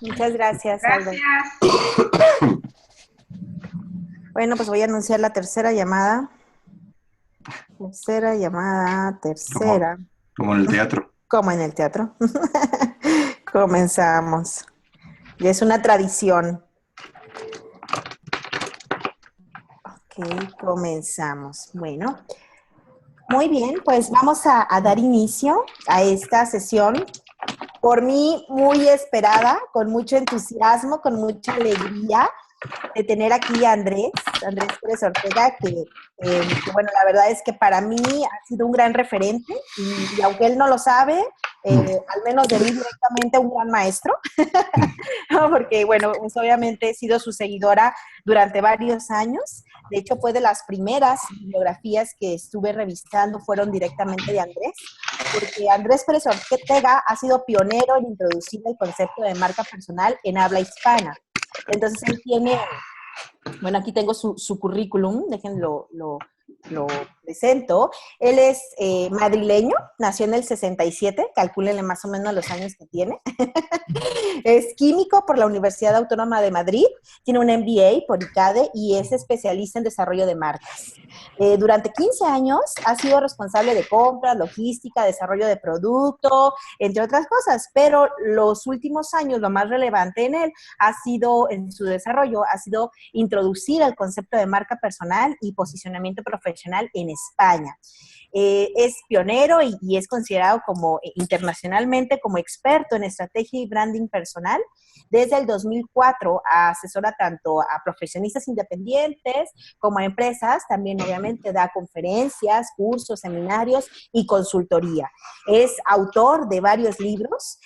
Muchas gracias, Aldo. Gracias. Bueno, pues voy a anunciar la tercera llamada. Tercera llamada, Como, tercera. como en el teatro. Como en el teatro. Comenzamos. Y es una tradición. Ok, comenzamos. Bueno, muy bien, pues vamos a dar inicio a esta sesión. Por mí, muy esperada, con mucho entusiasmo, con mucha alegría de tener aquí a Andrés Pérez Ortega, que, bueno, la verdad es que para mí ha sido un gran referente y aunque él no lo sabe, al menos de mí directamente un gran maestro, porque, bueno, pues obviamente he sido su seguidora durante varios años. De hecho, fue de las primeras bibliografías que estuve revisando, fueron directamente de Andrés, porque Andrés Pérez Ortega ha sido pionero en introducir el concepto de marca personal en habla hispana. Entonces él tiene, bueno, aquí tengo su currículum, déjenlo, lo presento. Él es madrileño, nació en el 67, calcúlenle más o menos los años que tiene. Es químico por la Universidad Autónoma de Madrid, tiene un MBA por ICADE y es especialista en desarrollo de marcas. Durante 15 años ha sido responsable de compras, logística, desarrollo de producto, entre otras cosas, pero los últimos años lo más relevante en él ha sido, en su desarrollo, ha sido introducir el concepto de marca personal y posicionamiento profesional en España. Es pionero y es considerado como internacionalmente como experto en estrategia y branding personal. Desde el 2004 asesora tanto a profesionistas independientes como a empresas. También obviamente da conferencias, cursos, seminarios y consultoría. Es autor de varios libros.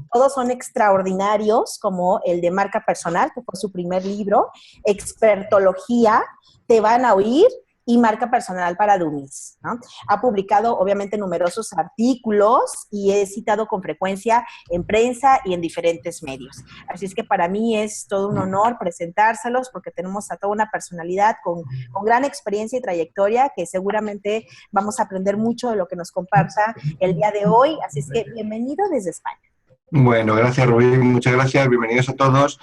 Todos son extraordinarios, como el de Marca Personal, que fue su primer libro, Expertología, Te van a oír, y Marca Personal para Dummies, ¿no? Ha publicado, obviamente, numerosos artículos y es citado con frecuencia en prensa y en diferentes medios. Así es que para mí es todo un honor presentárselos porque tenemos a toda una personalidad con gran experiencia y trayectoria que seguramente vamos a aprender mucho de lo que nos comparta el día de hoy. Así es que bienvenido desde España. Bueno, gracias Rubí, muchas gracias, bienvenidos a todos.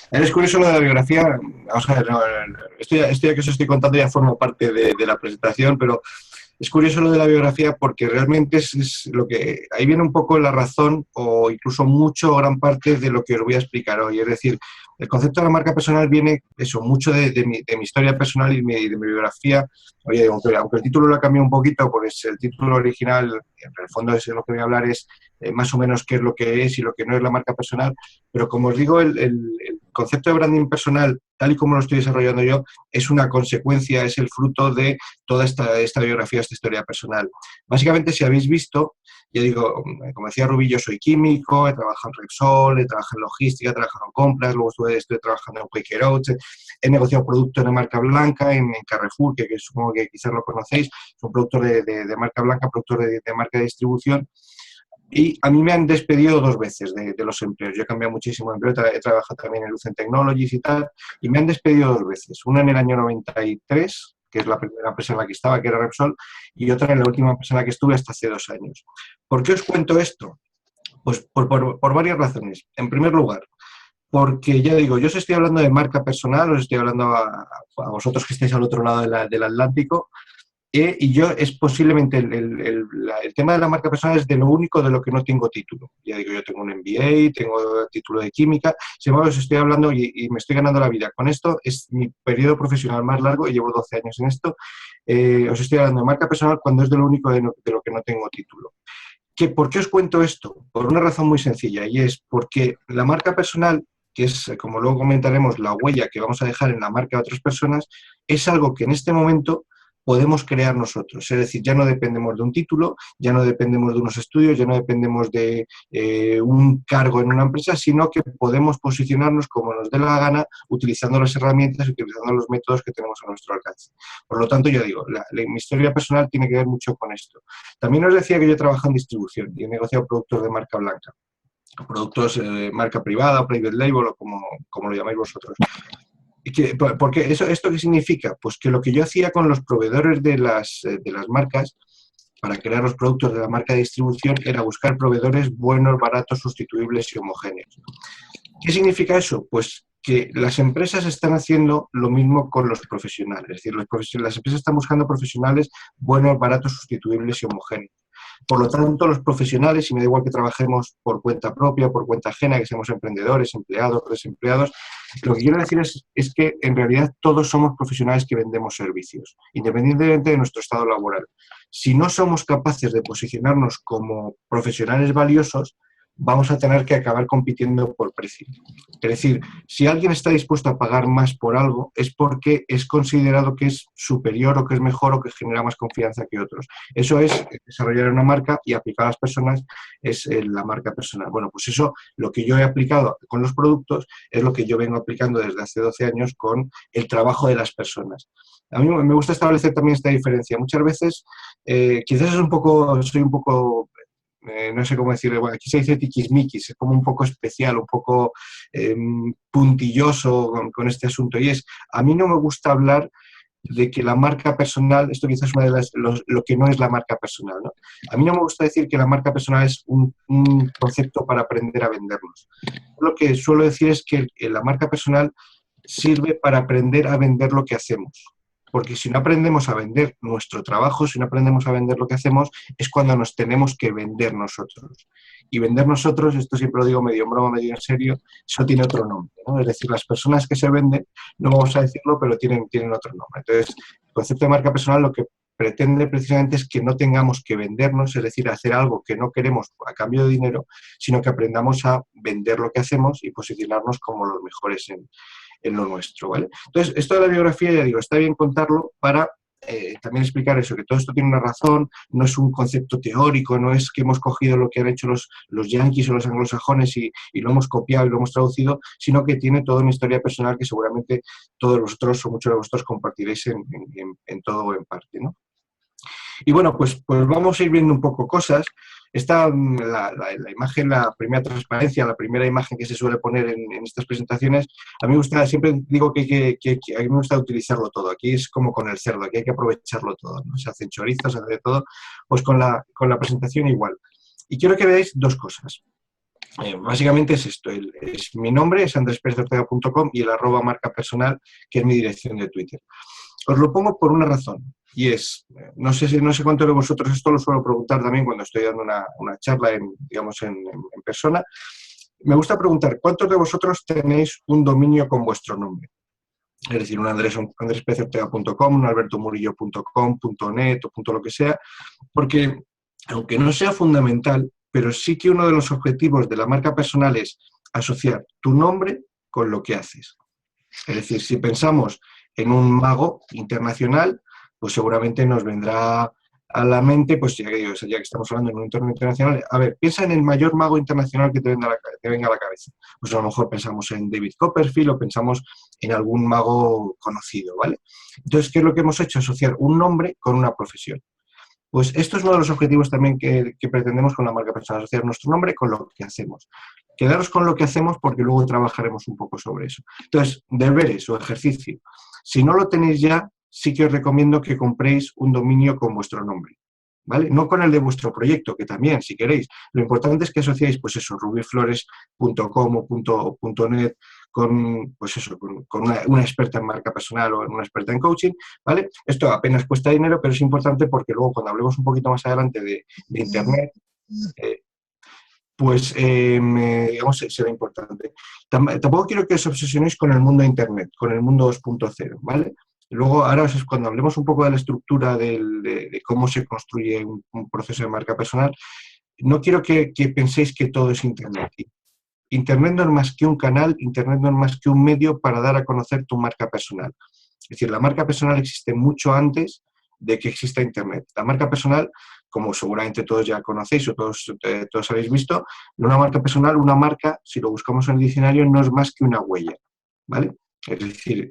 Es curioso lo de la biografía, vamos a ver, no, esto ya que os estoy contando ya forma parte de la presentación, pero es curioso lo de la biografía porque realmente es lo que, ahí viene un poco la razón o incluso mucho, gran parte de lo que os voy a explicar hoy. Es decir, el concepto de la marca personal viene, eso, mucho de mi historia personal y de mi biografía. Oye, aunque el título lo ha cambiado un poquito, pues el título original, en el fondo es lo que voy a hablar, es más o menos qué es lo que es y lo que no es la marca personal. Pero como os digo, el concepto de branding personal, tal y como lo estoy desarrollando yo, es una consecuencia, es el fruto de toda esta biografía, esta historia personal. Básicamente, si habéis visto, yo digo, como decía Rubí, yo soy químico, he trabajado en Repsol, he trabajado en logística, he trabajado en compras, luego estuve trabajando en Quaker Oats, he negociado productos de marca blanca en Carrefour, que supongo que quizás lo conocéis, es un productor de marca blanca, productor de marca de distribución. Y a mí me han despedido 2 veces de los empleos. Yo he cambiado muchísimo de empleo, he trabajado también en Lucent Technologies y tal, y me han despedido 2 veces. Una en el año 93, que es la primera empresa en la que estaba, que era Repsol, y otra en la última empresa en la que estuve hasta hace 2 años. ¿Por qué os cuento esto? Pues por varias razones. En primer lugar, porque ya digo, yo os estoy hablando de marca personal, os estoy hablando a vosotros que estáis al otro lado del Atlántico, y yo es posiblemente el tema de la marca personal es de lo único de lo que no tengo título. Ya digo, yo tengo un MBA, tengo título de química, sin embargo os estoy hablando y me estoy ganando la vida. Con esto es mi periodo profesional más largo y llevo 12 años en esto. Os estoy hablando de marca personal cuando es de lo único de lo que no tengo título. ¿Por qué os cuento esto? Por una razón muy sencilla, y es porque la marca personal, que es, como luego comentaremos, la huella que vamos a dejar en la marca de otras personas, es algo que en este momento podemos crear nosotros. Es decir, ya no dependemos de un título, ya no dependemos de unos estudios, ya no dependemos de un cargo en una empresa, sino que podemos posicionarnos como nos dé la gana, utilizando las herramientas, utilizando los métodos que tenemos a nuestro alcance. Por lo tanto, ya digo, mi historia personal tiene que ver mucho con esto. También os decía que yo trabajo en distribución y he negociado productos de marca blanca, productos de marca privada, private label o como lo llamáis vosotros. Porque ¿esto qué significa? Pues que lo que yo hacía con los proveedores de las marcas para crear los productos de la marca de distribución era buscar proveedores buenos, baratos, sustituibles y homogéneos. ¿Qué significa eso? Pues que las empresas están haciendo lo mismo con los profesionales. Es decir, las empresas están buscando profesionales buenos, baratos, sustituibles y homogéneos. Por lo tanto, los profesionales, y me da igual que trabajemos por cuenta propia, por cuenta ajena, que seamos emprendedores, empleados, desempleados, lo que quiero decir es que en realidad todos somos profesionales que vendemos servicios, independientemente de nuestro estado laboral. Si no somos capaces de posicionarnos como profesionales valiosos, vamos a tener que acabar compitiendo por precio. Es decir, si alguien está dispuesto a pagar más por algo, es porque es considerado que es superior o que es mejor o que genera más confianza que otros. Eso es desarrollar una marca y aplicar a las personas es la marca personal. Bueno, pues eso, lo que yo he aplicado con los productos, es lo que yo vengo aplicando desde hace 12 años con el trabajo de las personas. A mí me gusta establecer también esta diferencia. Muchas veces, quizás soy un poco no sé cómo decirlo, bueno, aquí se dice tiquismiquis, es como un poco especial, un poco puntilloso con este asunto. Y es, a mí no me gusta hablar de que la marca personal, esto quizás es una de lo que no es la marca personal, ¿no? A mí no me gusta decir que la marca personal es un concepto para aprender a vendernos. Lo que suelo decir es que la marca personal sirve para aprender a vender lo que hacemos. Porque si no aprendemos a vender nuestro trabajo, si no aprendemos a vender lo que hacemos, es cuando nos tenemos que vender nosotros. Y vender nosotros, esto siempre lo digo medio en broma, medio en serio, eso tiene otro nombre, ¿no? Es decir, las personas que se venden, no vamos a decirlo, pero tienen otro nombre. Entonces, el concepto de marca personal lo que pretende precisamente es que no tengamos que vendernos, es decir, hacer algo que no queremos a cambio de dinero, sino que aprendamos a vender lo que hacemos y posicionarnos como los mejores en lo nuestro, ¿vale? Entonces, esto de la biografía, ya digo, está bien contarlo para también explicar eso, que todo esto tiene una razón, no es un concepto teórico, no es que hemos cogido lo que han hecho los yanquis o los anglosajones y lo hemos copiado y lo hemos traducido, sino que tiene toda una historia personal que seguramente todos vosotros o muchos de vosotros compartiréis en todo o en parte, ¿no? Y bueno, pues vamos a ir viendo un poco cosas. Esta, la imagen, la primera transparencia, la primera imagen que se suele poner en estas presentaciones, a mí me gusta, siempre digo que a mí me gusta utilizarlo todo. Aquí es como con el cerdo, aquí hay que aprovecharlo todo, ¿no? Se hacen chorizos, se hace de todo, pues con la presentación igual. Y quiero que veáis dos cosas. Básicamente es esto, es mi nombre, es andresperezortega.com y el @marca personal, que es mi dirección de Twitter. Os lo pongo por una razón, y es, no sé cuántos de vosotros, esto lo suelo preguntar también cuando estoy dando una charla en persona, me gusta preguntar, ¿cuántos de vosotros tenéis un dominio con vuestro nombre? Es decir, un andresperezortega.com, un albertomurillo.com, .net o lo que sea, porque aunque no sea fundamental, pero sí que uno de los objetivos de la marca personal es asociar tu nombre con lo que haces. Es decir, si pensamos en un mago internacional, pues seguramente nos vendrá a la mente, pues ya que estamos hablando en un entorno internacional, a ver, piensa en el mayor mago internacional que te venga a la cabeza. Pues a lo mejor pensamos en David Copperfield o pensamos en algún mago conocido, ¿vale? Entonces, ¿qué es lo que hemos hecho? Asociar un nombre con una profesión. Pues esto es uno de los objetivos también que pretendemos con la marca personal, asociar nuestro nombre con lo que hacemos. Quedaros con lo que hacemos porque luego trabajaremos un poco sobre eso. Entonces, deberes o ejercicio. Si no lo tenéis ya, sí que os recomiendo que compréis un dominio con vuestro nombre, ¿vale? No con el de vuestro proyecto, que también, si queréis. Lo importante es que asociéis, pues eso, rubiflores.com o .net con, pues eso, con una experta en marca personal o una experta en coaching, ¿vale? Esto apenas cuesta dinero, pero es importante porque luego cuando hablemos un poquito más adelante de Internet, pues digamos, será importante. Tampoco quiero que os obsesionéis con el mundo de Internet, con el mundo 2.0, ¿vale? Luego, ahora cuando hablemos un poco de la estructura de cómo se construye un proceso de marca personal, no quiero que penséis que todo es Internet. Internet no es más que un canal, Internet no es más que un medio para dar a conocer tu marca personal. Es decir, la marca personal existe mucho antes de que exista Internet. La marca personal, como seguramente todos ya conocéis o todos habéis visto, una marca personal, una marca, si lo buscamos en el diccionario, no es más que una huella, ¿vale? Es decir,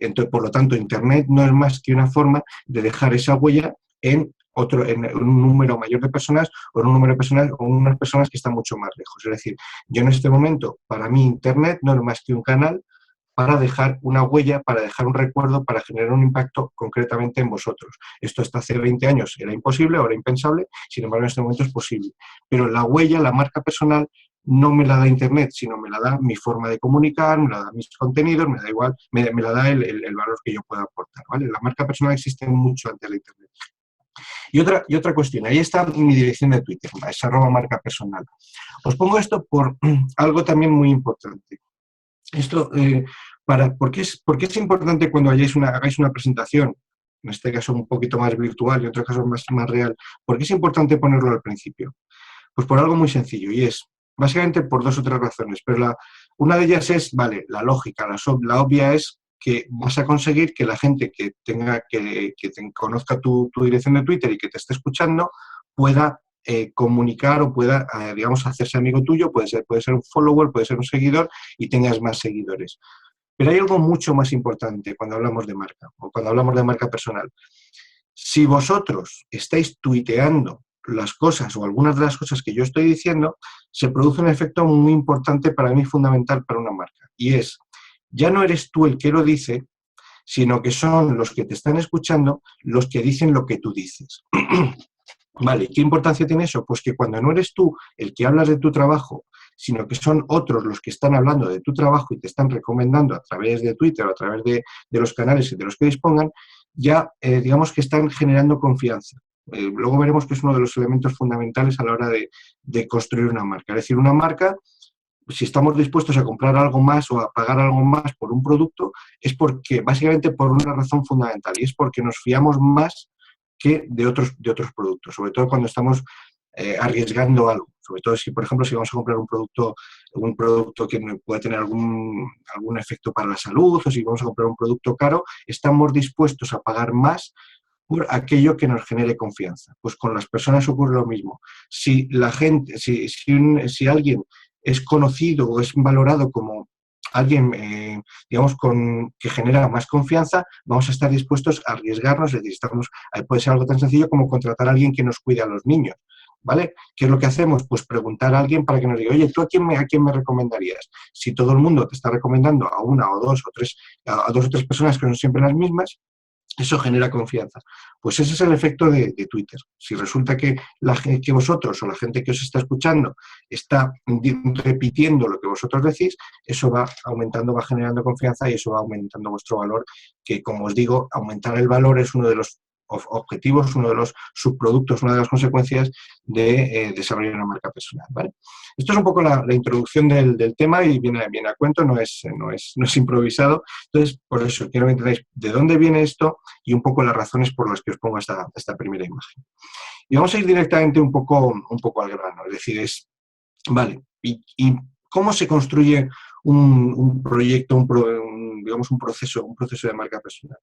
entonces, por lo tanto, Internet no es más que una forma de dejar esa huella en un número mayor de personas o en un número de personas o unas personas que están mucho más lejos. Es decir, yo en este momento, para mí, Internet no es más que un canal para dejar una huella, para dejar un recuerdo, para generar un impacto concretamente en vosotros. Esto hasta hace 20 años era imposible, ahora impensable, sin embargo en este momento es posible. Pero la huella, la marca personal, no me la da Internet, sino me la da mi forma de comunicar, me la da mis contenidos, me da igual, me la da el valor que yo pueda aportar, ¿vale? La marca personal existe mucho antes de Internet. Y otra cuestión, ahí está mi dirección de Twitter, es @marca personal. Os pongo esto por algo también muy importante. Esto, ¿por qué es importante cuando hagáis una presentación, en este caso un poquito más virtual y en otro caso más real? ¿Por qué es importante ponerlo al principio? Pues por algo muy sencillo, y es básicamente por 2 o 3 razones, pero una de ellas es, vale, la lógica, la obvia es que vas a conseguir que la gente que conozca tu dirección de Twitter y que te esté escuchando pueda comunicar o pueda, digamos, hacerse amigo tuyo, puede ser un follower, puede ser un seguidor y tengas más seguidores. Pero hay algo mucho más importante cuando hablamos de marca o cuando hablamos de marca personal. Si vosotros estáis tuiteando las cosas o algunas de las cosas que yo estoy diciendo, se produce un efecto muy importante para mí, fundamental para una marca. Y es, ya no eres tú el que lo dice, sino que son los que te están escuchando los que dicen lo que tú dices. Vale, ¿qué importancia tiene eso? Pues que cuando no eres tú el que hablas de tu trabajo, sino que son otros los que están hablando de tu trabajo y te están recomendando a través de Twitter o a través de los canales de los que dispongan, ya digamos que están generando confianza. Luego veremos que es uno de los elementos fundamentales a la hora de construir una marca. Es decir, una marca, si estamos dispuestos a comprar algo más o a pagar algo más por un producto, es porque, básicamente por una razón fundamental, y es porque nos fiamos más que de otros productos, sobre todo cuando estamos arriesgando algo, sobre todo si, por ejemplo, si vamos a comprar un producto que pueda tener algún efecto para la salud, o si vamos a comprar un producto caro, estamos dispuestos a pagar más por aquello que nos genere confianza. Pues con las personas ocurre lo mismo. Si la gente, si alguien es conocido o es valorado como alguien, digamos, que genera más confianza, vamos a estar dispuestos a arriesgarnos, es decir, puede ser algo tan sencillo como contratar a alguien que nos cuide a los niños, ¿vale? ¿Qué es lo que hacemos? Pues preguntar a alguien para que nos diga, oye, ¿tú a quién me recomendarías? Si todo el mundo te está recomendando a una o dos o tres, a 2 o 3 personas que son siempre las mismas, eso genera confianza. Pues ese es el efecto de Twitter. Si resulta que vosotros o la gente que os está escuchando está repitiendo lo que vosotros decís, eso va aumentando, va generando confianza y eso va aumentando vuestro valor, que, como os digo, aumentar el valor es uno de los objetivos, uno de los subproductos, una de las consecuencias de desarrollar una marca personal, ¿vale? Esto es un poco la introducción del tema y viene a cuento, no es improvisado. Entonces, por eso quiero que entendáis de dónde viene esto y un poco las razones por las que os pongo esta primera imagen. Y vamos a ir directamente un poco al grano, es decir, vale, ¿y cómo se construye un proyecto, digamos un proceso de marca personal?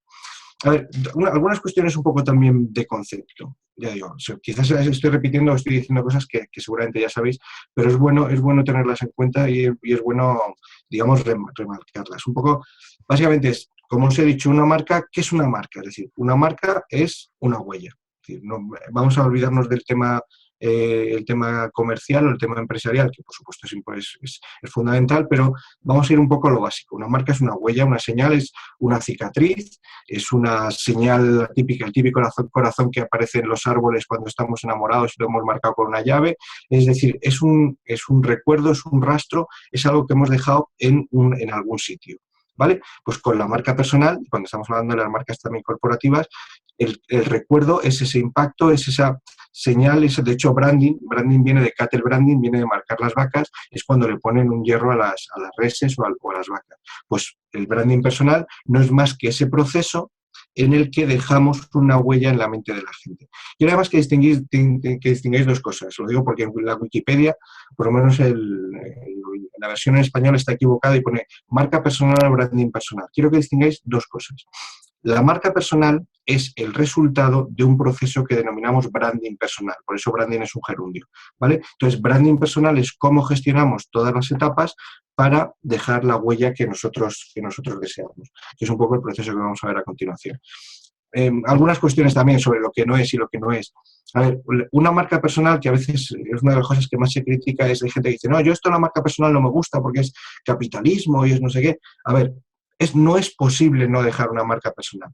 A ver, algunas cuestiones un poco también de concepto. Ya digo, quizás estoy repitiendo o estoy diciendo cosas que seguramente ya sabéis, pero es bueno tenerlas en cuenta y es bueno, digamos, remarcarlas. Un poco, básicamente como os he dicho, una marca, ¿qué es una marca? Es decir, una marca es una huella. Es decir, no, vamos a olvidarnos del tema el tema comercial o el tema empresarial, que por supuesto es fundamental, pero vamos a ir un poco a lo básico. Una marca es una huella, una señal, es una cicatriz, es una señal típica, el típico corazón que aparece en los árboles cuando estamos enamorados y lo hemos marcado con una llave. Es decir, es un recuerdo, es un rastro, es algo que hemos dejado en algún sitio. ¿Vale? Pues con la marca personal, cuando estamos hablando de las marcas también corporativas, el recuerdo es ese impacto, es esa señal, de hecho branding viene de cattle branding, viene de marcar las vacas, es cuando le ponen un hierro a las reses o a las vacas. Pues el branding personal no es más que ese proceso en el que dejamos una huella en la mente de la gente. Y además que distingáis 2 cosas. Lo digo porque en la Wikipedia, por lo menos la versión en español está equivocada y pone marca personal o branding personal. Quiero que distingáis 2 cosas. La marca personal es el resultado de un proceso que denominamos branding personal. Por eso branding es un gerundio, ¿vale? Entonces, branding personal es cómo gestionamos todas las etapas para dejar la huella que nosotros deseamos. Que es un poco el proceso que vamos a ver a continuación. Algunas cuestiones también sobre lo que no es y lo que no es. A ver, una marca personal, que a veces es una de las cosas que más se critica, es hay gente que dice, no, yo esto la marca personal no me gusta porque es capitalismo y es no sé qué. A ver, no es posible no dejar una marca personal.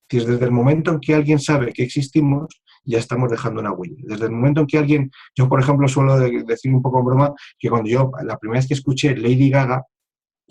Desde el momento en que alguien sabe que existimos, ya estamos dejando una huella. Desde el momento en que alguien, yo por ejemplo suelo decir un poco en broma, que cuando yo, la primera vez que escuché Lady Gaga,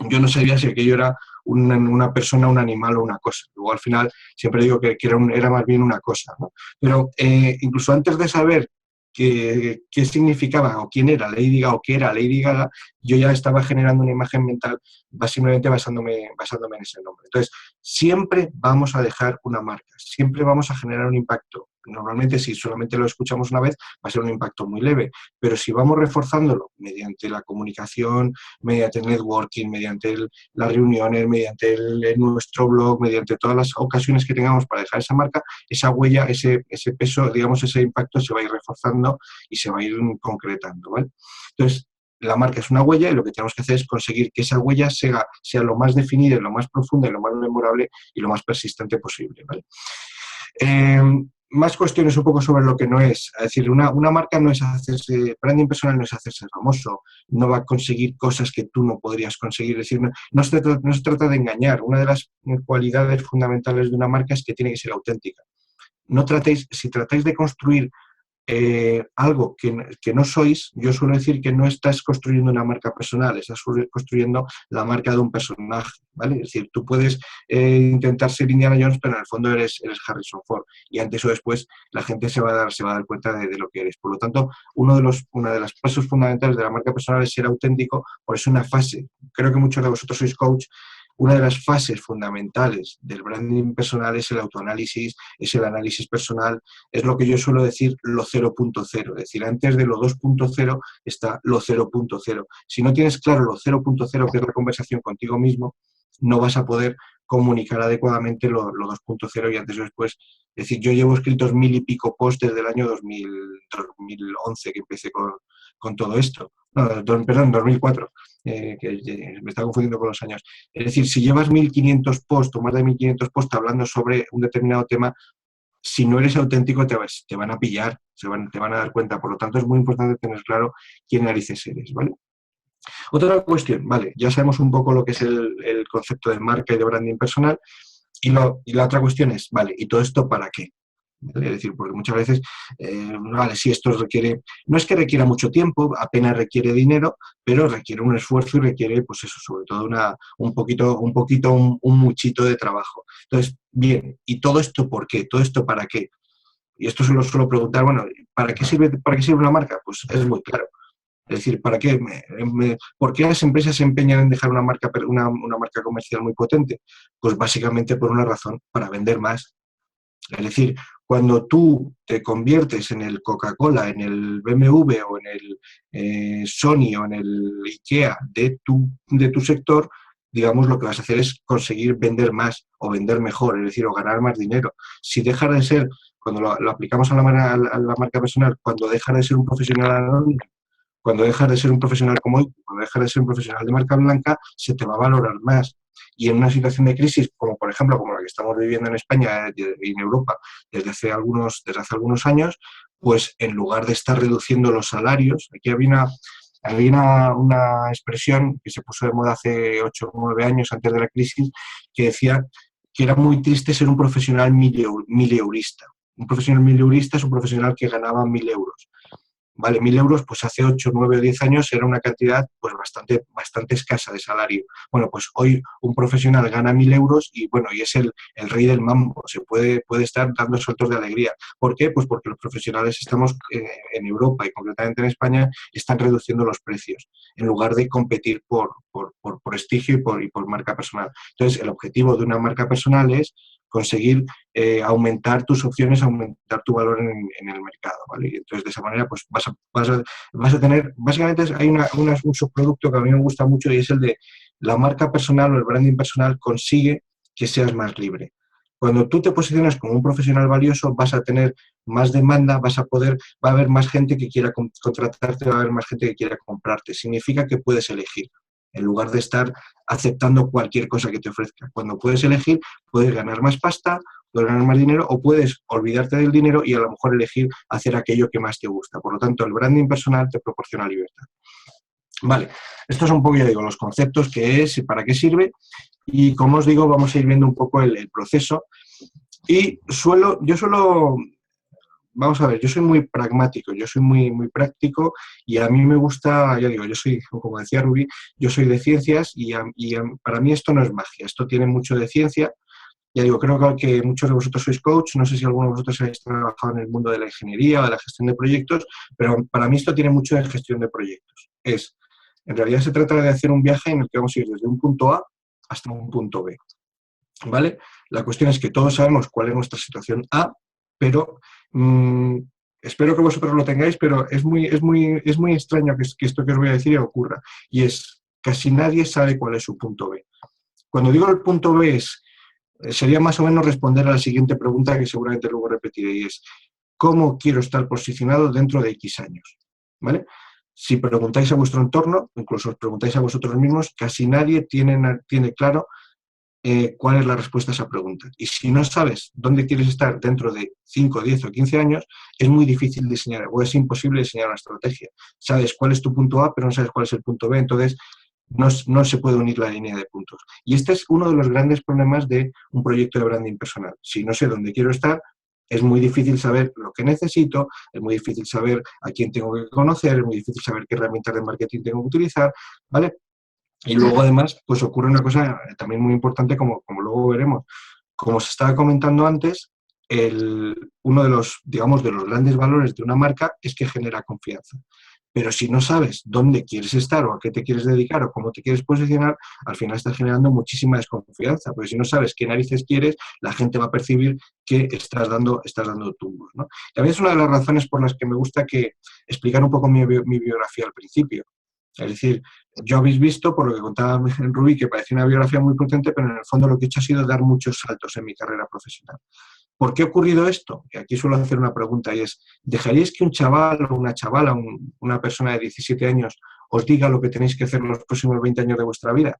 yo no sabía si aquello era una persona, un animal o una cosa. Luego al final siempre digo que era más bien una cosa, ¿no? Pero incluso antes de saber qué significaba o quién era Lady Gaga o qué era Lady Gaga, yo ya estaba generando una imagen mental simplemente basándome en ese nombre. Entonces, siempre vamos a dejar una marca, siempre vamos a generar un impacto. Normalmente, si solamente lo escuchamos una vez, va a ser un impacto muy leve, pero si vamos reforzándolo mediante la comunicación, mediante el networking, mediante las reuniones, mediante nuestro blog, mediante todas las ocasiones que tengamos para dejar esa marca, esa huella, ese peso, digamos, ese impacto se va a ir reforzando y se va a ir concretando, ¿vale? Entonces, la marca es una huella y lo que tenemos que hacer es conseguir que esa huella sea lo más definida, lo más profunda, lo más memorable y lo más persistente posible, ¿vale? Más cuestiones un poco sobre lo que no es. Es decir, una marca no es hacerse, branding personal no es hacerse famoso, no va a conseguir cosas que tú no podrías conseguir. Es decir, no se trata de engañar. Una de las cualidades fundamentales de una marca es que tiene que ser auténtica. Si tratáis de construir algo que no sois, yo suelo decir que no estás construyendo una marca personal, estás construyendo la marca de un personaje, ¿vale? Es decir, tú puedes intentar ser Indiana Jones, pero en el fondo eres Harrison Ford, y antes o después la gente se va a dar cuenta de lo que eres. Por lo tanto, una de las pasos fundamentales de la marca personal es ser auténtico, por eso una fase, creo que muchos de vosotros sois coach. Una de las fases fundamentales del branding personal es el autoanálisis, es el análisis personal, es lo que yo suelo decir lo 0.0, es decir, antes de lo 2.0 está lo 0.0. Si no tienes claro lo 0.0, que es la conversación contigo mismo, no vas a poder comunicar adecuadamente lo 2.0 y antes o después. Es decir, yo llevo escritos 1000 y pico posts desde el año 2011 que empecé con todo esto. No, perdón, 2004, que me está confundiendo con los años. Es decir, si llevas 1500 posts o más de 1500 posts hablando sobre un determinado tema, si no eres auténtico te van a pillar, te van a dar cuenta. Por lo tanto, es muy importante tener claro quién narices eres, ¿vale? Otra cuestión, vale, ya sabemos un poco lo que es el concepto de marca y de branding personal, y la otra cuestión es, vale, ¿y todo esto para qué? ¿Vale? Es decir, porque muchas veces, vale, si esto requiere, no es que requiera mucho tiempo, apenas requiere dinero, pero requiere un esfuerzo y requiere, pues eso, sobre todo un muchito de trabajo. Entonces, bien, ¿y todo esto por qué? ¿Todo esto para qué? Y esto se lo suelo preguntar, bueno, ¿para qué sirve una marca? Pues es muy claro. Es decir, ¿por qué las empresas se empeñan en dejar una marca comercial muy potente? Pues básicamente por una razón, para vender más. Es decir, cuando tú te conviertes en el Coca-Cola, en el BMW o en el Sony o en el IKEA de tu sector, digamos, lo que vas a hacer es conseguir vender más o vender mejor, es decir, o ganar más dinero. Si deja de ser, cuando lo aplicamos a la marca personal, cuando deja de ser un profesional anónimo, cuando dejas de ser un profesional como hoy, cuando dejas de ser un profesional de marca blanca, se te va a valorar más. Y en una situación de crisis, como por ejemplo como la que estamos viviendo en España y en Europa desde hace algunos años, pues en lugar de estar reduciendo los salarios, aquí había una expresión que se puso de moda hace 8 o 9 años antes de la crisis, que decía que era muy triste ser un profesional mileurista. Un profesional mileurista es un profesional que ganaba 1000 euros. Vale, 1000 euros, pues hace 8, 9 o 10 años era una cantidad pues bastante escasa de salario. Bueno, pues hoy un profesional gana 1000 euros y bueno, y es el rey del mambo, se puede estar dando saltos de alegría. ¿Por qué? Pues porque los profesionales estamos en Europa y concretamente en España están reduciendo los precios en lugar de competir por prestigio y por marca personal. Entonces, el objetivo de una marca personal es conseguir aumentar tus opciones, aumentar tu valor en el mercado, ¿vale? Y entonces, de esa manera, pues vas a tener, básicamente hay un subproducto que a mí me gusta mucho y es el de la marca personal o el branding personal consigue que seas más libre. Cuando tú te posicionas como un profesional valioso, vas a tener más demanda, va a haber más gente que quiera contratarte, va a haber más gente que quiera comprarte. Significa que puedes elegir, en lugar de estar aceptando cualquier cosa que te ofrezca. Cuando puedes elegir, puedes ganar más pasta, puedes ganar más dinero o puedes olvidarte del dinero y a lo mejor elegir hacer aquello que más te gusta. Por lo tanto, el branding personal te proporciona libertad. Vale, estos son un poco, ya digo, los conceptos, qué es y para qué sirve. Y como os digo, vamos a ir viendo un poco el proceso. Y yo suelo vamos a ver, yo soy muy pragmático, yo soy muy práctico y a mí me gusta, ya digo, yo soy, como decía Rubí, yo soy de ciencias para mí esto no es magia, esto tiene mucho de ciencia. Ya digo, creo que muchos de vosotros sois coach, no sé si alguno de vosotros habéis trabajado en el mundo de la ingeniería o de la gestión de proyectos, pero para mí esto tiene mucho de gestión de proyectos. En realidad se trata de hacer un viaje en el que vamos a ir desde un punto A hasta un punto B, ¿vale? La cuestión es que todos sabemos cuál es nuestra situación A, pero espero que vosotros lo tengáis, pero es muy extraño que esto que os voy a decir ocurra, y casi nadie sabe cuál es su punto B. Cuando digo el punto B sería más o menos responder a la siguiente pregunta que seguramente luego repetiré, y es ¿cómo quiero estar posicionado dentro de X años? ¿Vale? Si preguntáis a vuestro entorno, incluso os preguntáis a vosotros mismos, casi nadie tiene claro cuál es la respuesta a esa pregunta. Y si no sabes dónde quieres estar dentro de 5, 10 o 15 años, es muy difícil diseñar, o es imposible diseñar una estrategia. Sabes cuál es tu punto A, pero no sabes cuál es el punto B, entonces no se puede unir la línea de puntos. Y este es uno de los grandes problemas de un proyecto de branding personal. Si no sé dónde quiero estar, es muy difícil saber lo que necesito, es muy difícil saber a quién tengo que conocer, es muy difícil saber qué herramientas de marketing tengo que utilizar, ¿vale? Y luego, además, pues ocurre una cosa también muy importante, como luego veremos. Como se estaba comentando antes, uno de los, digamos, de los grandes valores de una marca es que genera confianza. Pero si no sabes dónde quieres estar o a qué te quieres dedicar o cómo te quieres posicionar, al final estás generando muchísima desconfianza, porque si no sabes qué narices quieres, la gente va a percibir que estás dando tumbos, ¿no? Y a mí es una de las razones por las que me gusta explicar un poco mi biografía al principio. Es decir, yo habéis visto, por lo que contaba Rubí, que parecía una biografía muy potente, pero en el fondo lo que he hecho ha sido dar muchos saltos en mi carrera profesional. ¿Por qué ha ocurrido esto? Y aquí suelo hacer una pregunta y es, ¿dejaríais que un chaval o una chavala, una persona de 17 años, os diga lo que tenéis que hacer los próximos 20 años de vuestra vida?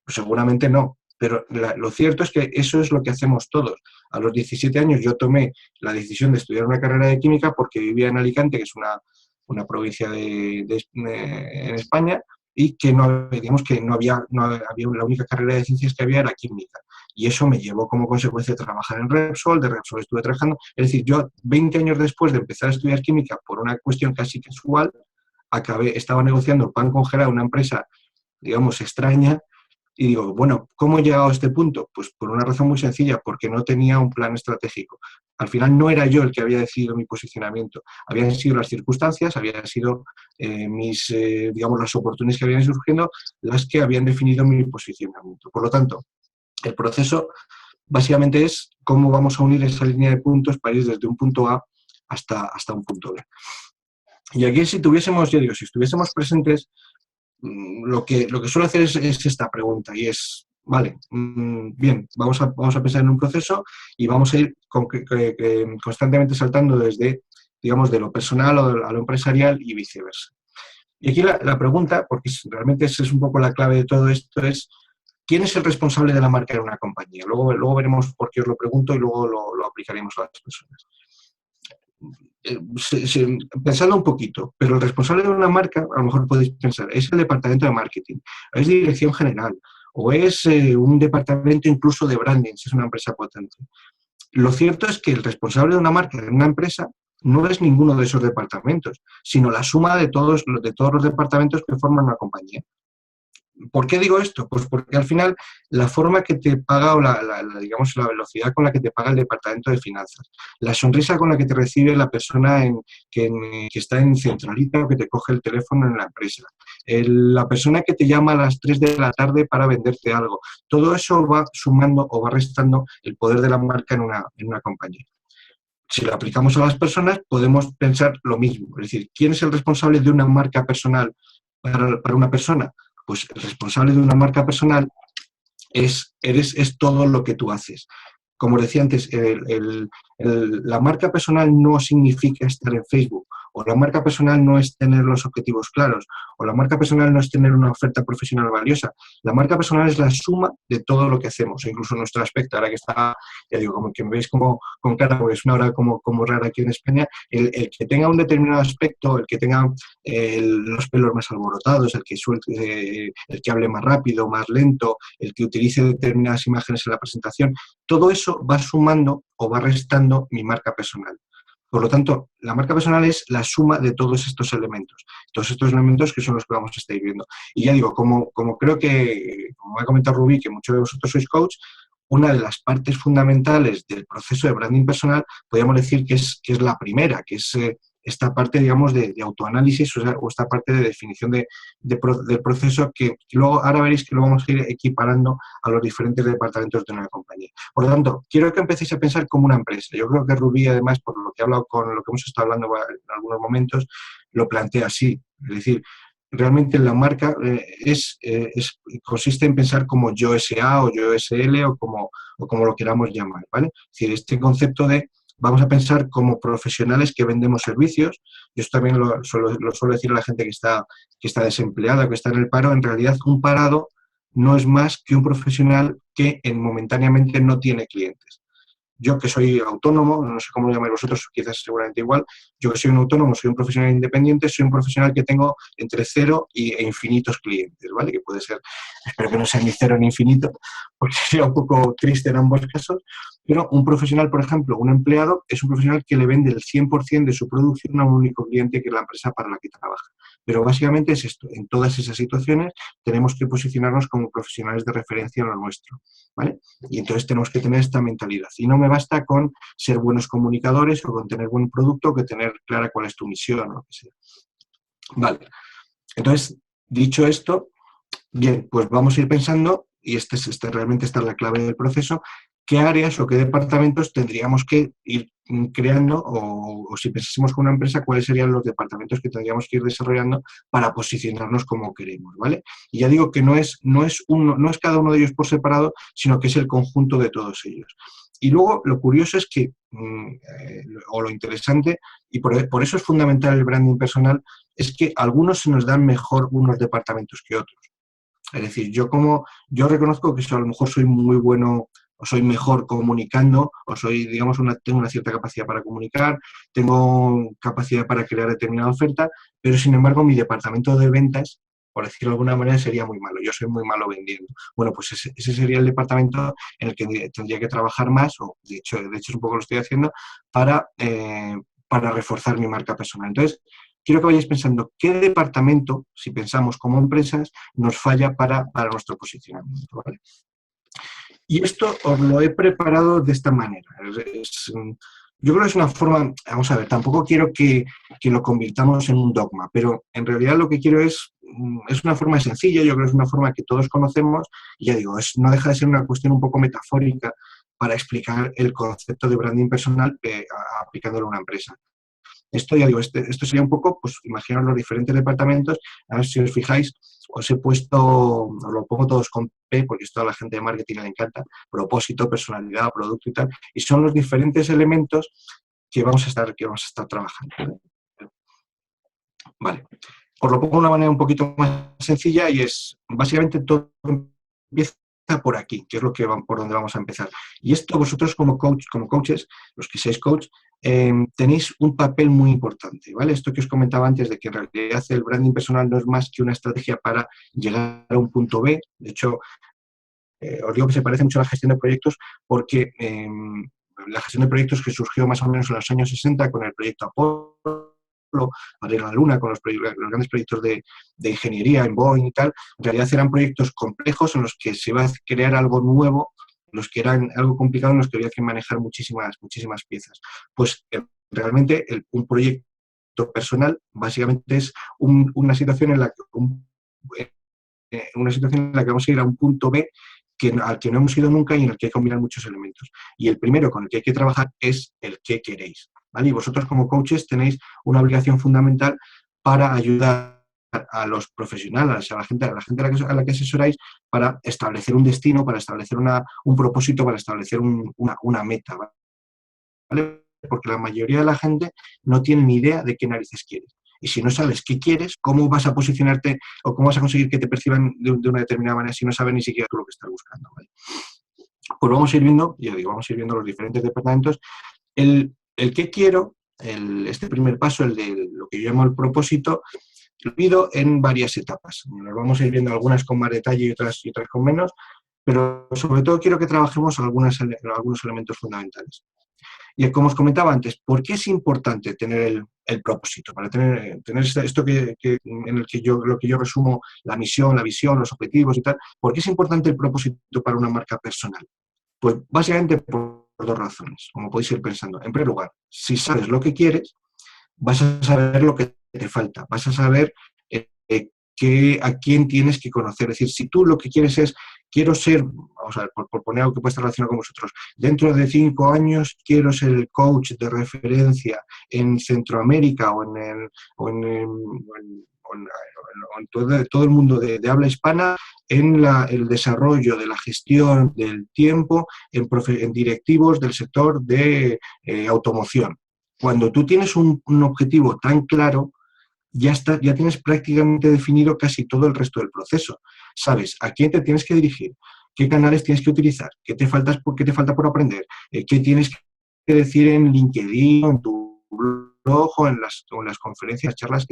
Pues seguramente no. Pero lo cierto es que eso es lo que hacemos todos. A los 17 años yo tomé la decisión de estudiar una carrera de química porque vivía en Alicante, que es una provincia en España, y que digamos que no había la única carrera de ciencias que había era química. Y eso me llevó como consecuencia a trabajar en Repsol, de Repsol estuve trabajando. Es decir, yo 20 años después de empezar a estudiar química por una cuestión casi casual, estaba negociando pan congelado a una empresa, digamos, extraña, y digo, bueno, ¿cómo he llegado a este punto? Pues por una razón muy sencilla, porque no tenía un plan estratégico. Al final no era yo el que había decidido mi posicionamiento, habían sido las circunstancias, habían sido digamos, las oportunidades que habían ido surgiendo las que habían definido mi posicionamiento. Por lo tanto, el proceso básicamente es cómo vamos a unir esa línea de puntos para ir desde un punto A hasta un punto B. Y aquí si estuviésemos presentes, lo que suelo hacer es esta pregunta y es, vale, bien, vamos a pensar en un proceso y vamos a ir constantemente saltando desde, digamos, de lo personal a lo empresarial y viceversa. Y aquí la pregunta, porque realmente esa es un poco la clave de todo esto, es ¿quién es el responsable de la marca en una compañía? Luego veremos por qué os lo pregunto y luego lo aplicaremos a las personas. Pensando un poquito, pero el responsable de una marca, a lo mejor podéis pensar, es el departamento de marketing, es dirección general, o es un departamento incluso de branding, si es una empresa potente. Lo cierto es que el responsable de una marca en una empresa no es ninguno de esos departamentos, sino la suma de todos los departamentos que forman una compañía. ¿Por qué digo esto? Pues porque al final la forma que te paga o digamos, la velocidad con la que te paga el departamento de finanzas, la sonrisa con la que te recibe la persona que está en centralita o que te coge el teléfono en la empresa, la persona que te llama a las 3 de la tarde para venderte algo, todo eso va sumando o va restando el poder de la marca en una compañía. Si lo aplicamos a las personas, podemos pensar lo mismo. Es decir, ¿quién es el responsable de una marca personal para una persona? Pues el responsable de una marca personal es todo lo que tú haces. Como decía antes, la marca personal no significa estar en Facebook, o la marca personal no es tener los objetivos claros, o la marca personal no es tener una oferta profesional valiosa. La marca personal es la suma de todo lo que hacemos, incluso nuestro aspecto. Ahora que está, ya digo, como que me veis como con cara, porque es una hora como rara aquí en España, el que tenga un determinado aspecto, el que tenga los pelos más alborotados, el que hable más rápido, más lento, el que utilice determinadas imágenes en la presentación, todo eso va sumando o va restando mi marca personal. Por lo tanto, la marca personal es la suma de todos estos elementos que son los que vamos a estar viendo. Y ya digo, como creo que, como ha comentado Rubí, que muchos de vosotros sois coach, una de las partes fundamentales del proceso de branding personal, podríamos decir que es la primera, que es esta parte, digamos, de autoanálisis o esta parte de definición del proceso que luego, ahora veréis que lo vamos a ir equiparando a los diferentes departamentos de una compañía. Por lo tanto, quiero que empecéis a pensar como una empresa. Yo creo que Rubí, además, por lo que he hablado con lo que hemos estado hablando en algunos momentos, lo plantea así. Es decir, realmente la marca consiste en pensar como yo SA o yo SL o como lo queramos llamar, ¿vale? Es decir, este concepto de vamos a pensar como profesionales que vendemos servicios. Yo esto también lo suelo decir a la gente que está desempleada, que está en el paro. En realidad, un parado no es más que un profesional que momentáneamente no tiene clientes. Yo que soy autónomo, no sé cómo lo llamáis vosotros, quizás seguramente igual, yo que soy un autónomo, soy un profesional independiente, soy un profesional que tengo entre 0 e infinitos clientes, ¿vale? Que puede ser, espero que no sea ni 0 ni infinito, porque sería un poco triste en ambos casos, pero un profesional, por ejemplo, un empleado, es un profesional que le vende el 100% de su producción a un único cliente, que es la empresa para la que trabaja. Pero básicamente es esto, en todas esas situaciones tenemos que posicionarnos como profesionales de referencia en lo nuestro, ¿vale? Y entonces tenemos que tener esta mentalidad. Y no me basta con ser buenos comunicadores o con tener buen producto, que tener clara cuál es tu misión o lo que sea. Vale. Entonces, dicho esto, bien, pues vamos a ir pensando, y realmente esta es la clave del proceso, qué áreas o qué departamentos tendríamos que ir creando o si pensásemos con una empresa, cuáles serían los departamentos que tendríamos que ir desarrollando para posicionarnos como queremos, ¿vale? Y ya digo que no es cada uno de ellos por separado, sino que es el conjunto de todos ellos. Y luego lo curioso es que, o lo interesante, y por eso es fundamental el branding personal, es que algunos se nos dan mejor unos departamentos que otros. Es decir, yo reconozco que a lo mejor soy muy bueno o soy mejor comunicando o digamos, tengo una cierta capacidad para comunicar, tengo capacidad para crear determinada oferta, pero sin embargo mi departamento de ventas, por decirlo de alguna manera, sería muy malo. Yo soy muy malo vendiendo. Bueno, pues ese sería el departamento en el que tendría que trabajar más, o de hecho es un poco lo estoy haciendo, para reforzar mi marca personal. Entonces, quiero que vayáis pensando qué departamento, si pensamos como empresas, nos falla para nuestro posicionamiento, ¿vale? Y esto os lo he preparado de esta manera. Yo creo que es una forma, vamos a ver, tampoco quiero que lo convirtamos en un dogma, pero en realidad lo que quiero es una forma sencilla, yo creo que es una forma que todos conocemos, y ya digo, no deja de ser una cuestión un poco metafórica para explicar el concepto de branding personal aplicándolo a una empresa. Esto, ya digo, esto sería un poco, pues imaginaos los diferentes departamentos. A ver si os fijáis, os lo pongo todos con P, porque esto a la gente de marketing le encanta: propósito, personalidad, producto y tal, y son los diferentes elementos que vamos a estar trabajando. Vale. Os lo pongo de una manera un poquito más sencilla y es, básicamente, todo empieza por aquí, que es por donde vamos a empezar. Y esto vosotros como coaches, los que seáis coach, tenéis un papel muy importante, ¿vale? Esto que os comentaba antes, de que en realidad el branding personal no es más que una estrategia para llegar a un punto B. De hecho, os digo que se parece mucho a la gestión de proyectos, porque la gestión de proyectos, que surgió más o menos en los años 60 con el proyecto Apolo, para ir a la Luna, con los grandes proyectos de ingeniería en Boeing y tal, en realidad eran proyectos complejos en los que se iba a crear algo nuevo, los que eran algo complicado, en los que había que manejar muchísimas piezas. Pues realmente un proyecto personal básicamente es una situación en la que vamos a ir a un punto B al que no hemos ido nunca y en el que hay que combinar muchos elementos. Y el primero con el que hay que trabajar es el qué queréis, ¿vale? Y vosotros como coaches tenéis una obligación fundamental para ayudar a los profesionales, a la gente a la que asesoráis, para establecer un destino, para establecer un propósito, para establecer una meta, ¿vale? Porque la mayoría de la gente no tiene ni idea de qué narices quieres. Y si no sabes qué quieres, ¿cómo vas a posicionarte o cómo vas a conseguir que te perciban de una determinada manera si no sabes ni siquiera tú lo que estás buscando, ¿vale? Pues vamos a ir viendo, vamos a ir viendo los diferentes departamentos. El qué quiero, este primer paso, el de lo que yo llamo el propósito, lo divido en varias etapas. Nos vamos a ir viendo algunas con más detalle y otras con menos, pero sobre todo quiero que trabajemos algunos elementos fundamentales. Y como os comentaba antes, ¿por qué es importante tener el propósito? Para tener esto en el que lo que yo resumo, la misión, la visión, los objetivos y tal. ¿Por qué es importante el propósito para una marca personal? Pues básicamente por dos razones, como podéis ir pensando. En primer lugar, si sabes lo que quieres, vas a saber lo que te falta, vas a saber a quién tienes que conocer. Es decir, si tú lo que quieres es, quiero ser, vamos a ver, por poner algo que puede estar relacionado con vosotros, dentro de 5 años quiero ser el coach de referencia en Centroamérica o en todo el mundo de habla hispana en el desarrollo de la gestión del tiempo en directivos del sector de automoción. Cuando tú tienes un objetivo tan claro, ya tienes prácticamente definido casi todo el resto del proceso. Sabes a quién te tienes que dirigir, qué canales tienes que utilizar, qué te falta por aprender, qué tienes que decir en LinkedIn, en tu blog o en las conferencias, charlas,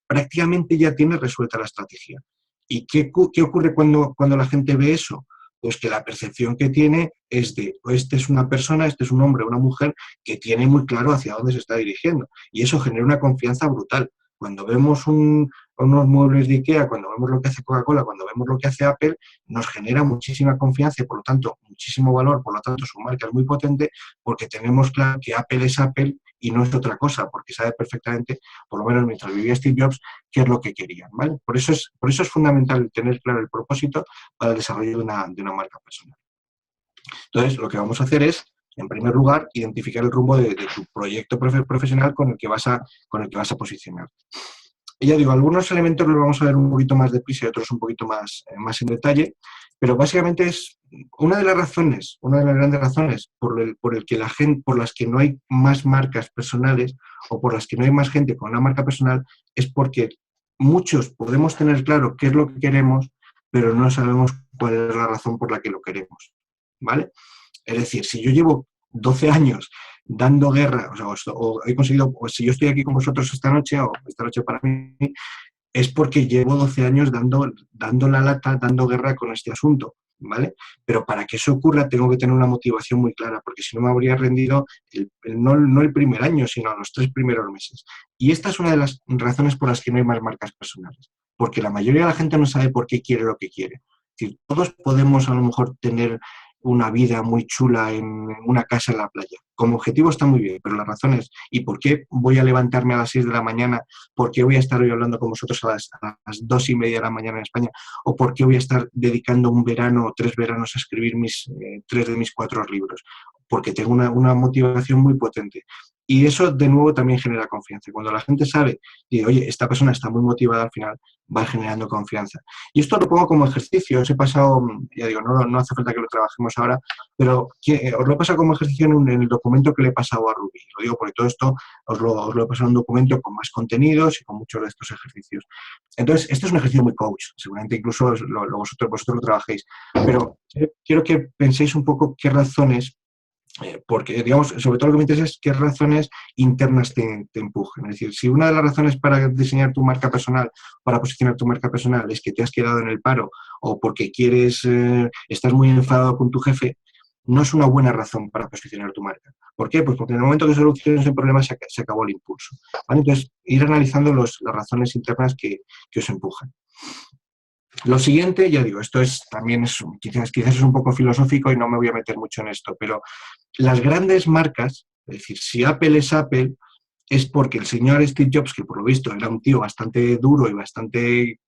prácticamente ya tienes resuelta la estrategia. ¿Y qué ocurre cuando la gente ve eso? Pues que la percepción que tiene es de, este es una persona, este es un hombre o una mujer que tiene muy claro hacia dónde se está dirigiendo. Y eso genera una confianza brutal. Cuando vemos unos muebles de IKEA, cuando vemos lo que hace Coca-Cola, cuando vemos lo que hace Apple, nos genera muchísima confianza y, por lo tanto, muchísimo valor. Por lo tanto, su marca es muy potente porque tenemos claro que Apple es Apple y no es otra cosa, porque sabe perfectamente, por lo menos mientras vivía Steve Jobs, qué es lo que querían, ¿vale? Por eso es fundamental tener claro el propósito para el desarrollo de una marca personal. Entonces, lo que vamos a hacer es, en primer lugar, identificar el rumbo de tu proyecto profesional con el que vas a posicionar. Y ya digo, algunos elementos los vamos a ver un poquito más deprisa y otros un poquito más en detalle, pero básicamente es una de las grandes razones por las que no hay más marcas personales o por las que no hay más gente con una marca personal es porque muchos podemos tener claro qué es lo que queremos, pero no sabemos cuál es la razón por la que lo queremos, ¿vale? Es decir, si yo llevo 12 años dando guerra, o he conseguido, o si yo estoy aquí con vosotros esta noche, o esta noche para mí, es porque llevo 12 años dando la lata, dando guerra con este asunto, ¿vale? Pero para que eso ocurra tengo que tener una motivación muy clara, porque si no me habría rendido no el primer año, sino los 3 primeros meses. Y esta es una de las razones por las que no hay más marcas personales, porque la mayoría de la gente no sabe por qué quiere lo que quiere. Es decir, todos podemos a lo mejor tener una vida muy chula en una casa en la playa. Como objetivo está muy bien, pero la razón es, ¿y por qué voy a levantarme a las 6 de la mañana? ¿Por qué voy a estar hoy hablando con vosotros a las 2:30 de la mañana en España? ¿O por qué voy a estar dedicando un verano o 3 veranos a escribir 3 de mis 4 libros? Porque tengo una motivación muy potente. Y eso, de nuevo, también genera confianza. Cuando la gente sabe, dice, oye, esta persona está muy motivada, al final va generando confianza. Y esto lo pongo como ejercicio. Os he pasado, ya digo, no hace falta que lo trabajemos ahora, pero os lo he pasado como ejercicio en el documento que le he pasado a Rubí. Lo digo porque todo esto os lo he pasado en un documento con más contenidos y con muchos de estos ejercicios. Entonces, esto es un ejercicio muy coach. Seguramente incluso vosotros lo trabajéis. Pero quiero que penséis un poco qué razones porque, digamos, sobre todo lo que me interesa es qué razones internas te empujan. Es decir, si una de las razones para diseñar tu marca personal, para posicionar tu marca personal es que te has quedado en el paro o porque estás muy enfadado con tu jefe, no es una buena razón para posicionar tu marca. ¿Por qué? Pues porque en el momento que soluciones el problema se acabó el impulso, ¿vale? Entonces, ir analizando las razones internas que os empujan. Lo siguiente, ya digo, quizás es un poco filosófico y no me voy a meter mucho en esto, pero las grandes marcas, es decir, si Apple es Apple, es porque el señor Steve Jobs, que por lo visto era un tío bastante duro y bastante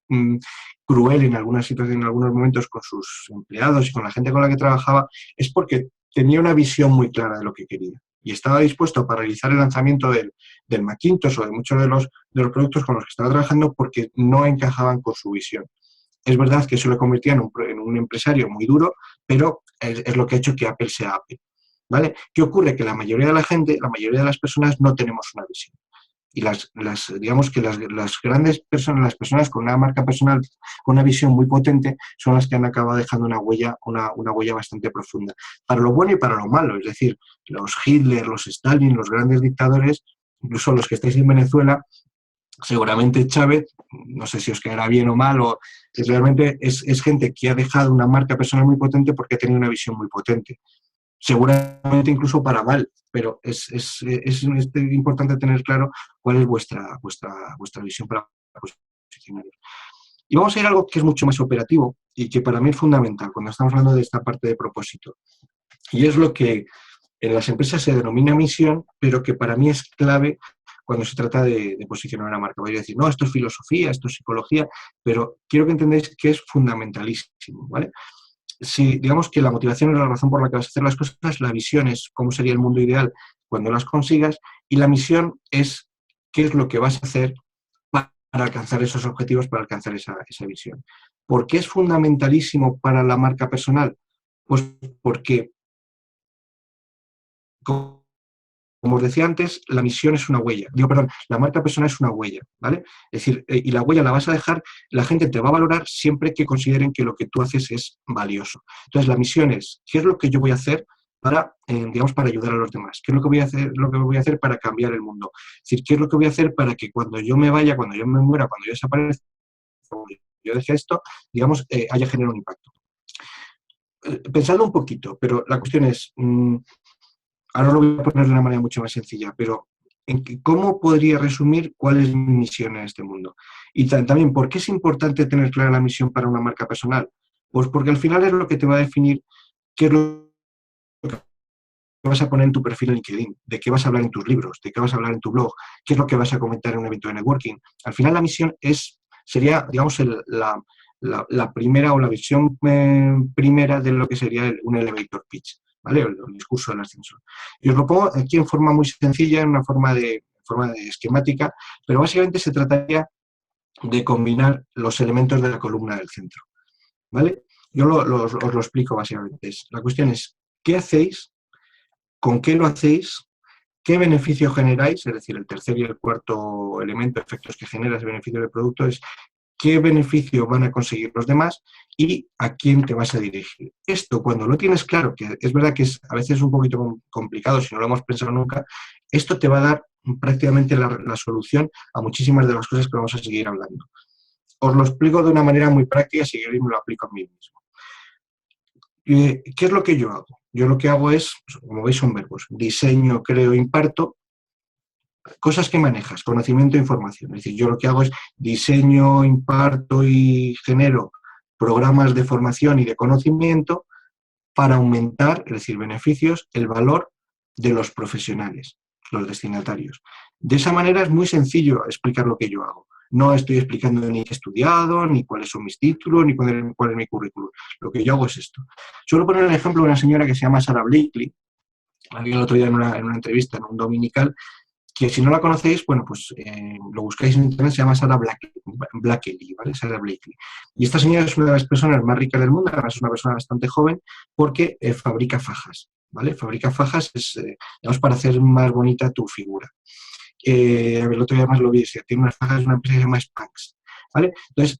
cruel en algunas situaciones, en algunos momentos con sus empleados y con la gente con la que trabajaba, es porque tenía una visión muy clara de lo que quería y estaba dispuesto a paralizar el lanzamiento del Macintosh o de muchos de los productos con los que estaba trabajando porque no encajaban con su visión. Es verdad que eso lo convertía en un empresario muy duro, pero es lo que ha hecho que Apple sea Apple, ¿vale? ¿Qué ocurre? Que la mayoría de la gente, la mayoría de las personas no tenemos una visión. Y digamos que las grandes personas, las personas con una marca personal, con una visión muy potente, son las que han acabado dejando una huella bastante profunda. Para lo bueno y para lo malo. Es decir, los Hitler, los Stalin, los grandes dictadores, incluso los que estáis en Venezuela, seguramente Chávez, no sé si os quedará bien o mal, realmente es gente que ha dejado una marca personal muy potente porque ha tenido una visión muy potente. seguramente incluso para mal, pero es importante tener claro cuál es vuestra visión para posicionaros. Y vamos a ir a algo que es mucho más operativo y que para mí es fundamental cuando estamos hablando de esta parte de propósito. Y es lo que en las empresas se denomina misión, pero que para mí es clave cuando se trata de posicionar una marca. Voy a decir, no, esto es filosofía, esto es psicología, pero quiero que entendáis que es fundamentalísimo, ¿vale? Si digamos que la motivación es la razón por la que vas a hacer las cosas, la visión es cómo sería el mundo ideal cuando las consigas, y la misión es qué es lo que vas a hacer para alcanzar esos objetivos, para alcanzar esa visión. ¿Por qué es fundamentalísimo para la marca personal? Pues porque, como os decía antes, la misión es una huella. La marca personal es una huella, ¿vale? Es decir, y la huella la vas a dejar, la gente te va a valorar siempre que consideren que lo que tú haces es valioso. Entonces, la misión es, ¿qué es lo que yo voy a hacer para, digamos, para ayudar a los demás? ¿Qué es lo que voy a hacer para cambiar el mundo? Es decir, ¿qué es lo que voy a hacer para que cuando yo me vaya, cuando yo me muera, cuando yo desaparezca, cuando yo deje esto, digamos, haya generado un impacto? Pensadlo un poquito, pero la cuestión es... ahora lo voy a poner de una manera mucho más sencilla, pero ¿cómo podría resumir cuál es mi misión en este mundo? Y también, ¿por qué es importante tener clara la misión para una marca personal? Pues porque al final es lo que te va a definir qué es lo que vas a poner en tu perfil en LinkedIn, de qué vas a hablar en tus libros, de qué vas a hablar en tu blog, qué es lo que vas a comentar en un evento de networking. Al final la misión sería, digamos, la primera o la visión primera de lo que sería un elevator pitch. ¿Vale? El discurso del ascensor. Y os lo pongo aquí en forma muy sencilla, en una forma de esquemática, pero básicamente se trataría de combinar los elementos de la columna del centro. ¿Vale? Yo os lo explico básicamente. La cuestión es, ¿qué hacéis? ¿Con qué lo hacéis? ¿Qué beneficio generáis? Es decir, el tercer y el cuarto elemento, efectos que genera ese beneficio del producto, es qué beneficio van a conseguir los demás y a quién te vas a dirigir. Esto, cuando lo tienes claro, que es verdad que es a veces un poquito complicado si no lo hemos pensado nunca, esto te va a dar prácticamente la solución a muchísimas de las cosas que vamos a seguir hablando. Os lo explico de una manera muy práctica, si queréis me lo aplico a mí mismo. ¿Qué es lo que yo hago? Yo lo que hago es, como veis, son verbos: diseño, creo, imparto. Cosas que manejas, conocimiento e información. Es decir, yo lo que hago es diseño, imparto y genero programas de formación y de conocimiento para aumentar, es decir, beneficios, el valor de los profesionales, los destinatarios. De esa manera es muy sencillo explicar lo que yo hago. No estoy explicando ni qué he estudiado, ni cuáles son mis títulos, ni cuál es mi currículum. Lo que yo hago es esto. Suelo poner el ejemplo de una señora que se llama Sara Blakely, el otro día en una entrevista en un dominical, que si no la conocéis, bueno, pues lo buscáis en internet, se llama Sara Blakely, ¿vale? Sara Blakely. Y esta señora es una de las personas más ricas del mundo, además es una persona bastante joven, porque fabrica fajas, ¿vale? Fabrica fajas, digamos, para hacer más bonita tu figura. El otro día más lo vi, tiene unas fajas de una empresa que se llama Spanx, ¿vale? Entonces,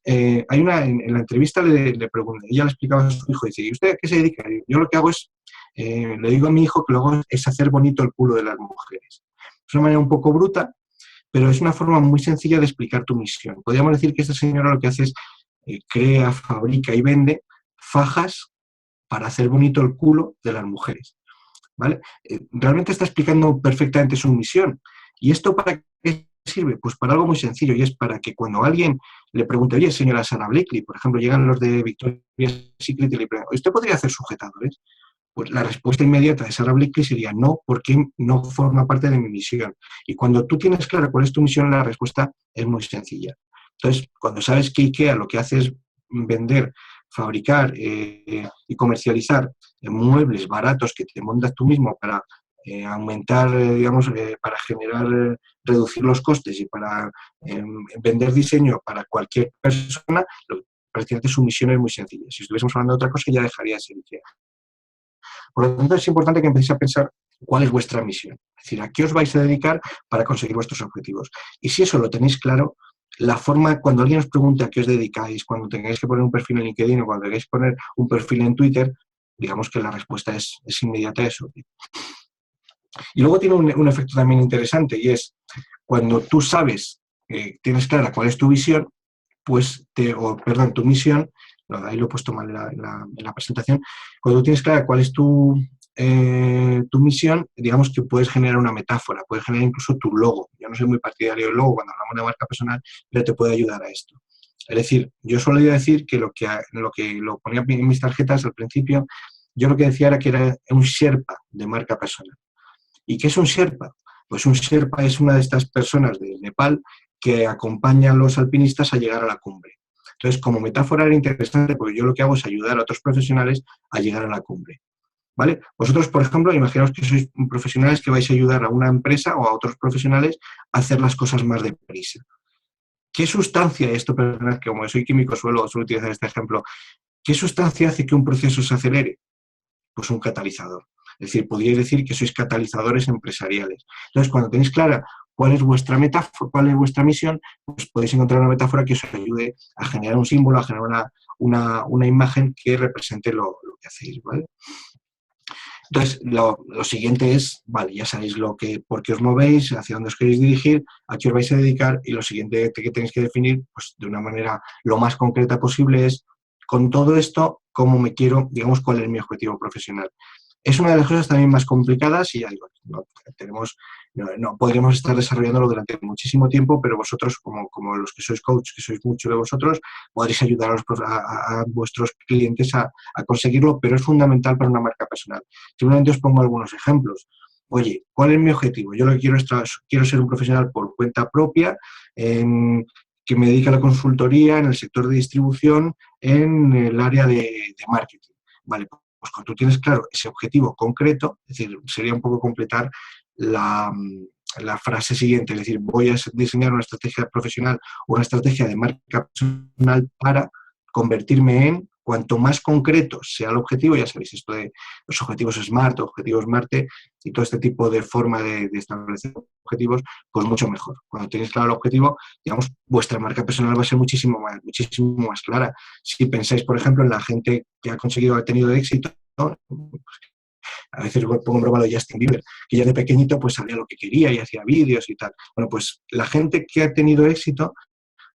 hay en la entrevista le pregunté, ella le explicaba a su hijo, dice, ¿y usted a qué se dedica? Yo lo que hago es, le digo a mi hijo que luego es hacer bonito el culo de las mujeres. Es una manera un poco bruta, pero es una forma muy sencilla de explicar tu misión. Podríamos decir que esta señora lo que hace es crea, fabrica y vende fajas para hacer bonito el culo de las mujeres, ¿vale? Realmente está explicando perfectamente su misión. ¿Y esto para qué sirve? Pues para algo muy sencillo, y es para que cuando alguien le pregunte, oye, señora Sara Blakely, por ejemplo, llegan los de Victoria's Secret y le preguntan, ¿usted podría hacer sujetadores? Pues la respuesta inmediata de Sara Blakely sería no, porque no forma parte de mi misión. Y cuando tú tienes claro cuál es tu misión, la respuesta es muy sencilla. Entonces, cuando sabes que IKEA lo que hace es vender, fabricar y comercializar muebles baratos que te montas tú mismo para aumentar, digamos, para generar, reducir los costes y para vender diseño para cualquier persona, prácticamente su misión es muy sencilla. Si estuviésemos hablando de otra cosa, ya dejaría de ser IKEA. Por lo tanto, es importante que empecéis a pensar cuál es vuestra misión. Es decir, a qué os vais a dedicar para conseguir vuestros objetivos. Y si eso lo tenéis claro, la forma, cuando alguien os pregunte a qué os dedicáis, cuando tengáis que poner un perfil en LinkedIn o cuando tengáis que poner un perfil en Twitter, digamos que la respuesta es inmediata, es obvia. Y luego tiene un efecto también interesante, y es cuando tú sabes, tienes clara cuál es tu visión, pues tu misión, ahí lo he puesto mal en la presentación, cuando tienes clara cuál es tu tu misión, digamos que puedes generar una metáfora, puedes generar incluso tu logo. Yo no soy muy partidario del logo cuando hablamos de marca personal, pero te puede ayudar a esto. Es decir, yo solía decir que lo ponía en mis tarjetas al principio, yo lo que decía era que era un Sherpa de marca personal. ¿Y qué es un Sherpa? Pues un Sherpa es una de estas personas de Nepal que acompaña a los alpinistas a llegar a la cumbre. Entonces, como metáfora era interesante porque yo lo que hago es ayudar a otros profesionales a llegar a la cumbre. ¿Vale? Vosotros, por ejemplo, imaginaos que sois profesionales que vais a ayudar a una empresa o a otros profesionales a hacer las cosas más deprisa. ¿Qué sustancia, esto, perdonad, que como soy químico suelo utilizar este ejemplo, qué sustancia hace que un proceso se acelere? Pues un catalizador. Es decir, podríais decir que sois catalizadores empresariales. Entonces, cuando tenéis clara cuál es vuestra metáfora, cuál es vuestra misión, pues podéis encontrar una metáfora que os ayude a generar un símbolo, a generar una imagen que represente lo que hacéis, ¿vale? Entonces, lo siguiente es, vale, ya sabéis por qué os movéis, hacia dónde os queréis dirigir, a qué os vais a dedicar, y lo siguiente que tenéis que definir, pues de una manera lo más concreta posible es, con todo esto, cómo me quiero, digamos, cuál es mi objetivo profesional. Es una de las cosas también más complicadas y ya digo, no podríamos estar desarrollándolo durante muchísimo tiempo, pero vosotros, como los que sois coach, que sois muchos de vosotros, podréis ayudar a vuestros clientes a conseguirlo, pero es fundamental para una marca personal. Simplemente os pongo algunos ejemplos. Oye, ¿cuál es mi objetivo? Yo lo que quiero ser un profesional por cuenta propia, que me dedique a la consultoría en el sector de distribución, en el área de marketing. Vale, pues cuando tú tienes claro ese objetivo concreto, es decir, sería un poco completar la frase siguiente, es decir, voy a diseñar una estrategia profesional o una estrategia de marca personal para convertirme en, cuanto más concreto sea el objetivo, ya sabéis, esto de los objetivos SMART, objetivos MARTE y todo este tipo de forma de establecer objetivos, pues mucho mejor. Cuando tenéis claro el objetivo, digamos, vuestra marca personal va a ser muchísimo más clara. Si pensáis, por ejemplo, en la gente que ha tenido éxito, ¿no? A veces pongo en broma de Justin Bieber, que ya de pequeñito pues sabía lo que quería y hacía vídeos y tal. Bueno, pues la gente que ha tenido éxito,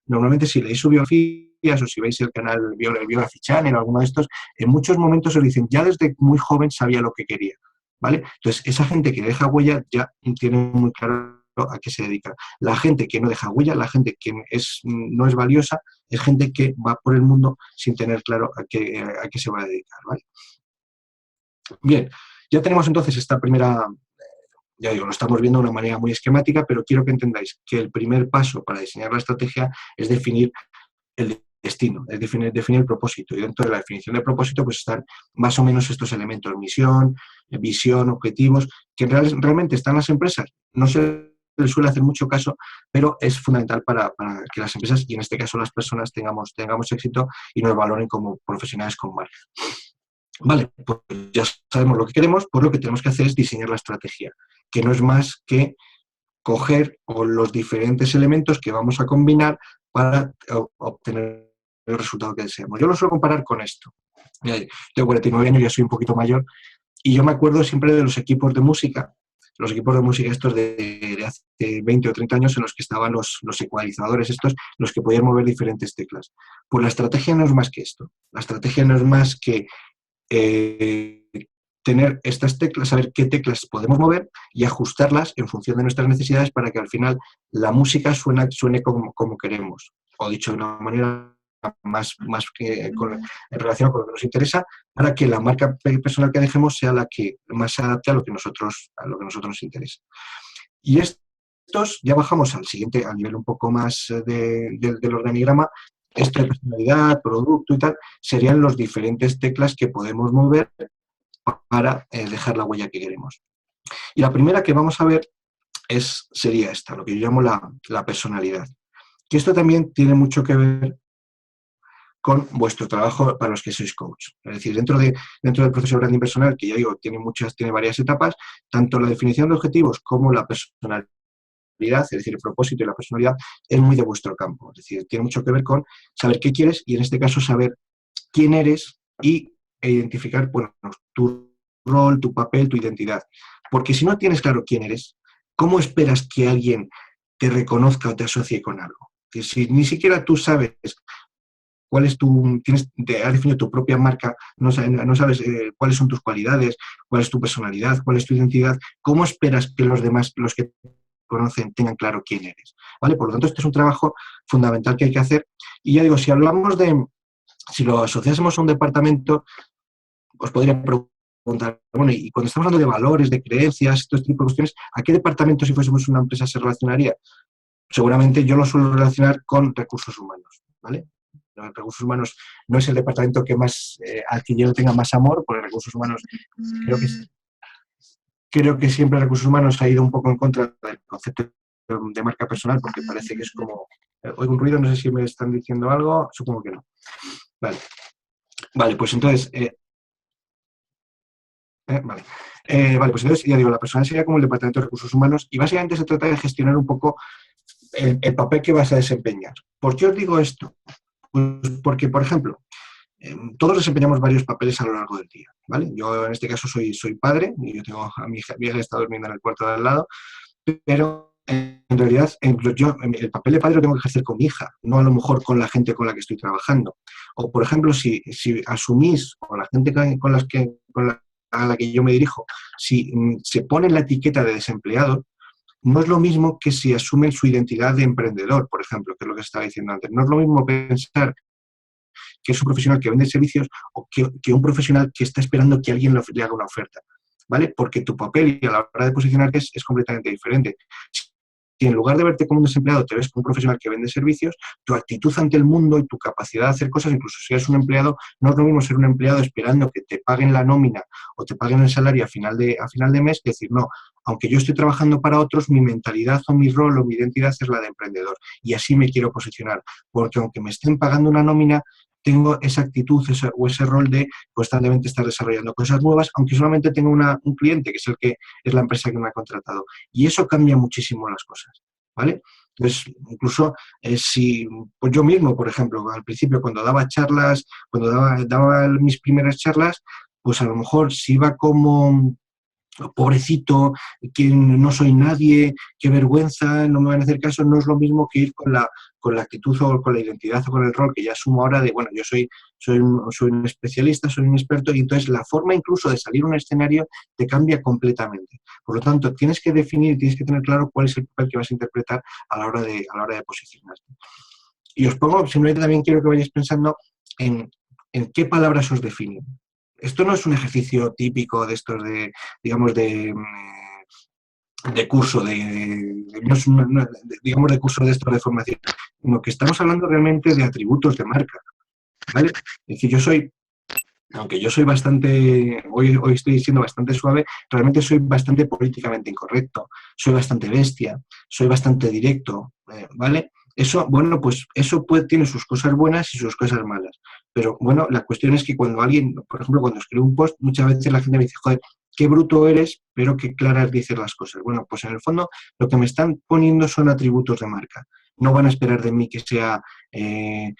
normalmente si leéis su biografías o si veis el canal Biography Channel o alguno de estos, en muchos momentos os dicen, ya desde muy joven sabía lo que quería, ¿vale? Entonces, esa gente que deja huella ya tiene muy claro a qué se dedica. La gente que no deja huella, la gente que no es valiosa, es gente que va por el mundo sin tener claro a qué se va a dedicar, ¿vale? Bien, ya tenemos entonces esta primera, ya digo, lo estamos viendo de una manera muy esquemática, pero quiero que entendáis que el primer paso para diseñar la estrategia es definir el destino, es definir el propósito. Y dentro de la definición de propósito pues están más o menos estos elementos, misión, visión, objetivos, que realmente están las empresas. No se les suele hacer mucho caso, pero es fundamental para que las empresas, y en este caso las personas, tengamos éxito y nos valoren como profesionales con marca. Vale, pues ya sabemos lo que queremos, pues lo que tenemos que hacer es diseñar la estrategia, que no es más que coger los diferentes elementos que vamos a combinar para obtener el resultado que deseamos. Yo lo suelo comparar con esto. Tengo 49 años, ya soy un poquito mayor, y yo me acuerdo siempre de los equipos de música estos de hace 20 o 30 años en los que estaban los ecualizadores estos, los que podían mover diferentes teclas. Pues la estrategia no es más que esto. La estrategia no es más que tener estas teclas, saber qué teclas podemos mover y ajustarlas en función de nuestras necesidades para que al final la música suene como queremos. O dicho de una manera más en relación con lo que nos interesa, para que la marca personal que dejemos sea la que más se adapte a lo que nosotros nos interesa. Y estos, ya bajamos al nivel un poco más del organigrama. Esto de personalidad, producto y tal, serían los diferentes teclas que podemos mover para dejar la huella que queremos. Y la primera que vamos a ver sería esta, lo que yo llamo la personalidad. Que esto también tiene mucho que ver con vuestro trabajo para los que sois coach. Es decir, dentro del proceso de branding personal, que ya digo, tiene varias etapas, tanto la definición de objetivos como la personalidad, es decir, el propósito y la personalidad, es muy de vuestro campo. Es decir, tiene mucho que ver con saber qué quieres y en este caso saber quién eres e identificar, bueno, tu rol, tu papel, tu identidad. Porque si no tienes claro quién eres, ¿cómo esperas que alguien te reconozca o te asocie con algo? Que si ni siquiera tú sabes cuál es te has definido tu propia marca, no sabes cuáles son tus cualidades, cuál es tu personalidad, cuál es tu identidad, ¿cómo esperas que los demás, los que te conocen, tengan claro quién eres? ¿Vale? Por lo tanto, este es un trabajo fundamental que hay que hacer. Y ya digo, si lo asociásemos a un departamento, os podría preguntar, bueno, y cuando estamos hablando de valores, de creencias, todo este tipo de cuestiones, ¿a qué departamento, si fuésemos una empresa, se relacionaría? Seguramente yo lo suelo relacionar con recursos humanos, ¿vale? Los recursos humanos no es el departamento que más, al que yo tenga más amor, porque recursos humanos creo que siempre recursos humanos ha ido un poco en contra del concepto de marca personal, porque parece que es como, oigo un ruido, no sé si me están diciendo algo, supongo que no. Vale, pues entonces, pues entonces ya digo, la persona sería como el departamento de recursos humanos y básicamente se trata de gestionar un poco el papel que vas a desempeñar. ¿Por qué os digo esto? Pues porque, por ejemplo, todos desempeñamos varios papeles a lo largo del día, ¿vale? Yo en este caso soy padre, y yo tengo a mi hija está durmiendo en el cuarto de al lado, pero en realidad yo el papel de padre lo tengo que ejercer con mi hija, no a lo mejor con la gente con la que estoy trabajando. O, por ejemplo, si asumís, o la gente a la que yo me dirijo, si se pone la etiqueta de desempleado, no es lo mismo que si asumen su identidad de emprendedor, por ejemplo, que es lo que estaba diciendo antes. No es lo mismo pensar que es un profesional que vende servicios o que un profesional que está esperando que alguien le haga una oferta, ¿vale? Porque tu papel y a la hora de posicionarte es completamente diferente. Si en lugar de verte como un desempleado te ves como un profesional que vende servicios, tu actitud ante el mundo y tu capacidad de hacer cosas, incluso si eres un empleado, no es lo mismo ser un empleado esperando que te paguen la nómina o te paguen el salario a final de mes, que decir, no, aunque yo estoy trabajando para otros, mi mentalidad o mi rol o mi identidad es la de emprendedor y así me quiero posicionar, porque aunque me estén pagando una nómina, tengo esa actitud o ese rol de constantemente estar desarrollando cosas nuevas, aunque solamente tengo un cliente, que es la empresa que me ha contratado. Y eso cambia muchísimo las cosas, ¿vale? Entonces, incluso si pues yo mismo, por ejemplo, al principio cuando daba charlas, cuando daba mis primeras charlas, pues a lo mejor si iba como pobrecito, que no soy nadie, qué vergüenza, no me van a hacer caso, no es lo mismo que ir con la actitud o con la identidad o con el rol que ya asumo ahora de, bueno, yo soy un especialista, soy un experto, y entonces la forma incluso de salir a un escenario te cambia completamente. Por lo tanto, tienes que definir, tienes que tener claro cuál es el papel que vas a interpretar a la hora de posicionarte. Y os pongo, simplemente también quiero que vayáis pensando en qué palabras os definen. Esto no es un ejercicio típico de estos digamos, de curso, digamos, de curso de esto de formación, sino que estamos hablando realmente de atributos de marca, ¿vale? Es decir, aunque yo soy bastante, hoy estoy siendo bastante suave, realmente soy bastante políticamente incorrecto, soy bastante bestia, soy bastante directo, ¿vale? Eso, bueno, pues eso tiene sus cosas buenas y sus cosas malas. Pero bueno, la cuestión es que cuando alguien, por ejemplo, cuando escribo un post, muchas veces la gente me dice, joder, qué bruto eres, pero qué claras dices las cosas. Bueno, pues en el fondo lo que me están poniendo son atributos de marca. No van a esperar de mí que sea... que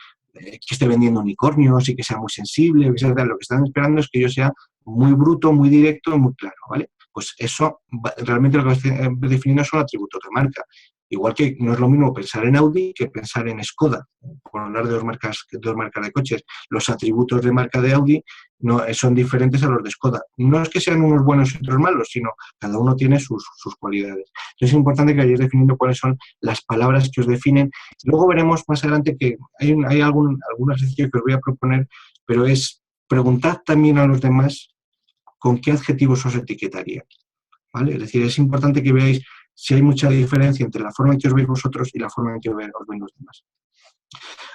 esté vendiendo unicornios y que sea muy sensible, lo que están esperando es que yo sea muy bruto, muy directo y muy claro, ¿vale? Pues eso, realmente lo que estoy definiendo son atributos de marca. Igual que no es lo mismo pensar en Audi que pensar en Skoda, por hablar de dos marcas de coches. Los atributos de marca de Audi no son diferentes a los de Skoda. No es que sean unos buenos y otros malos, sino cada uno tiene sus cualidades. Entonces es importante que vayáis definiendo cuáles son las palabras que os definen. Luego veremos más adelante que hay algún ejercicio que os voy a proponer, pero es preguntad también a los demás con qué adjetivos os etiquetarían, ¿vale? Es decir, es importante que veáis si hay mucha diferencia entre la forma en que os veis vosotros y la forma en que os ven los demás.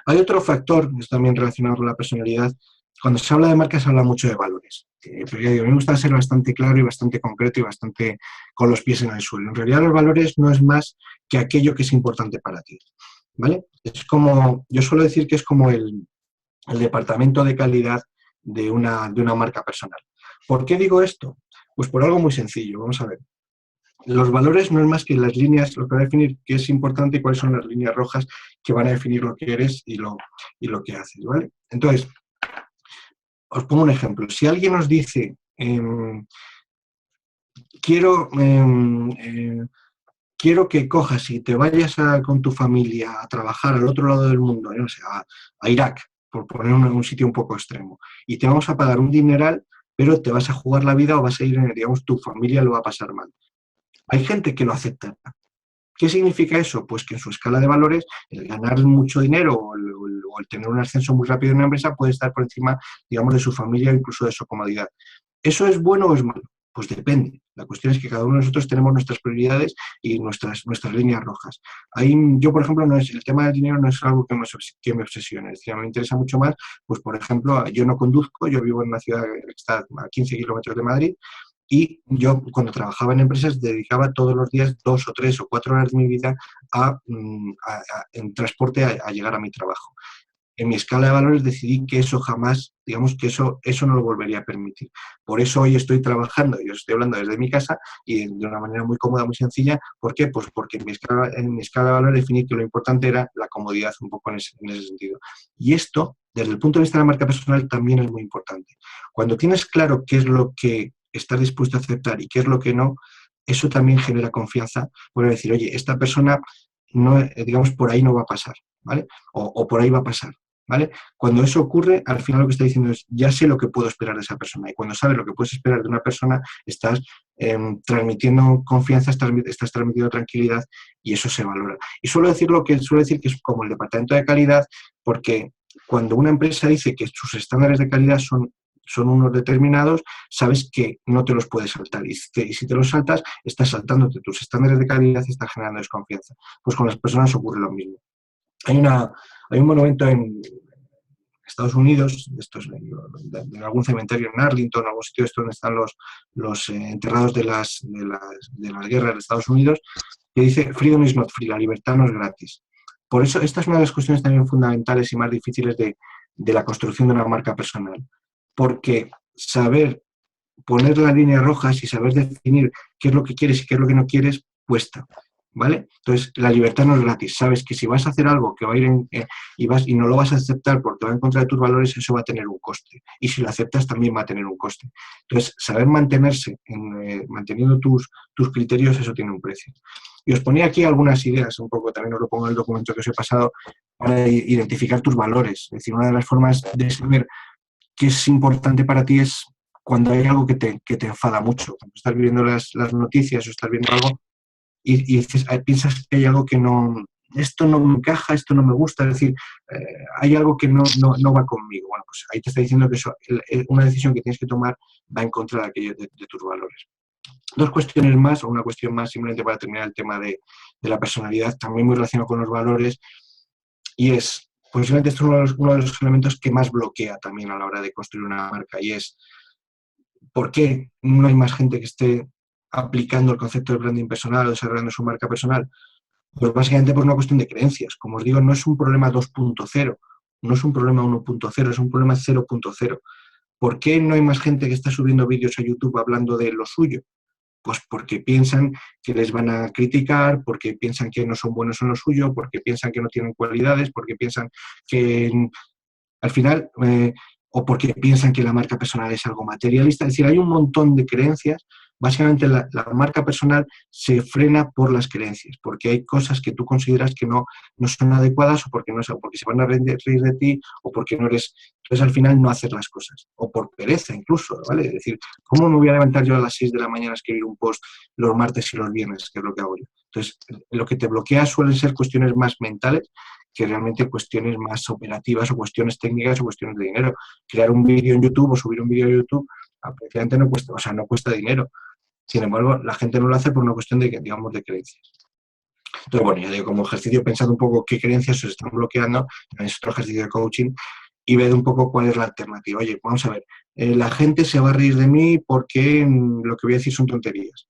Hay otro factor que es también relacionado con la personalidad. Cuando se habla de marca se habla mucho de valores. Pero ya digo, a mí me gusta ser bastante claro y bastante concreto y bastante con los pies en el suelo. En realidad los valores no es más que aquello que es importante para ti, ¿vale? Es como, yo suelo decir que es como el departamento de calidad de una marca personal. ¿Por qué digo esto? Pues por algo muy sencillo. Vamos a ver. Los valores no es más que las líneas, lo que va a definir qué es importante y cuáles son las líneas rojas que van a definir lo que eres y lo que haces, ¿vale? Entonces, os pongo un ejemplo. Si alguien os dice, quiero que cojas y te vayas con tu familia a trabajar al otro lado del mundo, no sé, a Irak, por poner un sitio un poco extremo, y te vamos a pagar un dineral, pero te vas a jugar la vida o vas a ir, digamos, tu familia lo va a pasar mal. Hay gente que lo acepta. ¿Qué significa eso? Pues que en su escala de valores el ganar mucho dinero o el tener un ascenso muy rápido en una empresa puede estar por encima, digamos, de su familia o incluso de su comodidad. ¿Eso es bueno o es malo? Pues depende. La cuestión es que cada uno de nosotros tenemos nuestras prioridades y nuestras líneas rojas. Ahí, yo, por ejemplo, el tema del dinero no es algo que me obsesione. Es decir, me interesa mucho más, pues, por ejemplo, yo no conduzco, yo vivo en una ciudad que está a 15 kilómetros de Madrid, y yo, cuando trabajaba en empresas, dedicaba todos los días 2 o 3 o 4 horas de mi vida en transporte a llegar a mi trabajo. En mi escala de valores decidí que eso jamás, digamos que eso no lo volvería a permitir. Por eso hoy estoy trabajando, yo estoy hablando desde mi casa y de una manera muy cómoda, muy sencilla. ¿Por qué? Pues porque en mi escala de valores definí que lo importante era la comodidad un poco en ese sentido. Y esto, desde el punto de vista de la marca personal, también es muy importante. Cuando tienes claro qué es lo que estás dispuesto a aceptar y qué es lo que no, eso también genera confianza. Puedo decir, oye, esta persona, no, digamos, por ahí no va a pasar, ¿vale? O por ahí va a pasar. ¿Vale? Cuando eso ocurre, al final lo que está diciendo es, ya sé lo que puedo esperar de esa persona. Y cuando sabes lo que puedes esperar de una persona, estás transmitiendo confianza, estás transmitiendo tranquilidad, y eso se valora. Y suelo decir que es como el departamento de calidad, porque cuando una empresa dice que sus estándares de calidad son unos determinados, sabes que no te los puedes saltar. Y si te los saltas, estás saltándote tus estándares de calidad y estás generando desconfianza. Pues con las personas ocurre lo mismo. Hay un monumento en Estados Unidos, de algún cementerio en Arlington, algún sitio donde están los enterrados de las guerras de Estados Unidos, que dice "Freedom is not free", la libertad no es gratis. Por eso, esta es una de las cuestiones también fundamentales y más difíciles de la construcción de una marca personal. Porque saber poner las líneas rojas y saber definir qué es lo que quieres y qué es lo que no quieres, cuesta. ¿Vale? Entonces, la libertad no es gratis. Sabes que si vas a hacer algo que va a ir y no lo vas a aceptar porque va en contra de tus valores, eso va a tener un coste. Y si lo aceptas, también va a tener un coste. Entonces, saber mantenerse, manteniendo tus criterios, eso tiene un precio. Y os ponía aquí algunas ideas, un poco, también os lo pongo en el documento que os he pasado, para identificar tus valores. Es decir, una de las formas de saber qué es importante para ti es cuando hay algo que te enfada mucho. Cuando estás viendo las noticias o estás viendo algo y piensas que hay algo que esto no me encaja, esto no me gusta, es decir, hay algo que no va conmigo. Bueno, pues ahí te está diciendo que una decisión que tienes que tomar va en contra de aquello de tus valores. Dos cuestiones más, o una cuestión más, simplemente para terminar el tema de la personalidad, también muy relacionado con los valores, y es, posiblemente esto es uno de los elementos que más bloquea también a la hora de construir una marca, y es, ¿por qué no hay más gente que esté aplicando el concepto de branding personal o desarrollando su marca personal? Pues básicamente por una cuestión de creencias. Como os digo, no es un problema 2.0, no es un problema 1.0, es un problema 0.0. ¿Por qué no hay más gente que está subiendo vídeos a YouTube hablando de lo suyo? Pues porque piensan que les van a criticar, porque piensan que no son buenos en lo suyo, porque piensan que no tienen cualidades, porque piensan que al final, o porque piensan que la marca personal es algo materialista. Es decir, hay un montón de creencias. Básicamente la marca personal se frena por las creencias, porque hay cosas que tú consideras que no son adecuadas, o porque se van a reír de ti, o porque no eres. Entonces al final no haces las cosas, o por pereza incluso, ¿vale? Es decir, ¿cómo me voy a levantar yo a las 6 de la mañana a escribir un post los martes y los viernes, que es lo que hago yo? Entonces, lo que te bloquea suelen ser cuestiones más mentales que realmente cuestiones más operativas o cuestiones técnicas o cuestiones de dinero. Crear un vídeo en YouTube o subir un vídeo a YouTube prácticamente no cuesta, no cuesta dinero. Sin embargo, la gente no lo hace por una cuestión de creencias. Entonces, bueno, ya digo, como ejercicio, pensad un poco qué creencias os están bloqueando, también es otro ejercicio de coaching, y ved un poco cuál es la alternativa. Oye, vamos a ver, la gente se va a reír de mí porque lo que voy a decir son tonterías.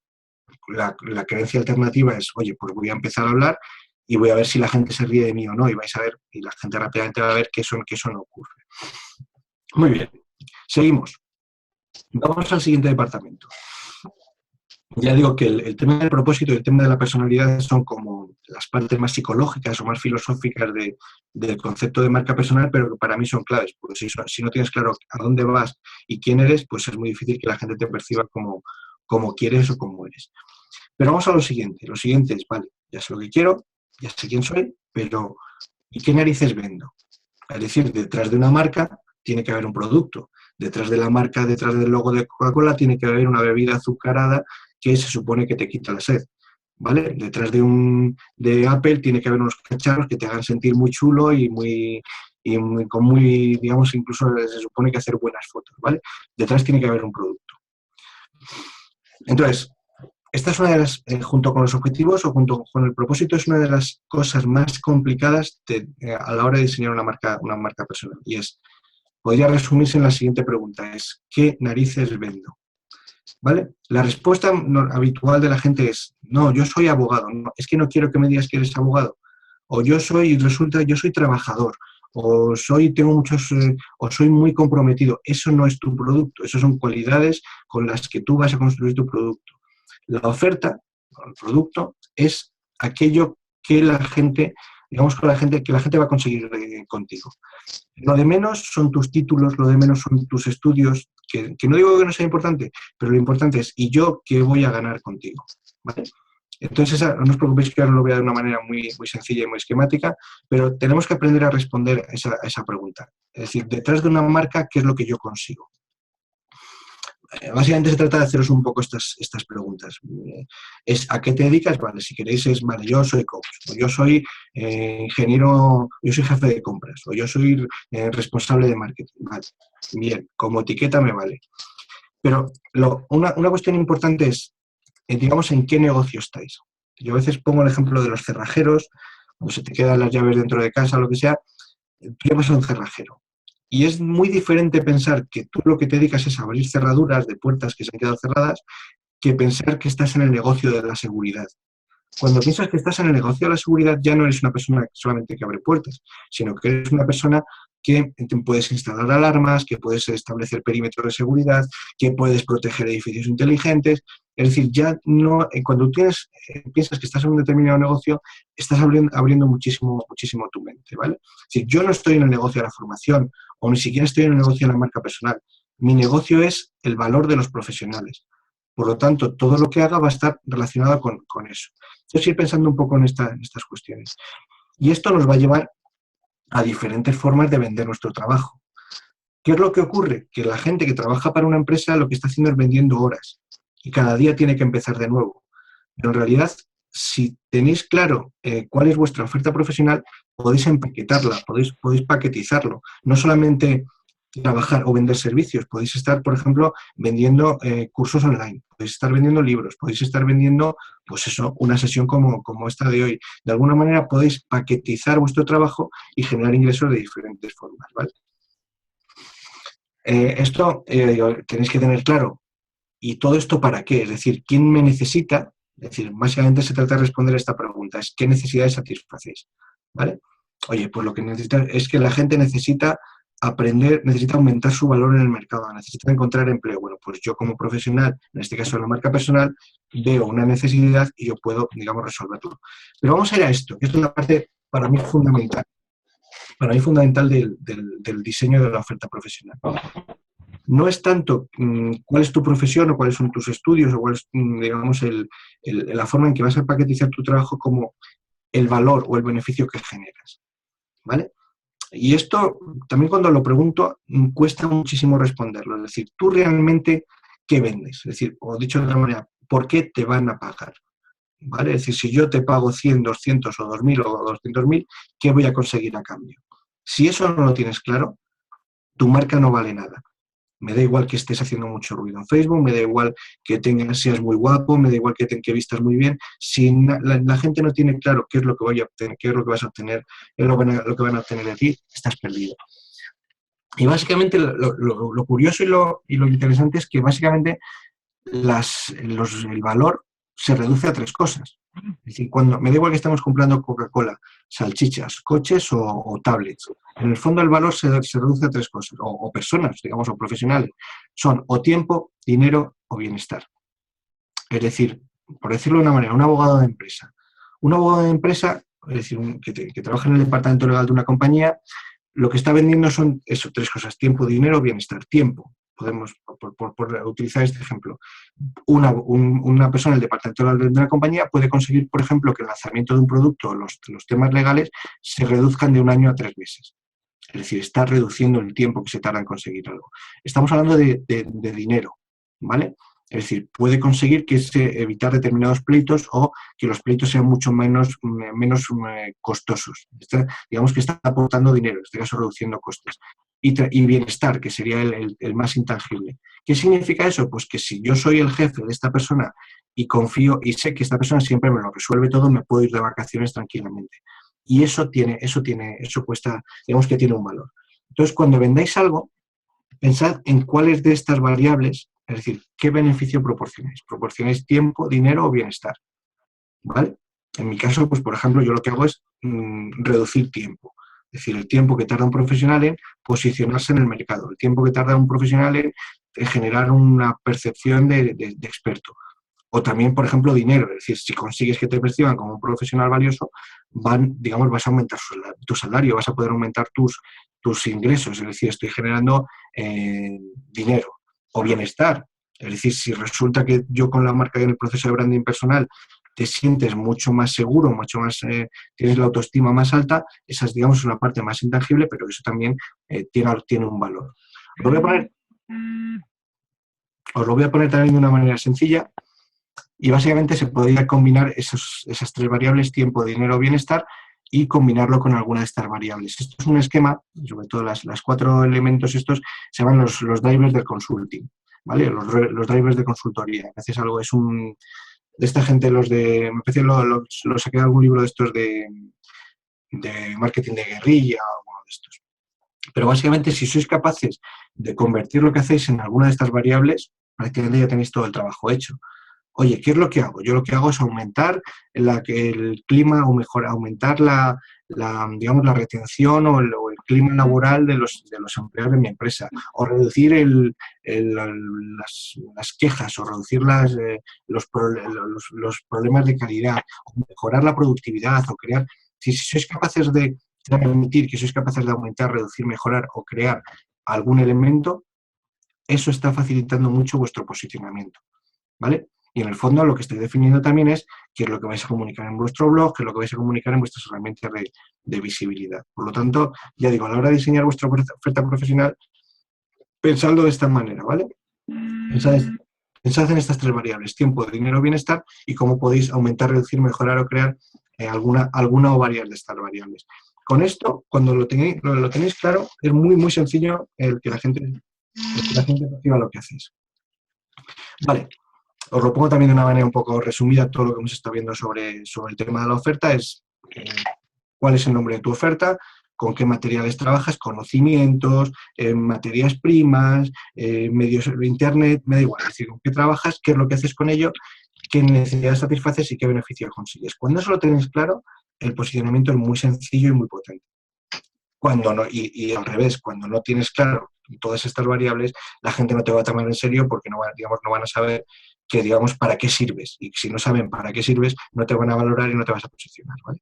La creencia alternativa es, oye, pues voy a empezar a hablar y voy a ver si la gente se ríe de mí o no, y vais a ver, y la gente rápidamente va a ver que eso no ocurre. Muy bien, seguimos. Vamos al siguiente departamento. Ya digo que el tema del propósito y el tema de la personalidad son como las partes más psicológicas o más filosóficas del concepto de marca personal, pero que para mí son claves, porque si no tienes claro a dónde vas y quién eres, pues es muy difícil que la gente te perciba como quieres o como eres. Pero vamos a lo siguiente. Lo siguiente es, vale, ya sé lo que quiero, ya sé quién soy, pero ¿y qué narices vendo? Es decir, detrás de una marca tiene que haber un producto. Detrás de la marca, detrás del logo de Coca-Cola, tiene que haber una bebida azucarada que se supone que te quita la sed. ¿Vale? Detrás de Apple tiene que haber unos cacharros que te hagan sentir muy chulo con muy, digamos, incluso se supone que hacer buenas fotos, ¿vale? Detrás tiene que haber un producto. Entonces, esta es una de las, junto con los objetivos o junto con el propósito, es una de las cosas más complicadas a la hora de diseñar una marca personal. Y podría resumirse en la siguiente pregunta, ¿qué narices vendo? ¿Vale? La respuesta habitual de la gente es, no, yo soy abogado, no, es que no quiero que me digas que eres abogado. O yo soy trabajador, o soy muy comprometido. Eso no es tu producto, eso son cualidades con las que tú vas a construir tu producto. La oferta, el producto, es aquello que la gente, digamos, que la gente va a conseguir contigo. Lo de menos son tus títulos, lo de menos son tus estudios, que no digo que no sea importante, pero lo importante es, ¿y yo qué voy a ganar contigo? ¿Vale? Entonces, no os preocupéis que ahora lo voy a dar de una manera muy, muy sencilla y muy esquemática, pero tenemos que aprender a responder a esa pregunta. Es decir, detrás de una marca, ¿qué es lo que yo consigo? Básicamente se trata de haceros un poco estas preguntas. ¿A qué te dedicas? Vale, si queréis vale, yo soy coach, o yo soy ingeniero, yo soy jefe de compras, o yo soy responsable de marketing. Vale, bien, como etiqueta me vale. Pero una cuestión importante es, digamos, ¿en qué negocio estáis? Yo a veces pongo el ejemplo de los cerrajeros, cuando se te quedan las llaves dentro de casa o lo que sea, tú llamas a un cerrajero. Y es muy diferente pensar que tú lo que te dedicas es a abrir cerraduras de puertas que se han quedado cerradas que pensar que estás en el negocio de la seguridad. Cuando piensas que estás en el negocio de la seguridad ya no eres una persona solamente que abre puertas, sino que eres una persona que puedes instalar alarmas, que puedes establecer perímetros de seguridad, que puedes proteger edificios inteligentes. Es decir, ya no, cuando piensas que estás en un determinado negocio, estás abriendo muchísimo, muchísimo tu mente, ¿vale? Es decir, yo no estoy en el negocio de la formación o ni siquiera estoy en el negocio de la marca personal. Mi negocio es el valor de los profesionales. Por lo tanto, todo lo que haga va a estar relacionado con eso. Entonces, ir pensando un poco en estas cuestiones. Y esto nos va a llevar a diferentes formas de vender nuestro trabajo. ¿Qué es lo que ocurre? Que la gente que trabaja para una empresa lo que está haciendo es vendiendo horas y cada día tiene que empezar de nuevo. Pero en realidad, si tenéis claro cuál es vuestra oferta profesional, podéis empaquetarla, podéis paquetizarlo. No solamente trabajar o vender servicios, podéis estar, por ejemplo, vendiendo cursos online, podéis estar vendiendo libros, podéis estar vendiendo, pues eso, una sesión como esta de hoy. De alguna manera podéis paquetizar vuestro trabajo y generar ingresos de diferentes formas, ¿vale? Esto tenéis que tener claro. ¿Y todo esto para qué? Es decir, ¿quién me necesita? Es decir, básicamente se trata de responder esta pregunta, es ¿qué necesidades satisfacéis? ¿Vale? Oye, pues lo que necesita es que la gente necesita aprender, necesita aumentar su valor en el mercado, necesita encontrar empleo. Bueno, pues yo como profesional, en este caso la marca personal, veo una necesidad y yo puedo, digamos, resolverlo. Pero vamos a ir a esto, que esto es una parte para mí fundamental. Para mí fundamental del diseño de la oferta profesional. No es tanto cuál es tu profesión o cuáles son tus estudios o cuál es, digamos, la forma en que vas a paquetizar tu trabajo como el valor o el beneficio que generas, ¿vale? Y esto, también cuando lo pregunto, cuesta muchísimo responderlo. Es decir, ¿tú realmente qué vendes? Es decir, o dicho de otra manera, ¿por qué te van a pagar? ¿Vale? Es decir, si yo te pago 100, 200 o 2.000 o 200.000, ¿qué voy a conseguir a cambio? Si eso no lo tienes claro, tu marca no vale nada. Me da igual que estés haciendo mucho ruido en Facebook, me da igual que seas muy guapo, me da igual que vistas muy bien. Si la gente no tiene claro qué es lo que voy a obtener, qué es lo que vas a obtener, qué es lo que van a obtener de ti, estás perdido. Y básicamente lo curioso y lo interesante es que básicamente el valor se reduce a tres cosas. Es decir, me da igual que estemos comprando Coca-Cola, salchichas, coches o tablets. En el fondo el valor se reduce a tres cosas, o personas, digamos, o profesionales. Son o tiempo, dinero o bienestar. Es decir, por decirlo de una manera, un abogado de empresa. Un abogado de empresa, es decir, que trabaja en el departamento legal de una compañía, lo que está vendiendo son eso, tres cosas: tiempo, dinero, bienestar. Tiempo. Podemos, por utilizar este ejemplo, una persona en el departamento legal de una compañía puede conseguir, por ejemplo, que el lanzamiento de un producto o los temas legales se reduzcan de 1 año a 3 meses. Es decir, está reduciendo el tiempo que se tarda en conseguir algo. Estamos hablando de dinero, ¿vale? Es decir, puede conseguir evitar determinados pleitos o que los pleitos sean mucho menos costosos. Digamos que está aportando dinero, en este caso reduciendo costes. Y bienestar, que sería el más intangible. ¿Qué significa eso? Pues que si yo soy el jefe de esta persona y confío y sé que esta persona siempre me lo resuelve todo, me puedo ir de vacaciones tranquilamente. Y eso cuesta, digamos que tiene un valor. Entonces, cuando vendáis algo, pensad en cuáles de estas variables, es decir, qué beneficio proporcionáis. ¿Proporcionáis tiempo, dinero o bienestar? ¿Vale? En mi caso, pues por ejemplo, yo lo que hago es reducir tiempo. Es decir, el tiempo que tarda un profesional en posicionarse en el mercado, el tiempo que tarda un profesional en generar una percepción de experto. O también, por ejemplo, dinero. Es decir, si consigues que te perciban como un profesional valioso, vas a aumentar tu salario, vas a poder aumentar tus ingresos. Es decir, estoy generando dinero o bienestar. Es decir, si resulta que yo con la marca en el proceso de branding personal te sientes mucho más seguro, mucho más, tienes la autoestima más alta, esa es, digamos, una parte más intangible, pero eso también tiene un valor. Os lo voy a poner también de una manera sencilla. Y básicamente se podría combinar esas tres variables, tiempo, dinero, bienestar, y combinarlo con alguna de estas variables. Esto es un esquema, sobre todo las 4 elementos estos, se llaman los drivers del consulting, ¿vale? Los drivers de consultoría. Haces algo, de esta gente, me parece lo saqué de algún libro de estos de marketing de guerrilla o alguno de estos. Pero básicamente, si sois capaces de convertir lo que hacéis en alguna de estas variables, prácticamente ya tenéis todo el trabajo hecho. Oye, ¿qué es lo que hago? Yo lo que hago es aumentar el clima o aumentar digamos, la retención o el clima laboral de los empleados de mi empresa, o reducir las quejas, o reducir los problemas de calidad, o mejorar la productividad, o crear. Si sois capaces de permitir que sois capaces de aumentar, reducir, mejorar o crear algún elemento, eso está facilitando mucho vuestro posicionamiento, ¿vale? Y en el fondo lo que estoy definiendo también es qué es lo que vais a comunicar en vuestro blog, qué es lo que vais a comunicar en vuestras herramientas de visibilidad. Por lo tanto, ya digo, a la hora de diseñar vuestra oferta profesional, pensadlo de esta manera, ¿vale? Pensad en estas 3 variables, tiempo, dinero, bienestar, y cómo podéis aumentar, reducir, mejorar o crear alguna o varias de estas variables. Con esto, cuando lo tenéis claro, es muy, muy sencillo el que la gente perciba lo que hacéis. Vale. Os lo pongo también de una manera un poco resumida, todo lo que hemos estado viendo sobre el tema de la oferta es cuál es el nombre de tu oferta, con qué materiales trabajas, conocimientos, materias primas, medios de internet, me da igual, es decir, con qué trabajas, qué es lo que haces con ello, qué necesidades satisfaces y qué beneficios consigues. Cuando eso lo tenéis claro, el posicionamiento es muy sencillo y muy potente. Cuando no, y al revés, cuando no tienes claro todas estas variables, la gente no te va a tomar en serio porque no van a saber digamos, para qué sirves. Y si no saben para qué sirves, no te van a valorar y no te vas a posicionar, ¿vale?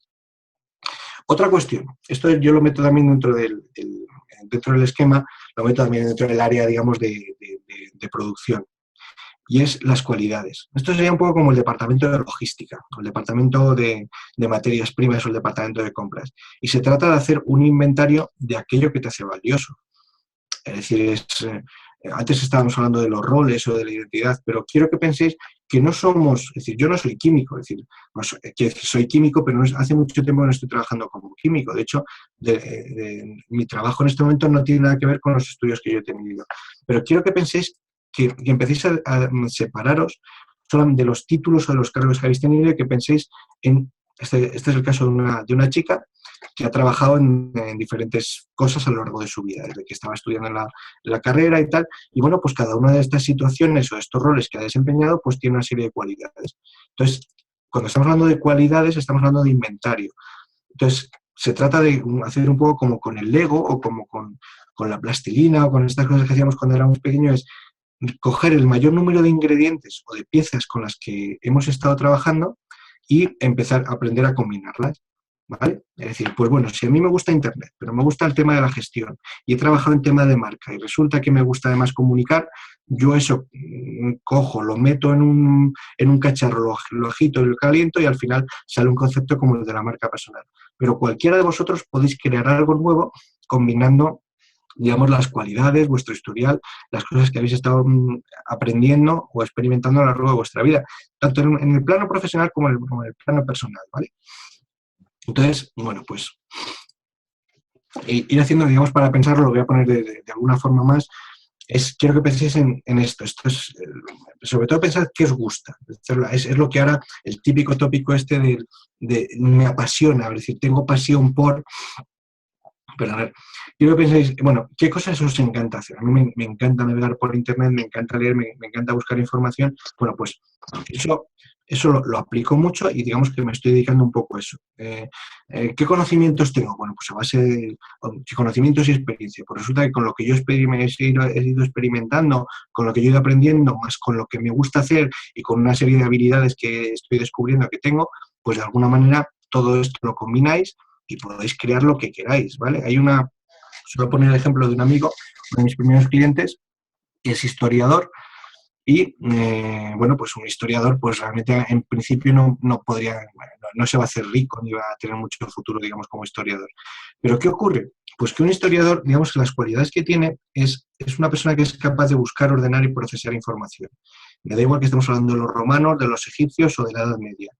Otra cuestión, esto yo lo meto también dentro del esquema, lo meto también dentro del área, digamos, de producción, y es las cualidades. Esto sería un poco como el departamento de logística, o el departamento de materias primas o el departamento de compras. Y se trata de hacer un inventario de aquello que te hace valioso. Es decir, antes estábamos hablando de los roles o de la identidad, pero quiero que penséis que no somos, es decir, yo no soy químico, es decir, soy químico, pero hace mucho tiempo no estoy trabajando como químico. De hecho, mi trabajo en este momento no tiene nada que ver con los estudios que yo he tenido. Pero quiero que penséis que empecéis a separaros de los títulos o de los cargos que habéis tenido y que penséis en, este es el caso de una chica que ha trabajado en diferentes cosas a lo largo de su vida, desde que estaba estudiando en la carrera y tal, y bueno, pues cada una de estas situaciones o de estos roles que ha desempeñado, pues tiene una serie de cualidades. Entonces, cuando estamos hablando de cualidades, estamos hablando de inventario. Entonces, se trata de hacer un poco como con el Lego o como con la plastilina o con estas cosas que hacíamos cuando éramos pequeños, es coger el mayor número de ingredientes o de piezas con las que hemos estado trabajando y empezar a aprender a combinarlas, ¿vale? Es decir, pues bueno, si a mí me gusta Internet, pero me gusta el tema de la gestión y he trabajado en tema de marca y resulta que me gusta además comunicar, yo eso cojo, lo meto en un cacharro, lo agito y lo caliento y al final sale un concepto como el de la marca personal. Pero cualquiera de vosotros podéis crear algo nuevo combinando, digamos, las cualidades, vuestro historial, las cosas que habéis estado aprendiendo o experimentando a lo largo de vuestra vida, tanto en el plano profesional como en el plano personal, ¿vale? Entonces, bueno, pues ir haciendo, digamos, para pensarlo, lo voy a poner de alguna forma más, quiero que penséis en esto. Esto es, sobre todo pensar qué os gusta. Es lo que ahora, el típico tópico este de me apasiona, es decir, tengo pasión por... Pero a ver, quiero que penséis, bueno, ¿qué cosas os encanta hacer? A mí me encanta navegar por internet, me encanta leer, me encanta buscar información. Bueno, pues eso lo aplico mucho y digamos que me estoy dedicando un poco a eso. ¿Qué conocimientos tengo? Bueno, pues a base de ¿qué conocimientos y experiencia? Pues resulta que con lo que yo he ido experimentando, con lo que yo he ido aprendiendo, más con lo que me gusta hacer y con una serie de habilidades que estoy descubriendo que tengo, pues de alguna manera todo esto lo combináis y podéis crear lo que queráis, ¿vale? Suelo poner el ejemplo de un amigo, uno de mis primeros clientes, que es historiador, y, bueno, pues un historiador, pues realmente en principio no podría, no se va a hacer rico ni va a tener mucho futuro, digamos, como historiador. Pero ¿qué ocurre? Pues que un historiador, digamos que las cualidades que tiene es una persona que es capaz de buscar, ordenar y procesar información. Me da igual que estemos hablando de los romanos, de los egipcios o de la Edad Media.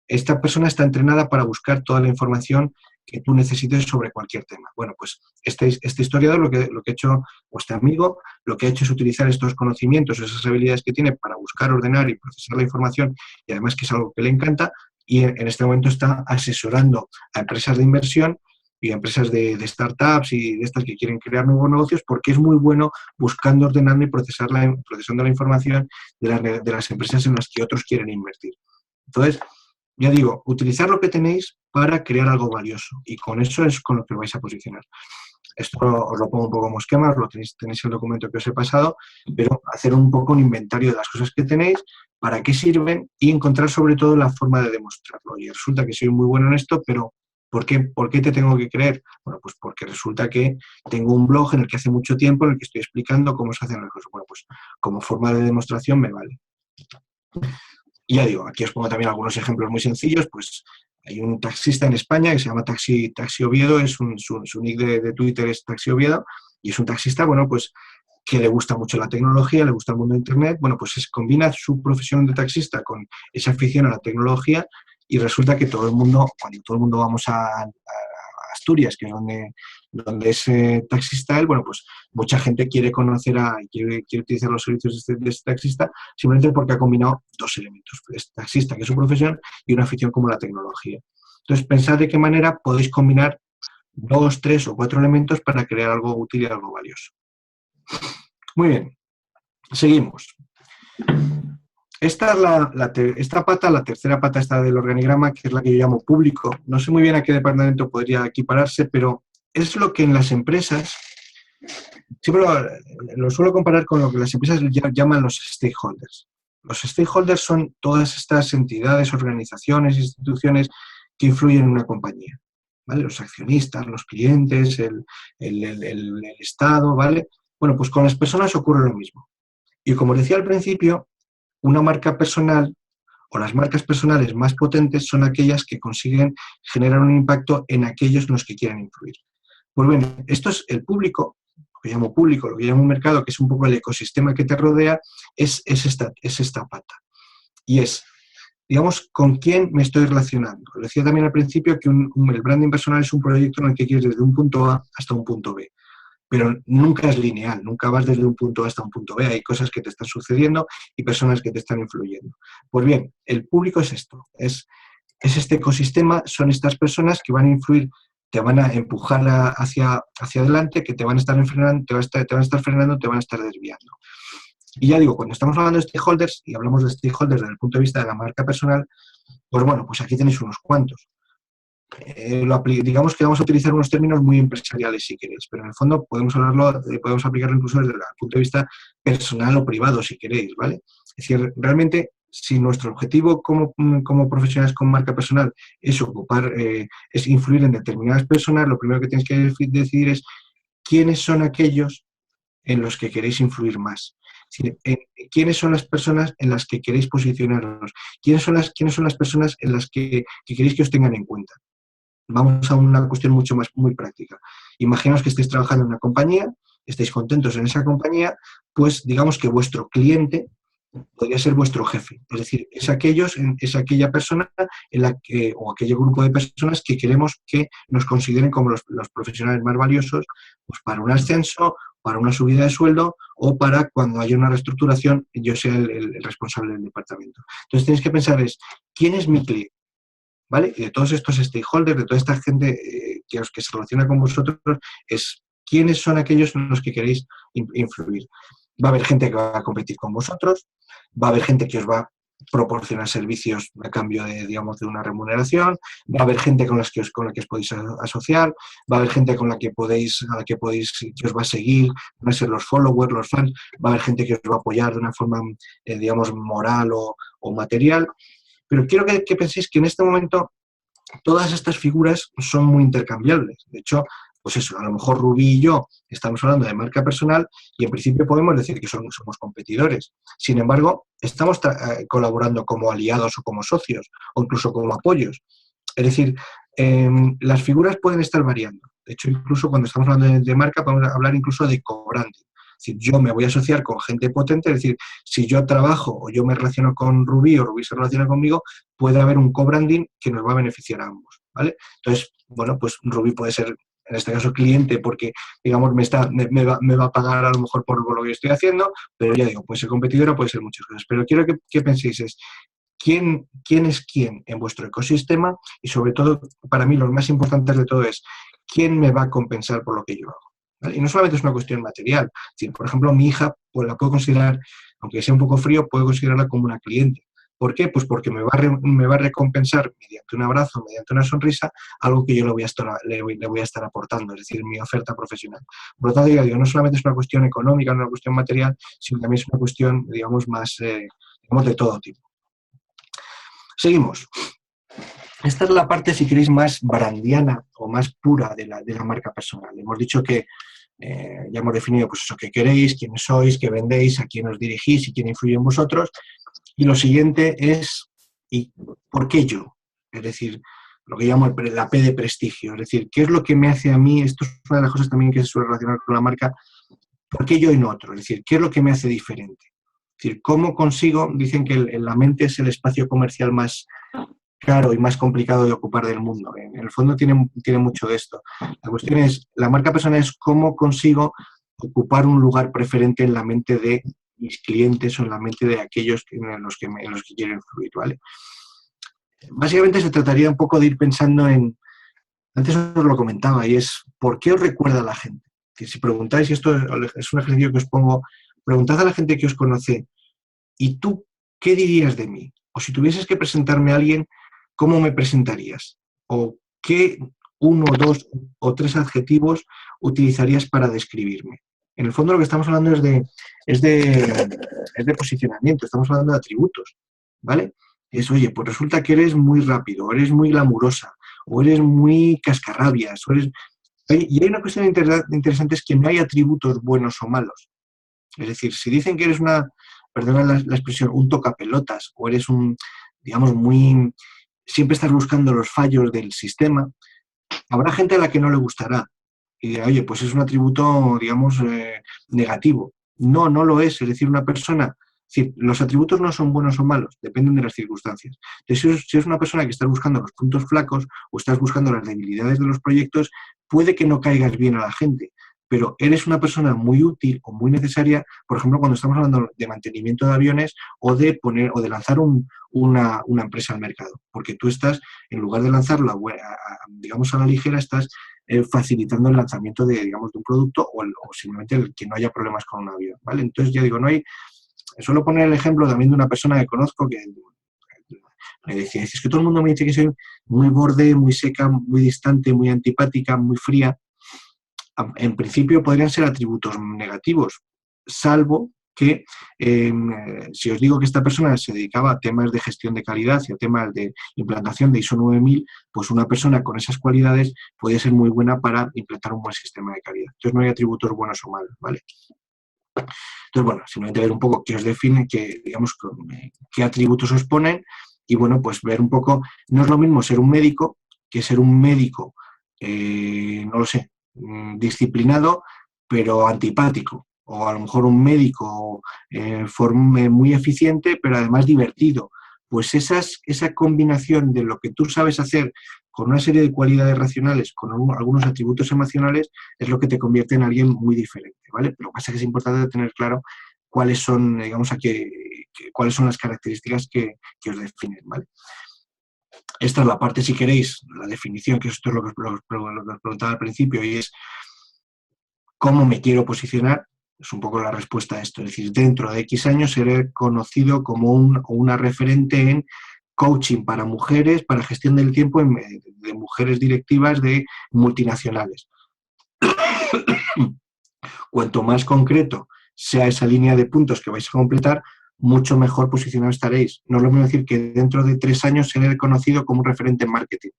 Esta persona está entrenada para buscar toda la información que tú necesites sobre cualquier tema. Bueno, pues este historiador lo que ha hecho, o este amigo, lo que ha hecho es utilizar estos conocimientos, esas habilidades que tiene para buscar, ordenar y procesar la información, y además que es algo que le encanta, y en este momento está asesorando a empresas de inversión y a empresas de startups y de estas que quieren crear nuevos negocios, porque es muy bueno buscando, ordenando y procesando la información de las empresas en las que otros quieren invertir. Entonces, ya digo, utilizar lo que tenéis para crear algo valioso y con eso es con lo que vais a posicionar. Esto os lo pongo un poco como esquema, tenéis el documento que os he pasado, pero hacer un poco un inventario de las cosas que tenéis, para qué sirven y encontrar sobre todo la forma de demostrarlo. Y resulta que soy muy bueno en esto, pero ¿por qué te tengo que creer? Bueno, pues porque resulta que tengo un blog en el que hace mucho tiempo en el que estoy explicando cómo se hacen las cosas. Bueno, pues como forma de demostración me vale. Y ya digo, aquí os pongo también algunos ejemplos muy sencillos, pues hay un taxista en España que se llama Taxi Oviedo, su nick de Twitter es Taxi Oviedo, y es un taxista, bueno, pues que le gusta mucho la tecnología, le gusta el mundo de Internet, bueno, pues combina su profesión de taxista con esa afición a la tecnología y resulta que cuando todo el mundo vamos a Asturias, que es donde es taxista él, bueno, pues mucha gente quiere quiere utilizar los servicios de este taxista simplemente porque ha combinado dos elementos, es taxista, que es su profesión, y una afición como la tecnología. Entonces, pensad de qué manera podéis combinar 2, 3 o 4 elementos para crear algo útil y algo valioso. Muy bien, seguimos. Esta es esta pata, la tercera pata esta del organigrama, que es la que yo llamo público. No sé muy bien a qué departamento podría equipararse, pero es lo que en las empresas, siempre lo suelo comparar con lo que las empresas llaman los stakeholders. Los stakeholders son todas estas entidades, organizaciones, instituciones que influyen en una compañía, ¿vale? Los accionistas, los clientes, el Estado, ¿vale? Bueno, pues con las personas ocurre lo mismo. Y como decía al principio, una marca personal o las marcas personales más potentes son aquellas que consiguen generar un impacto en aquellos en los que quieren influir. Pues bien, esto es el público, lo que llamo público, lo que llamo mercado, que es un poco el ecosistema que te rodea, es esta pata. Y es, digamos, con quién me estoy relacionando. Lo decía también al principio que el branding personal es un proyecto en el que quieres desde un punto A hasta un punto B. Pero nunca es lineal, nunca vas desde un punto A hasta un punto B. Hay cosas que te están sucediendo y personas que te están influyendo. Pues bien, el público es esto, es este ecosistema, son estas personas que van a influir, te van a empujar hacia adelante, que te van a estar frenando, te van a estar frenando, te van a estar desviando. Y ya digo, cuando estamos hablando de stakeholders, y hablamos de stakeholders desde el punto de vista de la marca personal, pues bueno, pues aquí tenéis unos cuantos. Digamos que vamos a utilizar unos términos muy empresariales si queréis, pero en el fondo podemos aplicarlo incluso desde el punto de vista personal o privado si queréis, ¿vale? Es decir, realmente si nuestro objetivo como profesionales con marca personal es es influir en determinadas personas, lo primero que tenéis que decidir es quiénes son aquellos en los que queréis influir más. ¿Quiénes son las personas en las que queréis posicionaros? ¿Quiénes son las personas en las que queréis que os tengan en cuenta? Vamos a una cuestión muy práctica. Imaginaos que estéis trabajando en una compañía, estáis contentos en esa compañía, pues digamos que vuestro cliente podría ser vuestro jefe. Es decir, es aquella persona en la que, o aquel grupo de personas que queremos que nos consideren como los profesionales más valiosos, pues para un ascenso, para una subida de sueldo o para cuando haya una reestructuración, yo sea el responsable del departamento. Entonces tenéis que pensar ¿quién es mi cliente? ¿Vale? Y de todos estos stakeholders, de toda esta gente que se relaciona con vosotros, quiénes son aquellos en los que queréis influir. Va a haber gente que va a competir con vosotros, va a haber gente que os va a proporcionar servicios a cambio de, digamos, de una remuneración, va a haber gente con la que os podéis asociar, va a haber gente con la que que os va a seguir, van a ser los followers, los fans, va a haber gente que os va a apoyar de una forma, digamos, moral o material. Pero quiero que penséis que en este momento todas estas figuras son muy intercambiables. De hecho, pues eso, a lo mejor Rubí y yo estamos hablando de marca personal y en principio podemos decir que somos competidores. Sin embargo, estamos colaborando como aliados o como socios o incluso como apoyos. Es decir, las figuras pueden estar variando. De hecho, incluso cuando estamos hablando de marca, podemos hablar incluso de co-branding. Es decir, yo me voy a asociar con gente potente, es decir, si yo trabajo o yo me relaciono con Rubí o Rubí se relaciona conmigo, puede haber un co-branding que nos va a beneficiar a ambos, ¿vale? Entonces, bueno, pues Rubí puede ser, en este caso, cliente porque, digamos, me va a pagar a lo mejor por lo que estoy haciendo, pero ya digo, puede ser competidora, puede ser muchas cosas. Pero quiero que penséis quién es quién en vuestro ecosistema y, sobre todo, para mí, lo más importante de todo es quién me va a compensar por lo que yo hago. ¿Vale? Y no solamente es una cuestión material. Es decir, por ejemplo, mi hija, pues la puedo considerar, aunque sea un poco frío, puedo considerarla como una cliente. ¿Por qué? Pues porque me va a recompensar mediante un abrazo, mediante una sonrisa, algo que yo le voy a estar aportando, es decir, mi oferta profesional. Por lo tanto, digo, no solamente es una cuestión económica, no es una cuestión material, sino también es una cuestión, digamos, más, digamos, de todo tipo. Seguimos. Esta es la parte, si queréis, más brandiana o más pura de la marca personal. Hemos dicho que ya hemos definido pues eso, qué queréis, quiénes sois, qué vendéis, a quién os dirigís y quién influye en vosotros. Y lo siguiente es, ¿y por qué yo? Es decir, lo que llamo la P de prestigio. Es decir, ¿qué es lo que me hace a mí? Esto es una de las cosas también que se suele relacionar con la marca. ¿Por qué yo y no otro? Es decir, ¿qué es lo que me hace diferente? Es decir, ¿cómo consigo? Dicen que la mente es el espacio comercial más caro y más complicado de ocupar del mundo. En el fondo tiene mucho de esto. La cuestión es, la marca personal es cómo consigo ocupar un lugar preferente en la mente de mis clientes o en la mente de aquellos en los que quiero influir, ¿vale? Básicamente se trataría un poco de ir pensando antes os lo comentaba, y es, ¿por qué os recuerda a la gente? Que si preguntáis, y esto es un ejercicio que os pongo, preguntad a la gente que os conoce, ¿y tú qué dirías de mí? O si tuvieses que presentarme a alguien, ¿cómo me presentarías? ¿O qué 1, 2 o 3 adjetivos utilizarías para describirme? En el fondo lo que estamos hablando es de posicionamiento, estamos hablando de atributos, ¿vale? Oye, pues resulta que eres muy rápido, o eres muy glamurosa, o eres muy cascarrabias, y hay una cuestión interesante, es que no hay atributos buenos o malos. Es decir, si dicen que eres perdona la expresión, un tocapelotas, o eres digamos, siempre estás buscando los fallos del sistema, habrá gente a la que no le gustará. Y dirá, oye, pues es un atributo, digamos, negativo. No, no lo es. Es decir, una persona... Es decir, los atributos no son buenos o malos, dependen de las circunstancias. Entonces, si es una persona que está buscando los puntos flacos o estás buscando las debilidades de los proyectos, puede que no caigas bien a la gente, pero eres una persona muy útil o muy necesaria, por ejemplo, cuando estamos hablando de mantenimiento de aviones o de lanzar una empresa al mercado, porque tú estás, en lugar de lanzarla, digamos, a la ligera, estás facilitando el lanzamiento digamos, de un producto o simplemente que no haya problemas con un avión, ¿vale? Entonces, ya digo, suelo poner el ejemplo también de una persona que conozco que me decía, es que todo el mundo me dice que soy muy borde, muy seca, muy distante, muy antipática, muy fría. En principio podrían ser atributos negativos, salvo que si os digo que esta persona se dedicaba a temas de gestión de calidad y a temas de implantación de ISO 9000, pues una persona con esas cualidades puede ser muy buena para implantar un buen sistema de calidad. Entonces no hay atributos buenos o malos, ¿vale? Entonces, bueno, simplemente ver un poco qué os define, digamos, qué atributos os ponen y, bueno, pues ver un poco, no es lo mismo ser un médico que ser un médico, no lo sé, disciplinado, pero antipático. O a lo mejor un médico muy eficiente, pero además divertido. Pues esa combinación de lo que tú sabes hacer con una serie de cualidades racionales, con algunos atributos emocionales, es lo que te convierte en alguien muy diferente, ¿vale? Pero lo que pasa es que es importante tener claro cuáles son, digamos, cuáles son las características que os definen, ¿vale? Esta es la parte, si queréis, la definición, que esto es lo que os preguntaba al principio, y es cómo me quiero posicionar. Es un poco la respuesta a esto. Es decir, dentro de X años seré conocido como una referente en coaching para mujeres, para gestión del tiempo de mujeres directivas de multinacionales. Cuanto más concreto sea esa línea de puntos que vais a completar, mucho mejor posicionados estaréis. No es lo mismo decir que dentro de 3 años seré conocido como un referente en marketing.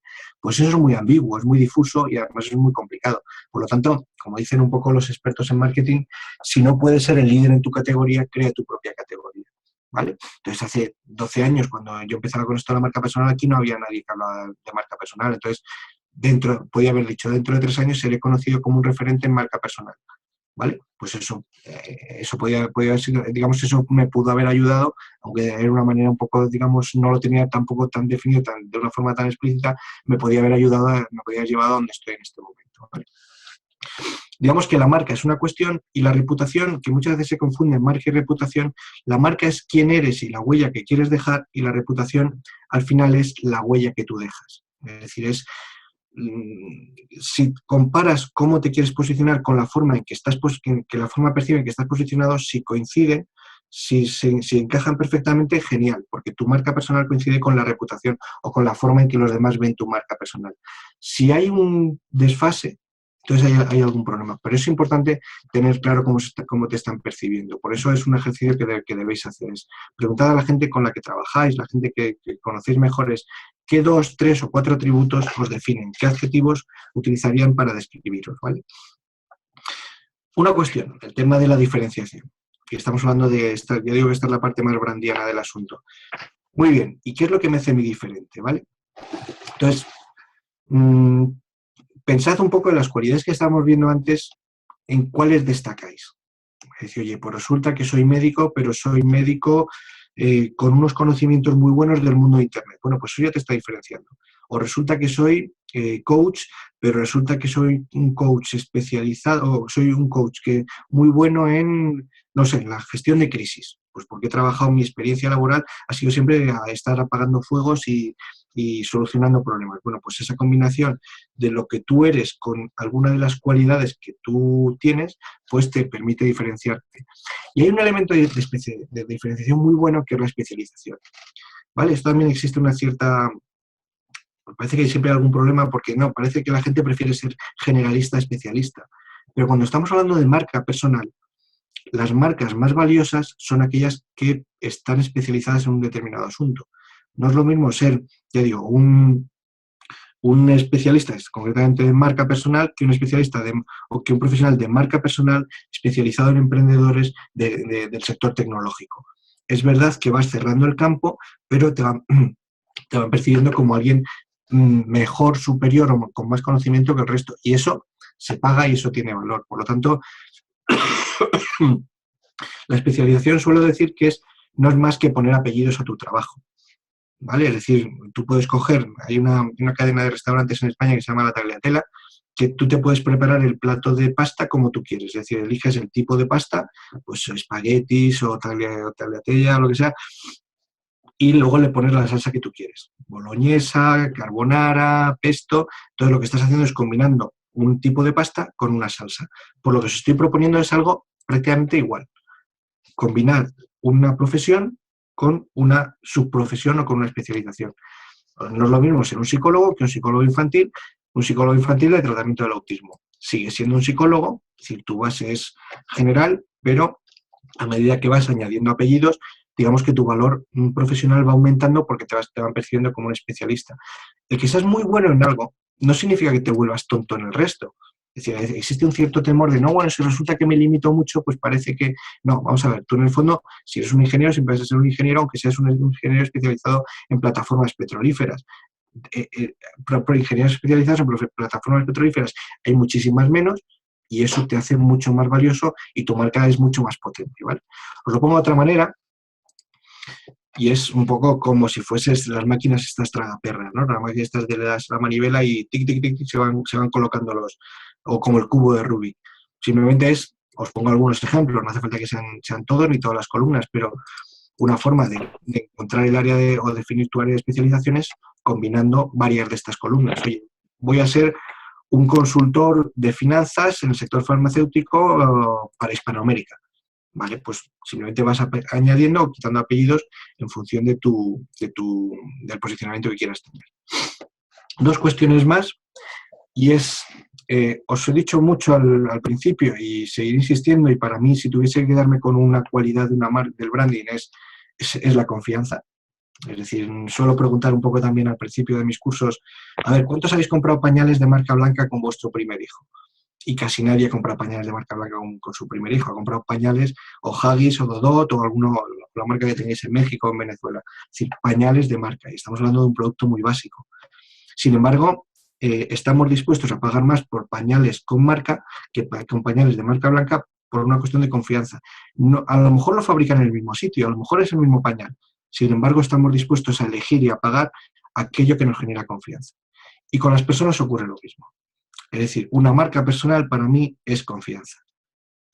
Pues eso es muy ambiguo, es muy difuso y además es muy complicado. Por lo tanto, como dicen un poco los expertos en marketing, si no puedes ser el líder en tu categoría, crea tu propia categoría, ¿vale? Entonces, hace 12 años, cuando yo empezaba con esto de la marca personal, aquí no había nadie que hablaba de marca personal. Entonces, podía haber dicho, dentro de 3 años seré conocido como un referente en marca personal. ¿Vale? Pues eso podía haber sido, digamos, eso me pudo haber ayudado, aunque era una manera un poco, digamos, no lo tenía tampoco tan definido, de una forma tan explícita, me podía haber ayudado, me podía haber llevado a donde estoy en este momento, ¿vale? Digamos que la marca es una cuestión y la reputación, que muchas veces se confunden marca y reputación, la marca es quién eres y la huella que quieres dejar, y la reputación al final es la huella que tú dejas. Es decir, si comparas cómo te quieres posicionar con la forma en que estás, que la forma percibe en que estás posicionado, si coinciden, si encajan perfectamente, genial, porque tu marca personal coincide con la reputación o con la forma en que los demás ven tu marca personal. Si hay un desfase, entonces hay algún problema, pero es importante tener claro cómo te están percibiendo. Por eso es un ejercicio que debéis hacer, es preguntad a la gente con la que trabajáis, la gente que conocéis mejores, qué 2, 3 o 4 atributos os definen, qué adjetivos utilizarían para describiros, ¿vale? Una cuestión, el tema de la diferenciación, que estamos hablando de esta, yo digo que esta es la parte más brandiana del asunto. Muy bien, ¿y qué es lo que me hace a mí diferente, ¿vale? Entonces, pensad un poco en las cualidades que estábamos viendo antes, en cuáles destacáis. Es decir, oye, pues resulta que soy médico, pero soy médico con unos conocimientos muy buenos del mundo de Internet. Bueno, pues eso ya te está diferenciando. O resulta que soy coach, pero resulta que soy un coach especializado, o soy un coach que muy bueno en, no sé, en la gestión de crisis. Pues porque he trabajado, mi experiencia laboral ha sido siempre a estar apagando fuegos y solucionando problemas. Bueno, pues esa combinación de lo que tú eres con alguna de las cualidades que tú tienes, pues te permite diferenciarte. Y hay un elemento de diferenciación muy bueno, que es la especialización, ¿vale? Esto también existe una cierta... Parece que siempre hay algún problema porque no, parece que la gente prefiere ser generalista, especialista. Pero cuando estamos hablando de marca personal, las marcas más valiosas son aquellas que están especializadas en un determinado asunto. No es lo mismo ser, ya digo, un especialista concretamente en marca personal que un especialista o que un profesional de marca personal especializado en emprendedores del sector tecnológico. Es verdad que vas cerrando el campo, pero te van percibiendo como alguien mejor, superior o con más conocimiento que el resto. Y eso se paga y eso tiene valor. Por lo tanto, la especialización suelo decir que no es más que poner apellidos a tu trabajo, ¿vale? Es decir, tú puedes coger, hay una cadena de restaurantes en España que se llama La Tagliatella, que tú te puedes preparar el plato de pasta como tú quieres, es decir, eliges el tipo de pasta, pues espaguetis o tagliatella o lo que sea, y luego le pones la salsa que tú quieres, boloñesa, carbonara, pesto. Entonces lo que estás haciendo es combinando un tipo de pasta con una salsa. Por lo que os estoy proponiendo es algo prácticamente igual, combinar una profesión con una subprofesión o con una especialización. No es lo mismo ser un psicólogo que un psicólogo infantil de tratamiento del autismo. Sigue siendo un psicólogo, es decir, tu base es general, pero a medida que vas añadiendo apellidos, digamos que tu valor profesional va aumentando porque te van percibiendo como un especialista. El que seas muy bueno en algo no significa que te vuelvas tonto en el resto. Es decir, existe un cierto temor de, no, bueno, si resulta que me limito mucho, pues parece que... No, vamos a ver, tú en el fondo, si eres un ingeniero, siempre vas a ser un ingeniero, aunque seas un ingeniero especializado en plataformas petrolíferas. por ingenieros especializados o por plataformas petrolíferas hay muchísimas menos, y eso te hace mucho más valioso y tu marca es mucho más potente, ¿vale? Os lo pongo de otra manera, y es un poco como si fueses las máquinas estas tragaperras, ¿no? Las máquinas estas de la manivela y tic, tic, tic, se van colocando o como el cubo de Rubik. Simplemente os pongo algunos ejemplos, no hace falta que sean todos ni todas las columnas, pero una forma de encontrar el área o definir tu área de especialización es combinando varias de estas columnas. Oye, voy a ser un consultor de finanzas en el sector farmacéutico para Hispanoamérica. ¿Vale? Pues simplemente vas añadiendo o quitando apellidos en función del posicionamiento que quieras tener. Dos cuestiones más, y os he dicho mucho al principio y seguir insistiendo, y para mí, si tuviese que darme con una cualidad de una marca del branding, es la confianza. Es decir, suelo preguntar un poco también al principio de mis cursos, a ver, ¿cuántos habéis comprado pañales de marca blanca con vuestro primer hijo? Y casi nadie compra pañales de marca blanca con su primer hijo. Ha comprado pañales o Huggies o Dodot o la marca que tenéis en México o en Venezuela. Es decir, pañales de marca. Y estamos hablando de un producto muy básico. Sin embargo, estamos dispuestos a pagar más por pañales con marca que con pañales de marca blanca por una cuestión de confianza. No, a lo mejor lo fabrican en el mismo sitio, a lo mejor es el mismo pañal. Sin embargo, estamos dispuestos a elegir y a pagar aquello que nos genera confianza. Y con las personas ocurre lo mismo. Es decir, una marca personal para mí es confianza.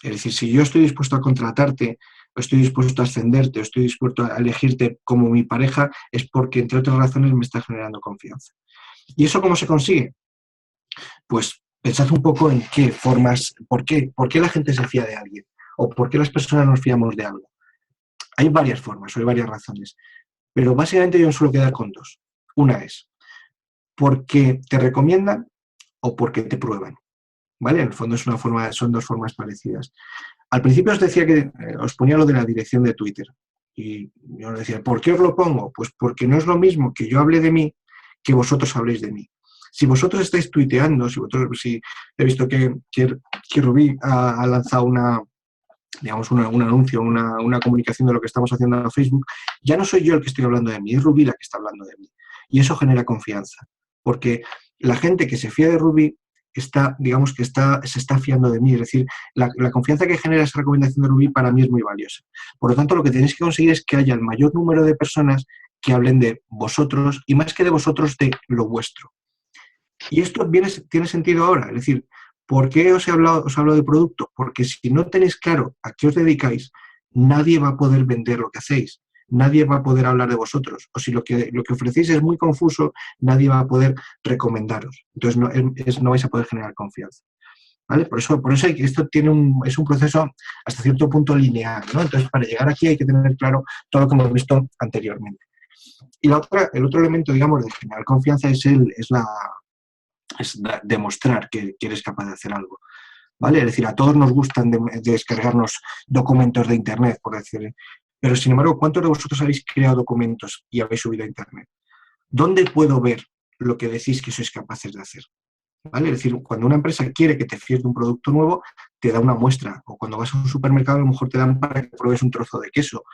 Es decir, si yo estoy dispuesto a contratarte, o estoy dispuesto a ascenderte, o estoy dispuesto a elegirte como mi pareja, es porque, entre otras razones, me está generando confianza. ¿Y eso cómo se consigue? Pues pensad un poco en qué formas, por qué la gente se fía de alguien, o por qué las personas nos fiamos de algo. Hay varias formas, o hay varias razones, pero básicamente yo me suelo quedar con dos. Una es porque te recomiendan o porque te prueban, ¿vale? En el fondo son dos formas parecidas. Al principio os decía que os ponía lo de la dirección de Twitter, y yo os decía, ¿por qué os lo pongo? Pues porque no es lo mismo que yo hable de mí que vosotros habléis de mí. Si vosotros estáis tuiteando, si he visto que Rubí ha lanzado un anuncio, una comunicación de lo que estamos haciendo en Facebook, ya no soy yo el que estoy hablando de mí, es Rubí la que está hablando de mí. Y eso genera confianza, porque la gente que se fía de Rubí se está fiando de mí. Es decir, la confianza que genera esa recomendación de Rubí para mí es muy valiosa. Por lo tanto, lo que tenéis que conseguir es que haya el mayor número de personas que hablen de vosotros, y más que de vosotros, de lo vuestro. Y esto tiene sentido ahora. Es decir, ¿por qué os hablo de producto? Porque si no tenéis claro a qué os dedicáis, nadie va a poder vender lo que hacéis. Nadie va a poder hablar de vosotros. O si lo que ofrecéis es muy confuso, nadie va a poder recomendaros. Entonces no vais a poder generar confianza. ¿Vale? Por eso esto es un proceso hasta cierto punto lineal, ¿no? Entonces, para llegar aquí hay que tener claro todo lo que hemos visto anteriormente. Y el otro elemento, digamos, de generar confianza es demostrar que eres capaz de hacer algo. ¿Vale? Es decir, a todos nos gustan descargarnos documentos de Internet, por decir. Pero, sin embargo, ¿cuántos de vosotros habéis creado documentos y habéis subido a Internet? ¿Dónde puedo ver lo que decís que sois capaces de hacer? ¿Vale? Es decir, cuando una empresa quiere que te fíes de un producto nuevo, te da una muestra. O cuando vas a un supermercado, a lo mejor te dan para que pruebes un trozo de queso.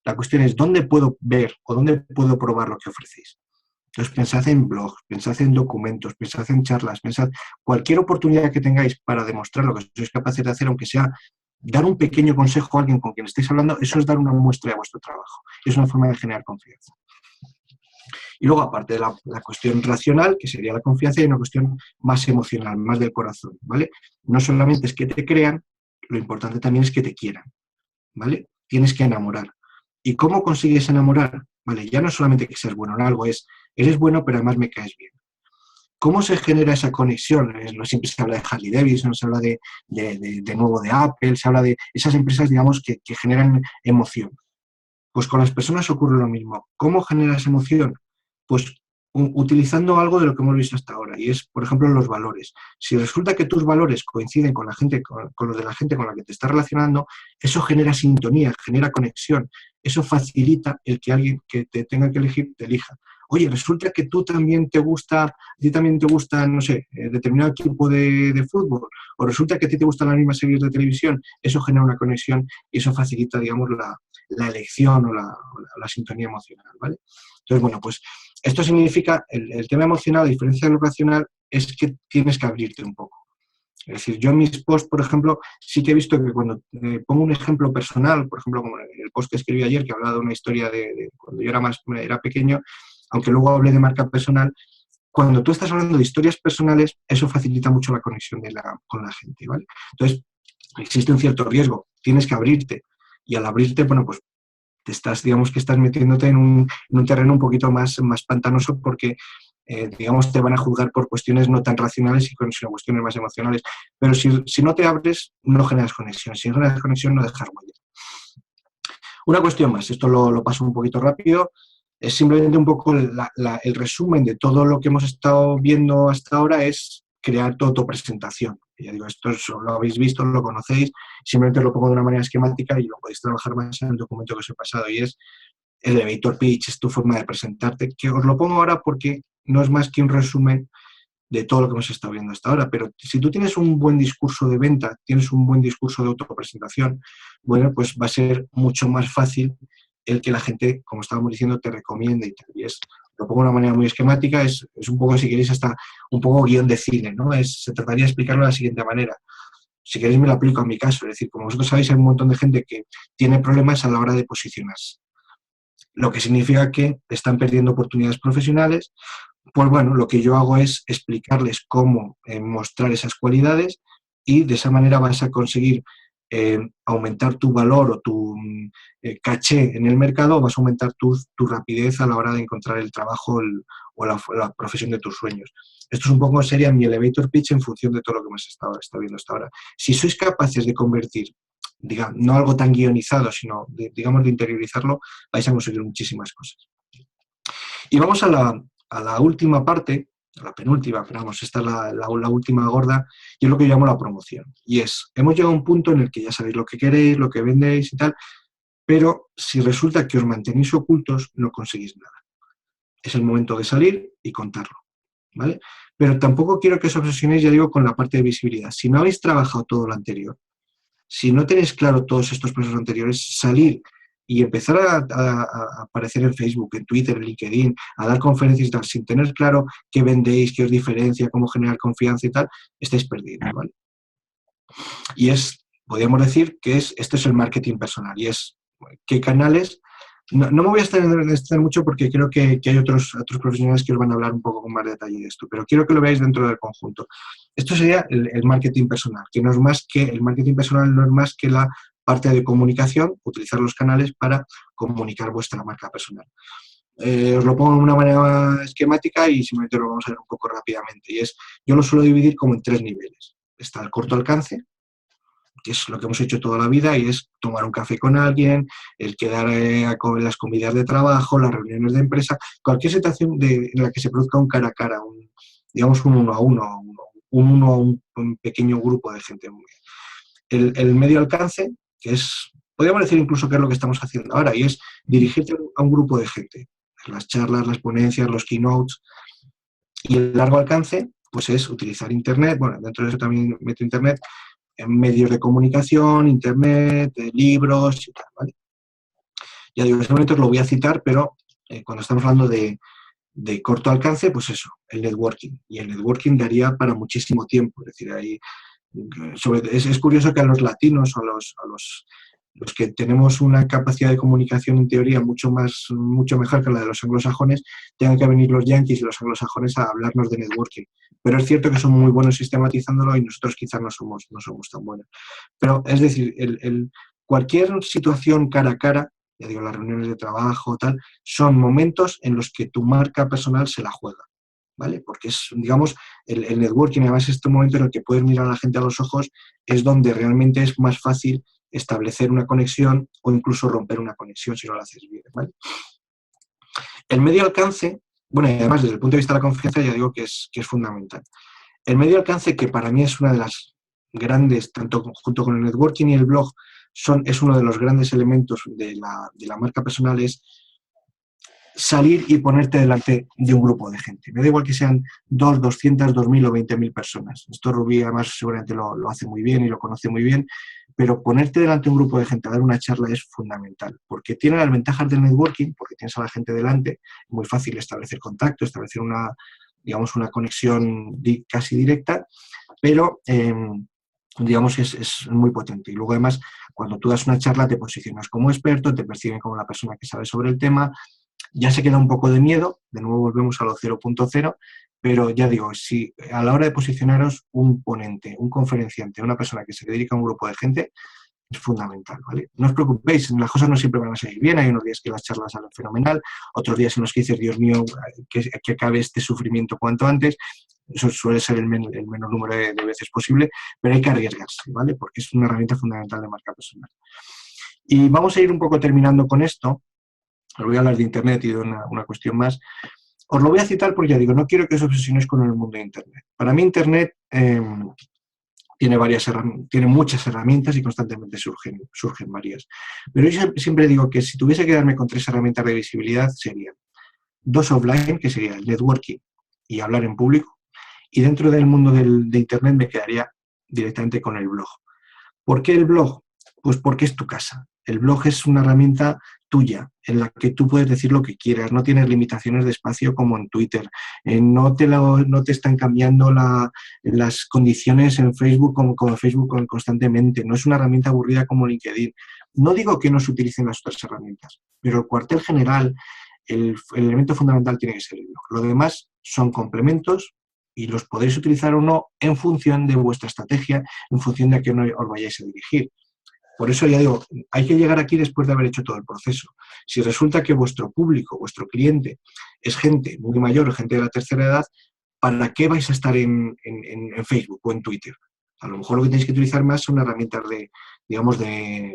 La cuestión es, ¿dónde puedo ver o dónde puedo probar lo que ofrecéis? Entonces, pensad en blogs, pensad en documentos, pensad en charlas, pensad cualquier oportunidad que tengáis para demostrar lo que sois capaces de hacer, aunque sea dar un pequeño consejo a alguien con quien estéis hablando, eso es dar una muestra de vuestro trabajo. Es una forma de generar confianza. Y luego, aparte de la cuestión racional, que sería la confianza, hay una cuestión más emocional, más del corazón, ¿vale? No solamente es que te crean, lo importante también es que te quieran, ¿vale? Tienes que enamorar. ¿Y cómo consigues enamorar? Vale, ya no es solamente que seas bueno en algo, eres bueno, pero además me caes bien. ¿Cómo se genera esa conexión? No siempre se habla de Harley Davidson, se habla de nuevo de Apple, se habla de esas empresas, digamos, que generan emoción. Pues con las personas ocurre lo mismo. ¿Cómo generas emoción? Pues utilizando algo de lo que hemos visto hasta ahora, y es, por ejemplo, los valores. Si resulta que tus valores coinciden con los de la gente con la que te estás relacionando, eso genera sintonía, genera conexión. Eso facilita el que alguien que te tenga que elegir te elija. Oye, resulta que a ti también te gusta, no sé, determinado equipo de fútbol, o resulta que a ti te gustan las mismas series de televisión, eso genera una conexión y eso facilita, digamos, la elección o la sintonía emocional, ¿vale? Entonces, bueno, pues Esto significa, el tema emocional, a diferencia de lo racional, es que tienes que abrirte un poco. Es decir, yo en mis posts, por ejemplo, sí que he visto que cuando pongo un ejemplo personal, por ejemplo, como el post que escribí ayer, que hablaba de una historia de cuando yo era pequeño, aunque luego hablé de marca personal, cuando tú estás hablando de historias personales, eso facilita mucho la conexión con la gente, ¿vale? Entonces, existe un cierto riesgo, tienes que abrirte, y al abrirte, bueno, pues digamos que estás metiéndote en un terreno un poquito más pantanoso porque, digamos, te van a juzgar por cuestiones no tan racionales, sino cuestiones más emocionales. Pero si no te abres, no generas conexión. Si no generas conexión, no dejas huella. Una cuestión más, esto lo paso un poquito rápido, es simplemente un poco el resumen de todo lo que hemos estado viendo hasta ahora es crear tu autopresentación. Ya digo, esto lo habéis visto, lo conocéis, simplemente lo pongo de una manera esquemática y lo podéis trabajar más en el documento que os he pasado, y es el elevator pitch, es tu forma de presentarte, que os lo pongo ahora porque no es más que un resumen de todo lo que hemos estado viendo hasta ahora, pero si tú tienes un buen discurso de venta, tienes un buen discurso de autopresentación, bueno, pues va a ser mucho más fácil el que la gente, como estábamos diciendo, te recomiende y tal. Y lo pongo de una manera muy esquemática, es un poco, si queréis, hasta un poco guión de cine, ¿no? Se trataría de explicarlo de la siguiente manera. Si queréis me lo aplico a mi caso, es decir, como vosotros sabéis, hay un montón de gente que tiene problemas a la hora de posicionarse, lo que significa que están perdiendo oportunidades profesionales. Pues bueno, lo que yo hago es explicarles cómo mostrar esas cualidades, y de esa manera vas a conseguir aumentar tu valor o tu caché en el mercado, o vas a aumentar tu rapidez a la hora de encontrar el trabajo o la profesión de tus sueños. Esto es un poco sería mi elevator pitch en función de todo lo que hemos estado viendo hasta ahora. Si sois capaces de convertir, digamos, no algo tan guionizado, sino digamos de interiorizarlo, vais a conseguir muchísimas cosas. Y vamos a la última parte, a la penúltima, pero vamos, esta es la última gorda, y es lo que yo llamo la promoción. Y hemos llegado a un punto en el que ya sabéis lo que queréis, lo que vendéis y tal, pero si resulta que os mantenéis ocultos, no conseguís nada. Es el momento de salir y contarlo, ¿vale? Pero tampoco quiero que os obsesionéis, ya digo, con la parte de visibilidad. Si no habéis trabajado todo lo anterior, si no tenéis claro todos estos procesos anteriores, salir y empezar a aparecer en Facebook, en Twitter, en LinkedIn, a dar conferencias y tal, sin tener claro qué vendéis, qué os diferencia, cómo generar confianza y tal, estáis perdidos, ¿vale? Y podríamos decir que esto es el marketing personal, y es qué canales. No me voy a extender mucho porque creo que hay otros profesionales que os van a hablar un poco con más detalle de esto, pero quiero que lo veáis dentro del conjunto. Esto sería el marketing personal, que no es más que el marketing personal, no es más que la parte de comunicación, utilizar los canales para comunicar vuestra marca personal. Os lo pongo de una manera esquemática y simplemente lo vamos a ver un poco rápidamente. Y yo lo suelo dividir como en 3 niveles. Está el corto alcance, que es lo que hemos hecho toda la vida, y es tomar un café con alguien, el quedar en las comidas de trabajo, las reuniones de empresa, cualquier situación en la que se produzca un cara a cara, digamos un uno a uno, un pequeño grupo de gente. El medio alcance, que podríamos decir incluso que es lo que estamos haciendo ahora, y es dirigirte a un grupo de gente, las charlas, las ponencias, los keynotes. Y el largo alcance, pues es utilizar Internet, bueno, dentro de eso también meto Internet, en medios de comunicación, Internet, libros y tal, ¿vale? Ya digo, en este momento os lo voy a citar, pero cuando estamos hablando de corto alcance, pues eso, el networking. Y el networking daría para muchísimo tiempo. Es decir, es curioso que a los latinos o a los que tenemos una capacidad de comunicación en teoría mucho mejor que la de los anglosajones, tengan que venir los yanquis y los anglosajones a hablarnos de networking. Pero es cierto que son muy buenos sistematizándolo y nosotros quizás no somos tan buenos. Pero es decir, cualquier situación cara a cara, ya digo, las reuniones de trabajo, tal, son momentos en los que tu marca personal se la juega, ¿vale? Porque es, digamos, el networking, además, este momento en el que puedes mirar a la gente a los ojos, es donde realmente es más fácil establecer una conexión o incluso romper una conexión si no lo haces bien, ¿vale? El medio alcance, bueno, y además desde el punto de vista de la confianza ya digo que es fundamental. El medio alcance, que para mí es una de las grandes, tanto junto con el networking y el blog, es uno de los grandes elementos de la marca personal, es salir y ponerte delante de un grupo de gente. Me da igual que sean 2, 200, 2000 o 20.000 personas. Esto Rubí además seguramente lo hace muy bien y lo conoce muy bien, pero ponerte delante de un grupo de gente a dar una charla es fundamental, porque tiene las ventajas del networking, porque tienes a la gente delante, es muy fácil establecer contacto, establecer digamos, una conexión casi directa, pero digamos que es muy potente. Y luego además, cuando tú das una charla te posicionas como experto, te perciben como la persona que sabe sobre el tema. Ya se queda un poco de miedo, de nuevo volvemos a lo 0.0, pero ya digo, si a la hora de posicionaros un ponente, un conferenciante, una persona que se dedica a un grupo de gente, es fundamental, ¿vale? No os preocupéis, las cosas no siempre van a salir bien, hay unos días que las charlas salen fenomenal, otros días en los que dices, Dios mío, que acabe este sufrimiento cuanto antes, eso suele ser el menor número de veces posible, pero hay que arriesgarse, ¿vale? Porque es una herramienta fundamental de marca personal. Y vamos a ir un poco terminando con esto. Os voy a hablar de Internet y de una cuestión más. Os lo voy a citar porque ya digo, no quiero que os obsesionéis con el mundo de Internet. Para mí Internet tiene muchas herramientas y constantemente surgen varias. Pero yo siempre digo que si tuviese que darme con 3 herramientas de visibilidad serían 2 offline, que sería el networking y hablar en público, y dentro del mundo de Internet me quedaría directamente con el blog. ¿Por qué el blog? Pues porque es tu casa. El blog es una herramienta tuya, en la que tú puedes decir lo que quieras, no tienes limitaciones de espacio como en Twitter, no te están cambiando las condiciones en Facebook como Facebook constantemente, no es una herramienta aburrida como LinkedIn. No digo que no se utilicen las otras herramientas, pero el cuartel general, el elemento fundamental tiene que ser el blog. Lo demás son complementos y los podéis utilizar o no en función de vuestra estrategia, en función de a qué os vayáis a dirigir. Por eso ya digo, hay que llegar aquí después de haber hecho todo el proceso. Si resulta que vuestro público, vuestro cliente, es gente muy mayor, gente de la tercera edad, ¿para qué vais a estar en Facebook o en Twitter? A lo mejor lo que tenéis que utilizar más son herramientas digamos,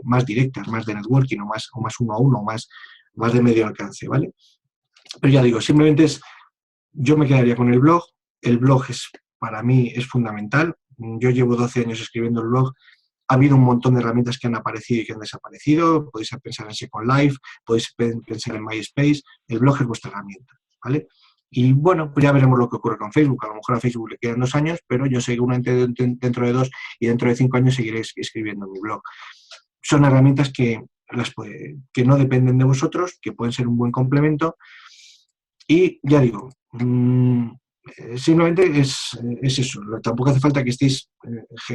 más directas, más de networking o más uno a uno, más de medio alcance, ¿vale? Pero ya digo, simplemente yo me quedaría con el blog. El blog para mí es fundamental. Yo llevo 12 años escribiendo el blog. Ha habido un montón de herramientas que han aparecido y que han desaparecido. Podéis pensar en Second Life, podéis pensar en MySpace. El blog es vuestra herramienta, ¿vale? Y bueno, pues ya veremos lo que ocurre con Facebook. A lo mejor a Facebook le quedan 2 años, pero yo seguramente dentro de 2 y dentro de 5 años seguiré escribiendo en mi blog. Son herramientas que no dependen de vosotros, que pueden ser un buen complemento. Y ya digo, simplemente es eso. Tampoco hace falta que estéis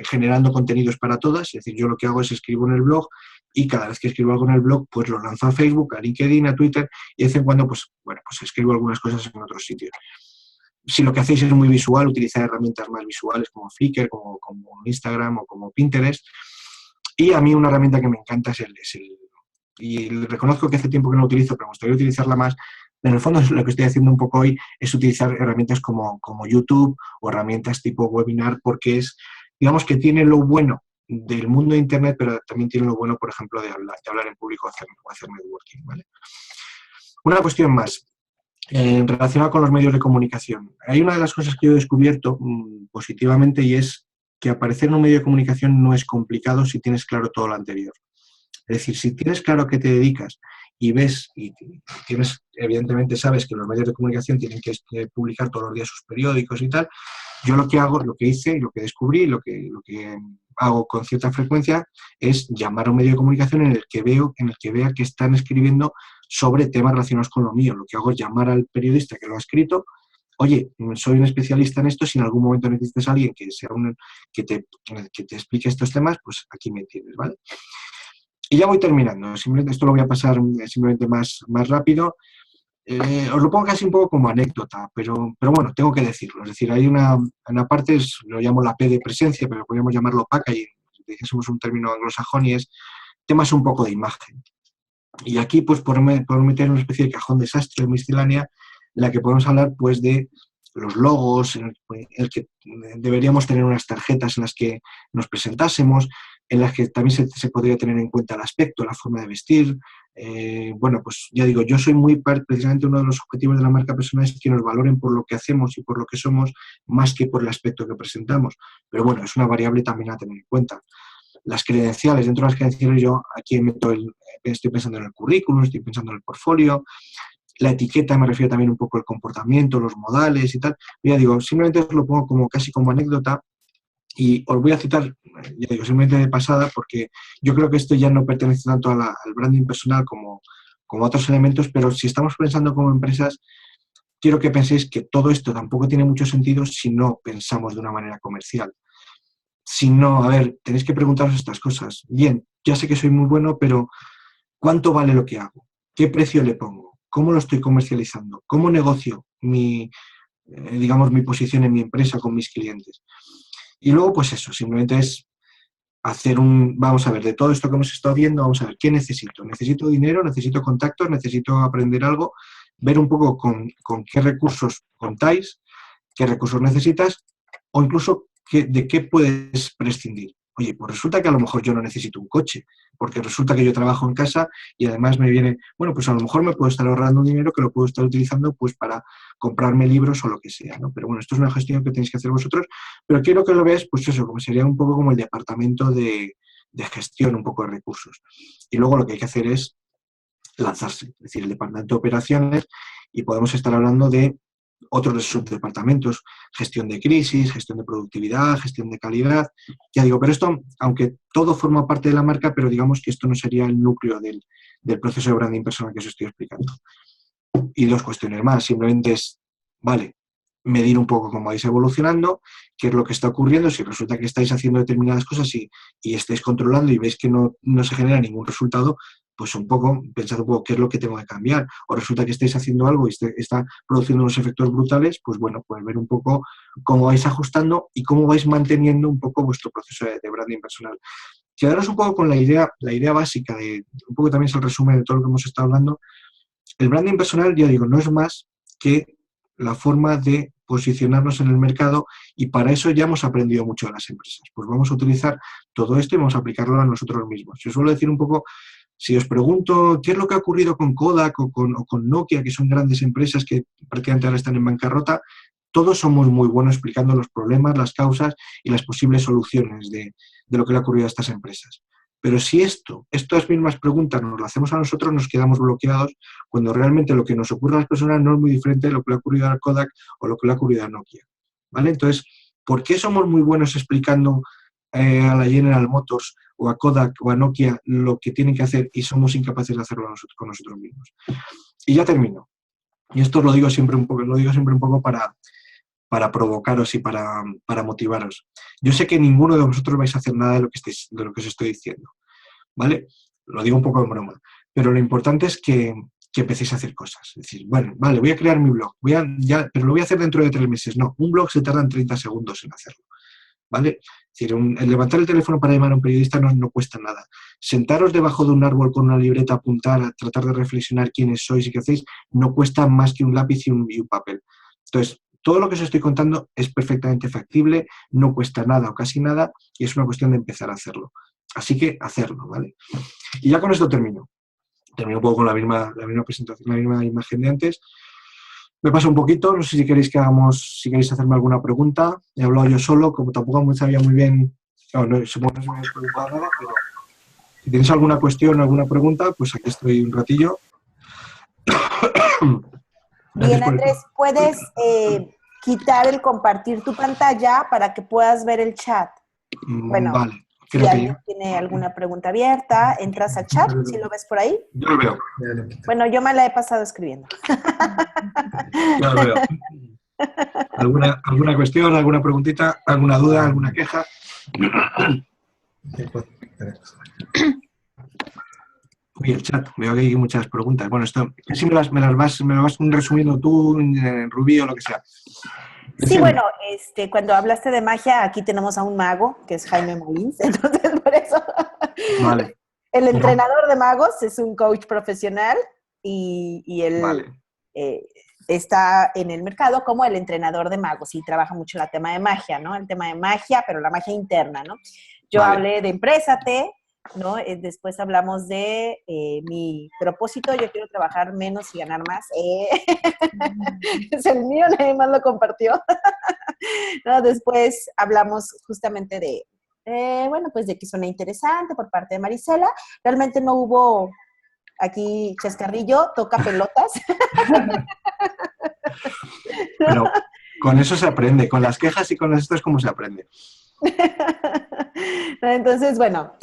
generando contenidos para todas. Es decir, yo lo que hago es escribo en el blog y cada vez que escribo algo en el blog, pues lo lanzo a Facebook, a LinkedIn, a Twitter y de vez en cuando, pues escribo algunas cosas en otros sitios. Si lo que hacéis es muy visual, utilizar herramientas más visuales como Flickr, como Instagram o como Pinterest. Y a mí una herramienta que me encanta y reconozco que hace tiempo que no lo utilizo, pero me gustaría utilizarla más. En el fondo lo que estoy haciendo un poco hoy es utilizar herramientas como YouTube o herramientas tipo webinar, porque digamos que tiene lo bueno del mundo de Internet, pero también tiene lo bueno, por ejemplo, de hablar en público o hacer networking, ¿vale? Una cuestión más, relacionada con los medios de comunicación. Hay una de las cosas que yo he descubierto positivamente y es que aparecer en un medio de comunicación no es complicado si tienes claro todo lo anterior. Es decir, si tienes claro a qué te dedicas y ves y evidentemente sabes que los medios de comunicación tienen que publicar todos los días sus periódicos y tal, yo lo que hice y lo que descubrí, lo que hago con cierta frecuencia es llamar a un medio de comunicación en el que vea que están escribiendo sobre temas relacionados con lo mío. Lo que hago es llamar al periodista que lo ha escrito. Oye, soy un especialista en esto, si en algún momento necesitas a alguien que te explique estos temas, pues aquí me tienes, ¿vale? Y ya voy terminando, simplemente esto lo voy a pasar simplemente más rápido. Os lo pongo casi un poco como anécdota, pero bueno, tengo que decirlo. Es decir, hay una parte, lo llamo la P de presencia, pero podríamos llamarlo packaging, si dijésemos un término anglosajón, y es temas un poco de imagen. Y aquí pues podemos meter una especie de cajón desastre o miscelánea en la que podemos hablar pues de los logos, en el que deberíamos tener unas tarjetas en las que nos presentásemos, en las que también se podría tener en cuenta el aspecto, la forma de vestir. Bueno, pues ya digo, yo soy precisamente uno de los objetivos de la marca personal es que nos valoren por lo que hacemos y por lo que somos, más que por el aspecto que presentamos. Pero bueno, es una variable también a tener en cuenta. Las credenciales, dentro de las credenciales yo aquí estoy pensando en el currículum, estoy pensando en el portfolio. la etiqueta, me refiero también un poco al comportamiento, los modales y tal. Ya digo, simplemente os lo pongo como casi como anécdota y os voy a citar, ya digo, simplemente de pasada, porque yo creo que esto ya no pertenece tanto al branding personal como a otros elementos, pero si estamos pensando como empresas, quiero que penséis que todo esto tampoco tiene mucho sentido si no pensamos de una manera comercial. Si no, a ver, tenéis que preguntaros estas cosas. Bien, ya sé que soy muy bueno, pero ¿cuánto vale lo que hago? ¿Qué precio le pongo? ¿Cómo lo estoy comercializando? ¿Cómo negocio digamos, mi posición en mi empresa con mis clientes? Y luego, pues eso, simplemente es vamos a ver, de todo esto que hemos estado viendo, vamos a ver, ¿qué necesito? ¿Necesito dinero? ¿Necesito contactos? ¿Necesito aprender algo? Ver un poco con qué recursos contáis, qué recursos necesitas, o incluso de qué puedes prescindir. Oye, pues resulta que a lo mejor yo no necesito un coche, porque resulta que yo trabajo en casa y además me viene, bueno, pues a lo mejor me puedo estar ahorrando un dinero que lo puedo estar utilizando pues para comprarme libros o lo que sea, ¿no? Pero bueno, esto es una gestión que tenéis que hacer vosotros, pero quiero que lo veáis, pues eso, como sería un poco como el departamento de gestión, un poco de recursos. Y luego lo que hay que hacer es lanzarse, es decir, el departamento de operaciones, y podemos estar hablando de otros subdepartamentos, gestión de crisis, gestión de productividad, gestión de calidad. Ya digo, pero esto, aunque todo forma parte de la marca, pero digamos que esto no sería el núcleo del proceso de branding personal que os estoy explicando. Y dos cuestiones más, simplemente es, vale, medir un poco cómo vais evolucionando, qué es lo que está ocurriendo, si resulta que estáis haciendo determinadas cosas y estáis controlando y veis que no se genera ningún resultado, pues un poco, pensad un poco qué es lo que tengo que cambiar, o resulta que estáis haciendo algo y está produciendo unos efectos brutales, pues bueno, pues ver un poco cómo vais ajustando y cómo vais manteniendo un poco vuestro proceso de branding personal. Quedaros un poco con la idea básica un poco también es el resumen de todo lo que hemos estado hablando. El branding personal, ya digo, no es más que la forma de posicionarnos en el mercado y para eso ya hemos aprendido mucho de las empresas. Pues vamos a utilizar todo esto y vamos a aplicarlo a nosotros mismos. Yo suelo decir un poco, si os pregunto qué es lo que ha ocurrido con Kodak o con Nokia, que son grandes empresas que prácticamente ahora están en bancarrota, todos somos muy buenos explicando los problemas, las causas y las posibles soluciones de lo que le ha ocurrido a estas empresas. Pero si estas mismas preguntas nos las hacemos a nosotros, nos quedamos bloqueados cuando realmente lo que nos ocurre a las personas no es muy diferente de lo que le ha ocurrido a Kodak o lo que le ha ocurrido a Nokia. ¿Vale? Entonces, ¿por qué somos muy buenos explicando a la General Motors o a Kodak o a Nokia lo que tienen que hacer y somos incapaces de hacerlo con nosotros mismos? Y ya termino. Y esto lo digo siempre un poco para provocaros y para motivaros. Yo sé que ninguno de vosotros vais a hacer nada de lo que os estoy diciendo, ¿vale? Lo digo un poco en broma, pero lo importante es que empecéis a hacer cosas. Es decir, bueno, vale, voy a crear mi blog, pero lo voy a hacer dentro de 3 meses. No, un blog se tarda en 30 segundos en hacerlo, ¿vale? Es decir, el levantar el teléfono para llamar a un periodista no cuesta nada. Sentaros debajo de un árbol con una libreta, apuntar, a tratar de reflexionar quiénes sois y qué hacéis, no cuesta más que un lápiz y un papel. Entonces, todo lo que os estoy contando es perfectamente factible, no cuesta nada o casi nada, y es una cuestión de empezar a hacerlo. Así que hacerlo, ¿vale? Y ya con esto termino. Termino un poco con la misma presentación, la misma imagen de antes. Me pasa un poquito, no sé si queréis si queréis hacerme alguna pregunta. He hablado yo solo, como tampoco me sabía muy bien, supongo que no se me había preguntado nada, pero si tenéis alguna cuestión o alguna pregunta, pues aquí estoy un ratillo. Bien, Andrés, puedes quitar el compartir tu pantalla para que puedas ver el chat. Bueno, vale. Si alguien tiene alguna pregunta abierta, entras al chat, si lo ves por ahí. Yo lo veo. Bueno, yo me la he pasado escribiendo. Ya lo veo. ¿Alguna cuestión, alguna preguntita, alguna duda, alguna queja? Uy, el chat, veo que hay muchas preguntas. Bueno, esto sí me las vas resumiendo tú, Rubí o lo que sea. Sí, bueno, cuando hablaste de magia, aquí tenemos a un mago, que es Jaime Molins, entonces por eso. Vale. El entrenador de magos es un coach profesional y él está en el mercado como el entrenador de magos y trabaja mucho el tema de magia, ¿no? El tema de magia, pero la magia interna, ¿no? Yo hablé de Emprésate, ¿no? Después hablamos de mi propósito, yo quiero trabajar menos y ganar más. Es el mío, nadie más lo compartió. ¿No? Después hablamos justamente de, bueno, pues de que suena interesante por parte de Marisela. Realmente no hubo aquí Chascarrillo toca pelotas. Pero con eso se aprende, con las quejas y con esto es como se aprende. Entonces, bueno,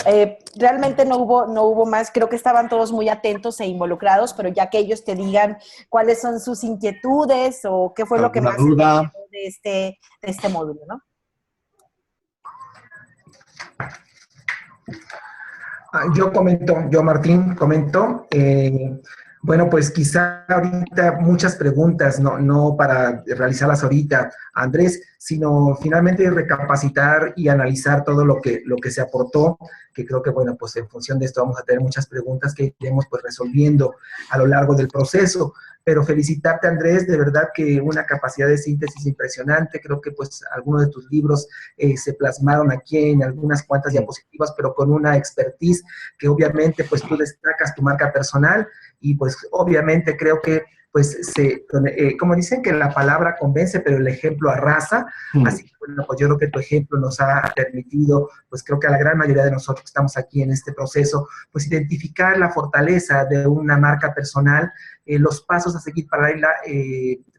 realmente no hubo más, creo que estaban todos muy atentos e involucrados, pero ya que ellos te digan cuáles son sus inquietudes o qué fue lo que ¿Alguna más duda? de este módulo, ¿no? Yo Martín, comento. Bueno, pues quizá ahorita muchas preguntas, no para realizarlas ahorita, Andrés, sino finalmente recapacitar y analizar todo lo que se aportó, que creo que, bueno, pues en función de esto vamos a tener muchas preguntas que iremos pues resolviendo a lo largo del proceso. Pero felicitarte, Andrés, de verdad que una capacidad de síntesis impresionante. Creo que pues algunos de tus libros se plasmaron aquí en algunas cuantas diapositivas, pero con una expertise que obviamente pues tú destacas tu marca personal y pues obviamente creo que pues como dicen que la palabra convence, pero el ejemplo arrasa, así que bueno, pues yo creo que tu ejemplo nos ha permitido, pues creo que a la gran mayoría de nosotros que estamos aquí en este proceso, pues identificar la fortaleza de una marca personal, los pasos a seguir para irla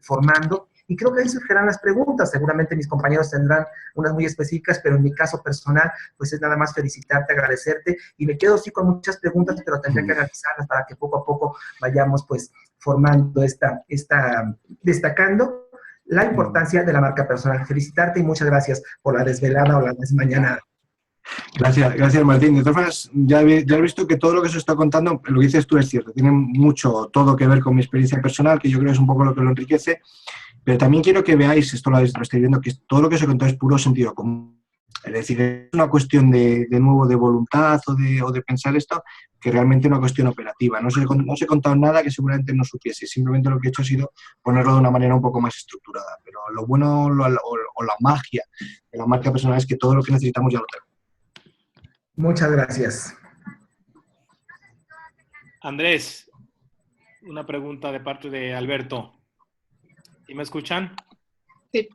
formando. Y creo que ahí surgirán las preguntas. Seguramente mis compañeros tendrán unas muy específicas, pero en mi caso personal, pues es nada más felicitarte, agradecerte. Y me quedo sí con muchas preguntas, pero tendré que analizarlas para que poco a poco vayamos pues formando destacando la importancia de la marca personal. Felicitarte y muchas gracias por la desvelada o la desmañanada. Gracias Martín. De todas formas, ya he visto que todo lo que se está contando, lo que dices tú es cierto, tiene mucho todo que ver con mi experiencia personal, que yo creo que es un poco lo que lo enriquece, pero también quiero que veáis, esto lo estáis viendo, que todo lo que os he contado es puro sentido común. Es decir, es una cuestión de nuevo de voluntad o de pensar esto, que realmente es una cuestión operativa. No os he contado nada que seguramente no supiese, simplemente lo que he hecho ha sido ponerlo de una manera un poco más estructurada. Pero lo bueno o la magia de la marca personal es que todo lo que necesitamos ya lo tenemos. Muchas gracias. Andrés, una pregunta de parte de Alberto. ¿Sí me escuchan? Sí.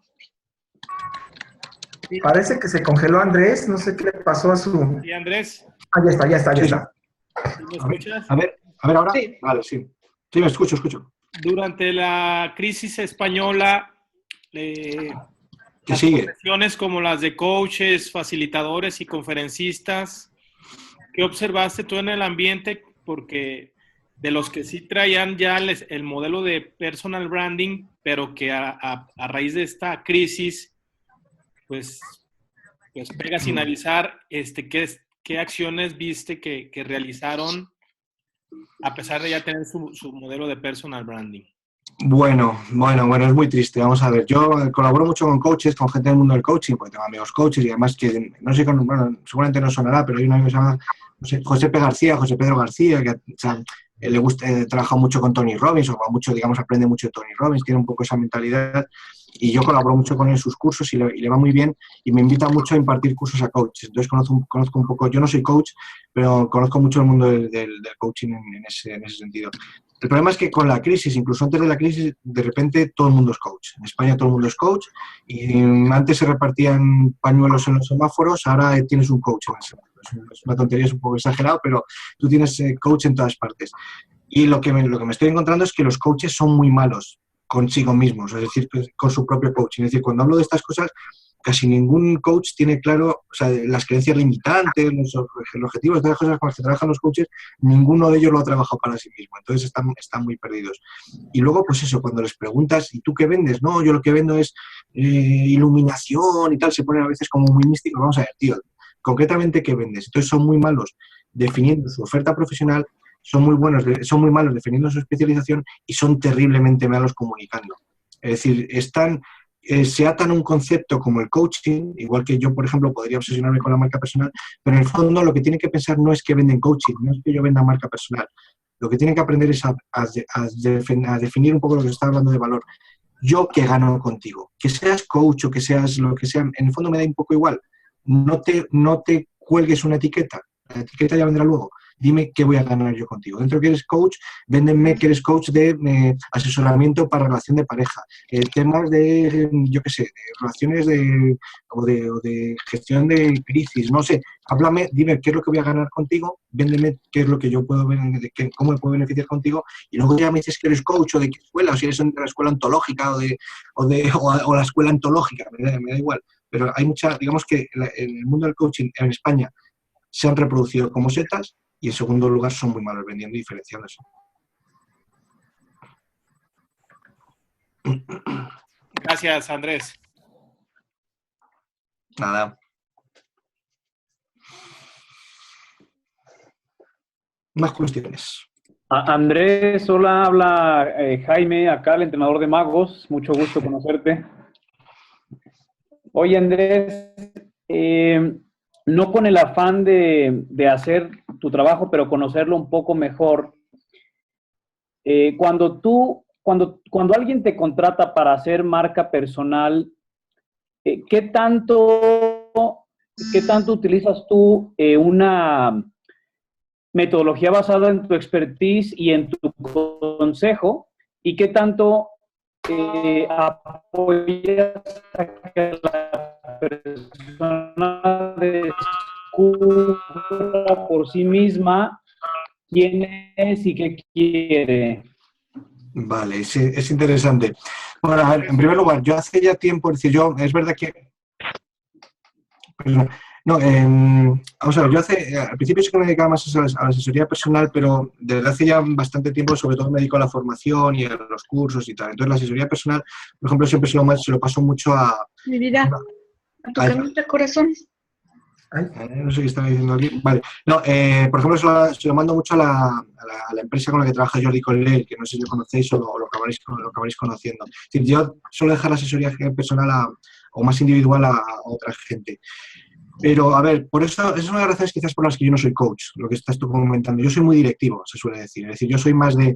Parece que se congeló Andrés, no sé qué le pasó a su... ¿Sí, Andrés? Ah, ya está. ¿Sí me escuchas? A ver ahora. Sí. Vale, sí. Sí, me escucho. Durante la crisis española, las sigue? profesiones como las de coaches, facilitadores y conferencistas, ¿qué observaste tú en el ambiente? Porque de los que sí traían ya el modelo de personal branding, pero que a raíz de esta crisis, pues pega sin avisar, ¿qué acciones viste que realizaron a pesar de ya tener su modelo de personal branding? Bueno, es muy triste. Vamos a ver, yo colaboro mucho con coaches, con gente del mundo del coaching, porque tengo amigos coaches y además que, no sé, bueno, seguramente no sonará, pero hay un amigo que se llama José Pedro García, que o sea, le gusta, trabaja mucho con Tony Robbins, o mucho, digamos, aprende mucho de Tony Robbins, tiene un poco esa mentalidad, y yo colaboro mucho con él en sus cursos y le va muy bien, y me invita mucho a impartir cursos a coaches. Entonces conozco un poco, yo no soy coach, pero conozco mucho el mundo del coaching en ese sentido. El problema es que con la crisis, incluso antes de la crisis, de repente todo el mundo es coach. En España todo el mundo es coach y antes se repartían pañuelos en los semáforos, ahora tienes un coach en el semáforo. Es una tontería, es un poco exagerado, pero tú tienes coach en todas partes. Y lo que me estoy encontrando es que los coaches son muy malos consigo mismos, es decir, con su propio coaching. Es decir, cuando hablo de estas cosas, casi ningún coach tiene claro, o sea, las creencias limitantes, los objetivos, todas las cosas con las que trabajan los coaches, ninguno de ellos lo ha trabajado para sí mismo. Entonces están muy perdidos. Y luego, pues eso, cuando les preguntas, ¿y tú qué vendes? No, yo lo que vendo es iluminación y tal, se ponen a veces como muy místicos. Vamos a ver, tío, concretamente, ¿qué vendes? Entonces son muy malos definiendo su oferta profesional, son muy malos definiendo su especialización y son terriblemente malos comunicando. Es decir, se atan a un concepto como el coaching, igual que yo, por ejemplo, podría obsesionarme con la marca personal, pero en el fondo lo que tienen que pensar no es que venden coaching, no es que yo venda marca personal. Lo que tienen que aprender es a definir un poco lo que se está hablando de valor. Yo que gano contigo, que seas coach o que seas lo que sea, en el fondo me da un poco igual. No te cuelgues una etiqueta, la etiqueta ya vendrá luego. dime qué voy a ganar yo contigo. Dentro que eres coach, véndeme que eres coach de asesoramiento para relación de pareja, temas de, yo qué sé, de relaciones o de gestión de crisis, no sé, háblame, dime qué es lo que voy a ganar contigo, véndeme qué es lo que yo puedo ver, cómo me puedo beneficiar contigo, y luego ya me dices que eres coach o de qué escuela, o si eres de la escuela ontológica o la escuela ontológica, me da igual. Pero hay mucha, digamos que en el mundo del coaching en España se han reproducido como setas y en segundo lugar son muy malos vendiendo y diferenciando eso. Gracias, Andrés. Nada. Más cuestiones. Andrés, hola, habla Jaime, acá el entrenador de magos, mucho gusto conocerte. Oye, Andrés, no con el afán de hacer tu trabajo, pero conocerlo un poco mejor. Cuando alguien te contrata para hacer marca personal, ¿qué tanto utilizas tú una metodología basada en tu expertise y en tu consejo? ¿Y qué tanto apoyas a que la persona descubra por sí misma quién es y qué quiere? Vale, sí, es interesante. Bueno, a ver, en primer lugar, yo hace ya tiempo, es decir, es verdad que... Perdón, no, vamos a ver, al principio sí que me dedicaba más a la asesoría personal, pero desde hace ya bastante tiempo, sobre todo me dedico a la formación y a los cursos y tal. Entonces, la asesoría personal, por ejemplo, siempre se lo paso mucho a... Mi vida, ¿a tu camita, corazón? No sé qué estaba diciendo alguien. Vale. No, por ejemplo, se lo mando mucho a la empresa con la que trabaja Jordi Collet, que no sé si lo conocéis o lo acabaréis conociendo. Es decir, yo suelo dejar la asesoría personal o más individual a otra gente. Pero, a ver, por eso, esa es una de las razones quizás por las que yo no soy coach, lo que estás tú comentando. Yo soy muy directivo, se suele decir. Es decir, yo soy más de,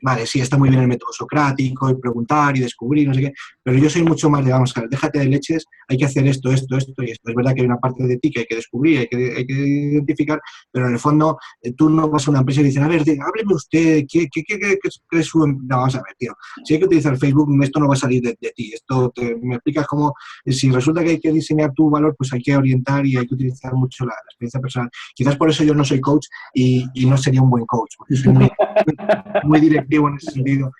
vale, sí, está muy bien el método socrático, y preguntar y descubrir, no sé qué, pero yo soy mucho más de, vamos a ver, déjate de leches, hay que hacer esto y esto. Es verdad que hay una parte de ti que hay que descubrir, hay que identificar, pero en el fondo tú no vas a una empresa y dicen, a ver, hábleme usted, ¿qué es su...? No, vamos a ver, tío, si hay que utilizar Facebook, esto no va a salir de ti, me explicas cómo, si resulta que hay que diseñar tu valor, pues hay que orientar y hay que utilizar mucho la experiencia personal. Quizás por eso yo no soy coach y no sería un buen coach, porque soy muy directivo en ese sentido.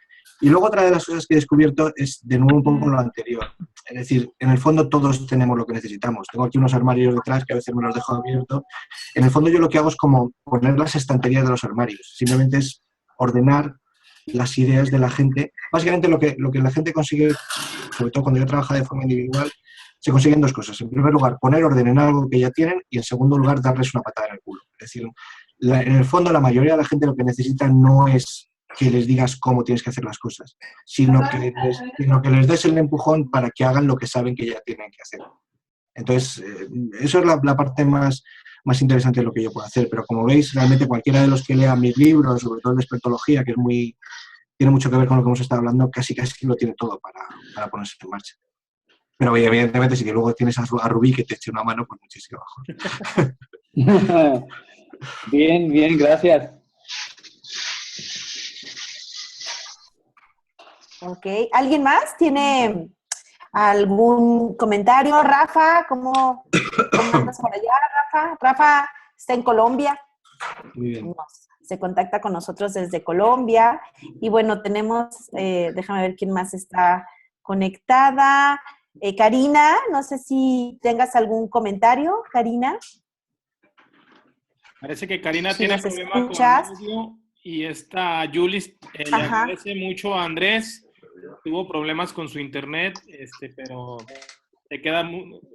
Y luego otra de las cosas que he descubierto es de nuevo un poco con lo anterior. Es decir, en el fondo todos tenemos lo que necesitamos. Tengo aquí unos armarios detrás que a veces me los dejo abiertos. En el fondo yo lo que hago es como poner las estanterías de los armarios. Simplemente es ordenar las ideas de la gente. Básicamente lo que la gente consigue, sobre todo cuando yo trabajo de forma individual, se consiguen dos cosas. En primer lugar, poner orden en algo que ya tienen y en segundo lugar, darles una patada en el culo. Es decir, en el fondo la mayoría de la gente lo que necesita no es que les digas cómo tienes que hacer las cosas, sino que les des el empujón para que hagan lo que saben que ya tienen que hacer. Entonces, eso es la parte más interesante de lo que yo puedo hacer, pero como veis, realmente cualquiera de los que lea mis libros, sobre todo el de expertología, que tiene mucho que ver con lo que hemos estado hablando, casi lo tiene todo para ponerse en marcha. Pero evidentemente, si que luego tienes a Rubí que te eche una mano, pues muchísimo mejor. Bien, gracias. Ok, ¿alguien más tiene algún comentario? Rafa, ¿cómo andas por allá, Rafa? Rafa está en Colombia. Muy bien. Se contacta con nosotros desde Colombia. Y bueno, tenemos, déjame ver quién más está conectada. Karina, no sé si tengas algún comentario, Karina. Parece que Karina Si tiene nos problema con escuchas. audio y esta Julis le agradece mucho a Andrés. Tuvo problemas con su internet, pero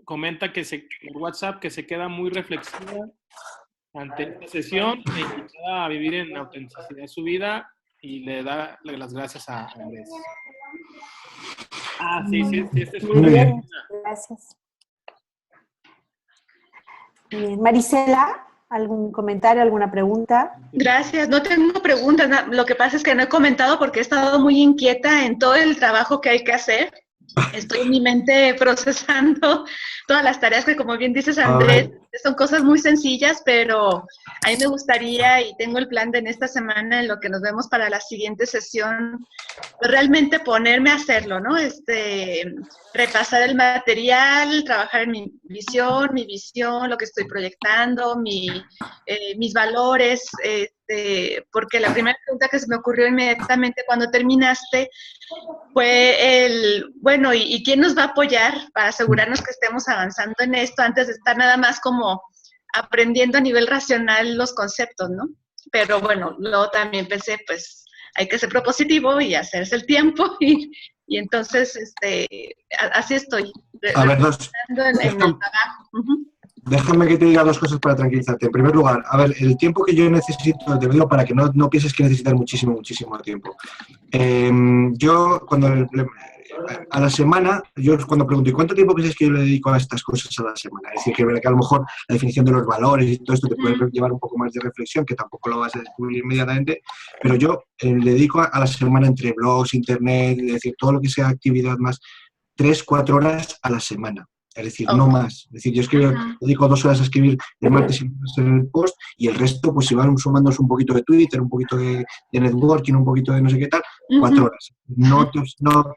comenta por WhatsApp que se queda muy reflexiva ante esta sesión e invitada a vivir en autenticidad su vida y le da las gracias a Andrés. Sí, es Muy bien, gracias. Bien. Marisela, ¿algún comentario, alguna pregunta? Gracias, no tengo preguntas. Lo que pasa es que no he comentado porque he estado muy inquieta en todo el trabajo que hay que hacer Estoy en mi mente procesando todas las tareas que, como bien dices, Andrés, son cosas muy sencillas, pero a mí me gustaría, y tengo el plan de en esta semana, en lo que nos vemos para la siguiente sesión, pues realmente ponerme a hacerlo, ¿no? Repasar el material, trabajar en mi visión, lo que estoy proyectando, mis valores, porque la primera pregunta que se me ocurrió inmediatamente cuando terminaste fue bueno, ¿y quién nos va a apoyar para asegurarnos que estemos avanzando en esto antes de estar nada más como aprendiendo a nivel racional los conceptos, ¿no? Pero bueno, luego también pensé, pues, hay que ser propositivo y hacerse el tiempo y entonces, así estoy. A ver, En el trabajo. Déjame que te diga dos cosas para tranquilizarte. En primer lugar, a ver, el tiempo que yo necesito, te lo digo para que no pienses que necesitas muchísimo tiempo. Yo, a la semana, yo cuando pregunto, ¿y cuánto tiempo piensas que yo le dedico a estas cosas a la semana? Es decir, que a lo mejor la definición de los valores y todo esto te puede llevar un poco más de reflexión, que tampoco lo vas a descubrir inmediatamente, pero yo le dedico a la semana entre blogs, internet, es decir, todo lo que sea actividad más, 3-4 horas a la semana. Es decir, no más. Es decir, yo dedico 2 horas a escribir el martes y en el post y el resto, pues si van sumándose un poquito de Twitter, un poquito de networking, un poquito de no sé qué tal, 4 horas. No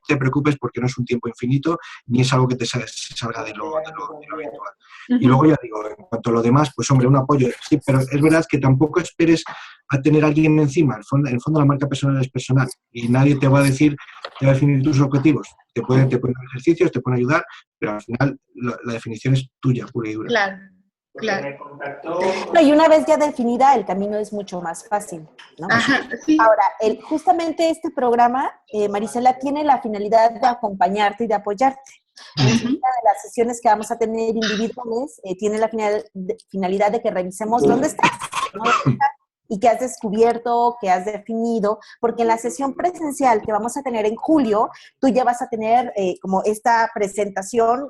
te preocupes porque no es un tiempo infinito ni es algo que te salga de lo habitual. Y luego ya digo, en cuanto a lo demás, pues hombre, un apoyo. Sí, pero es verdad que tampoco esperes a tener a alguien encima. En el fondo la marca personal es personal y nadie te va a decir, te va a definir tus objetivos. Te pueden dar ejercicios, te pueden ayudar, pero al final la definición es tuya, pura y dura. Claro. No, y una vez ya definida, el camino es mucho más fácil, ¿no? Ajá, sí. Ahora, justamente este programa, Marisela, tiene la finalidad de acompañarte y de apoyarte. Una de las sesiones que vamos a tener individuales tiene la finalidad de que revisemos dónde estás, ¿no? Y qué has descubierto, qué has definido, porque en la sesión presencial que vamos a tener en julio, tú ya vas a tener como esta presentación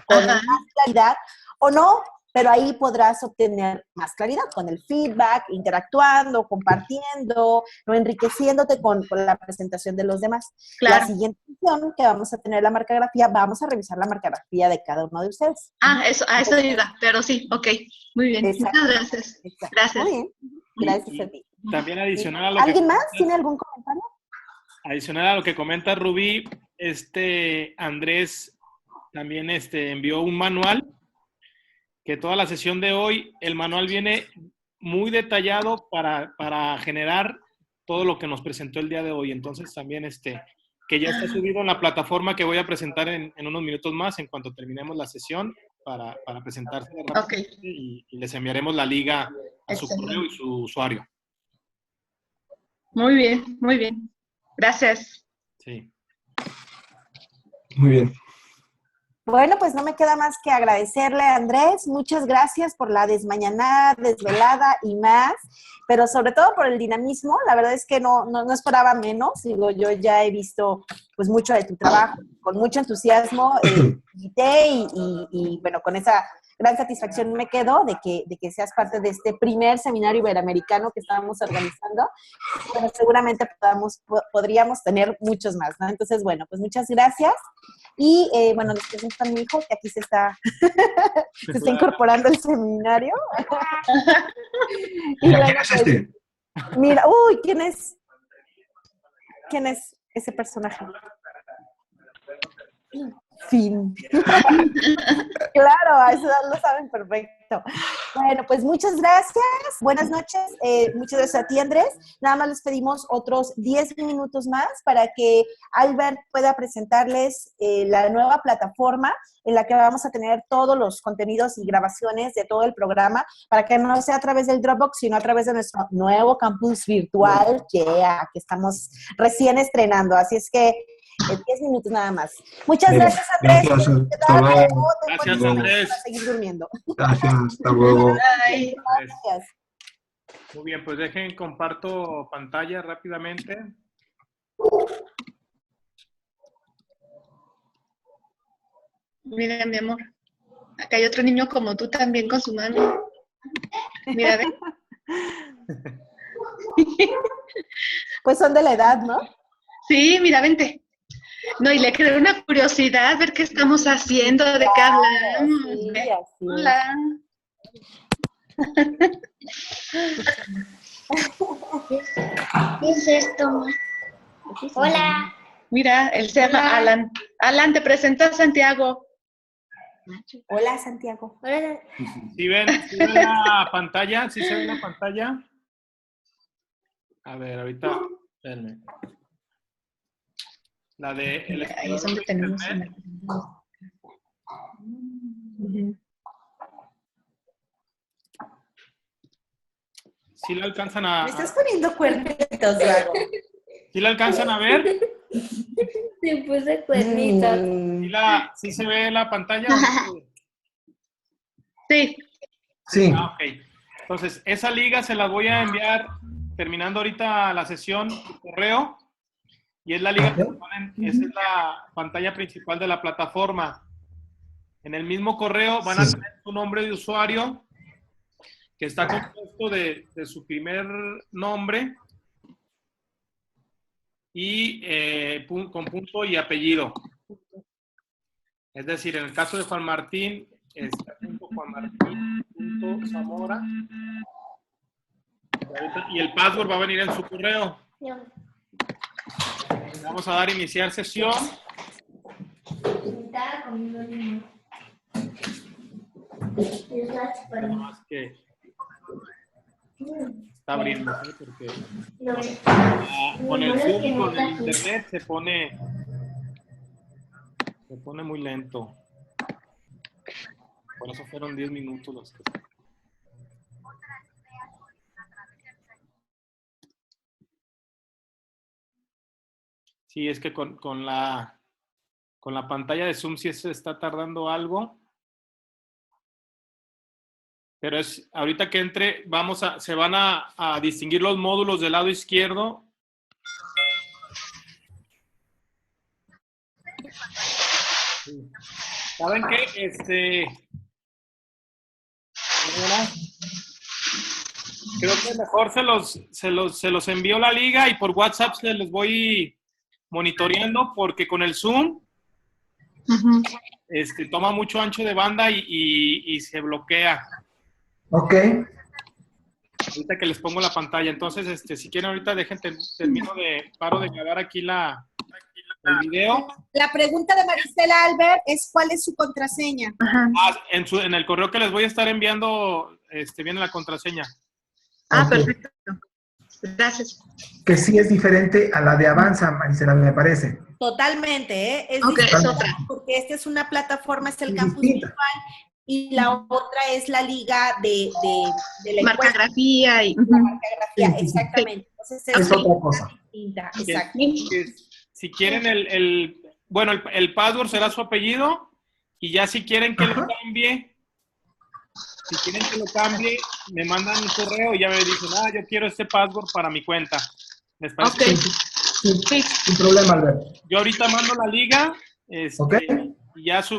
con más claridad, o no, pero ahí podrás obtener más claridad con el feedback, interactuando, compartiendo, ¿no? Enriqueciéndote con la presentación de los demás. Claro. La siguiente sesión que vamos a tener la marcagrafía, vamos a revisar la marcagrafía de cada uno de ustedes. Eso iba, pero sí, ok, muy bien. Exacto. Muchas gracias. Exacto. Gracias. Muy bien. Gracias a ti. También adicional a lo ¿Alguien más tiene algún comentario? Adicional a lo que comenta Rubí, Andrés también envió un manual, que toda la sesión de hoy, el manual viene muy detallado para generar todo lo que nos presentó el día de hoy. Entonces también que ya está subido en la plataforma que voy a presentar en unos minutos más, en cuanto terminemos la sesión, para presentarse y les enviaremos la liga a su correo y su usuario. Muy bien, muy bien. Gracias. Sí. Muy bien. Bueno, pues no me queda más que agradecerle a Andrés. Muchas gracias por la desmañanada, desvelada y más, pero sobre todo por el dinamismo. La verdad es que no esperaba menos. Digo, yo ya he visto pues mucho de tu trabajo, con mucho entusiasmo, invité y bueno, con esa gran satisfacción me quedo de que seas parte de este primer seminario iberoamericano que estábamos organizando. Bueno, seguramente podríamos tener muchos más, ¿no? Entonces, bueno, pues muchas gracias. Y bueno, les presento a mi hijo que aquí se está incorporando al seminario. Y bueno, ¿Quién es este? Mira, ¿quién es? ¿Quién es ese personaje? Fin. Claro, eso lo saben perfecto. Bueno, pues muchas gracias. Buenas noches. Muchas gracias a ti, Andrés. Nada más les pedimos otros 10 minutos más para que Albert pueda presentarles la nueva plataforma en la que vamos a tener todos los contenidos y grabaciones de todo el programa, para que no sea a través del Dropbox, sino a través de nuestro nuevo campus virtual que estamos recién estrenando. Así es que 10 minutos nada más. Muchas gracias, Andrés. Gracias, hasta luego. Gracias, Andrés. Para seguir durmiendo. Gracias, hasta luego. Bye. Gracias. Muy bien, pues comparto pantalla rápidamente. Mira, mi amor. Acá hay otro niño como tú también con su mami. Mira, ven. Pues son de la edad, ¿no? Sí, mira, vente. No, y le creo una curiosidad ver qué estamos haciendo, de qué hablamos. Sí, así es. Hola. ¿Qué es esto? Hola. Mira, él se llama Alan. Alan, te presenta a Santiago. Hola, Santiago. Hola. ¿Sí ven la pantalla? ¿Sí se ve la pantalla? A ver, ahorita, espérenme. La de el Ahí es donde tenemos internet. ¿Sí la alcanzan Me estás poniendo cuernitos, Drago. ¿Sí la alcanzan a ver? Se puse cuernitos. ¿Sí se ve la pantalla? ¿O no se ve? Sí. Sí. Ah, ok. Entonces, esa liga se la voy a enviar terminando ahorita la sesión por correo. Y es la liga que ponen, esa es la pantalla principal de la plataforma. En el mismo correo van a tener su nombre de usuario, que está compuesto de su primer nombre y con punto y apellido. Es decir, en el caso de Juan Martín, está punto Juan Martín, punto Zamora. Y el password va a venir en su correo. Vamos a dar a iniciar sesión. Nada más que está abriendo, ¿sí? Porque con el Zoom y con el internet se pone muy lento. Por eso fueron 10 minutos los que... Sí, es que con la pantalla de Zoom sí se está tardando algo. Pero es ahorita que entre, se van a distinguir los módulos del lado izquierdo. ¿Saben qué? Creo que mejor se los envío la liga y por WhatsApp se los voy monitoreando porque con el Zoom toma mucho ancho de banda y se bloquea. Ok. Ahorita que les pongo la pantalla. Entonces, si quieren ahorita paro de grabar aquí el video. La pregunta de Marisela Albert es ¿cuál es su contraseña? En el correo que les voy a estar enviando viene la contraseña. Ah, Ok. perfecto. Gracias. Que sí es diferente a la de Avanza, Marisela, me parece. Totalmente, ¿eh? Es Ok, distinta es otra. porque esta es una plataforma, es el Es campus distinta. virtual y la otra es la liga de la encuesta, Marcagrafía y... la marcagrafía, Sí. exactamente. Entonces Es otra cosa. distinta, exacto. Si quieren el password será su apellido y ya si quieren que lo cambie, me mandan un correo y ya me dicen, yo quiero este password para mi cuenta. ¿Les parece? Ok. Sí, sin problema, Albert. Yo ahorita mando la liga, Ok. y ya su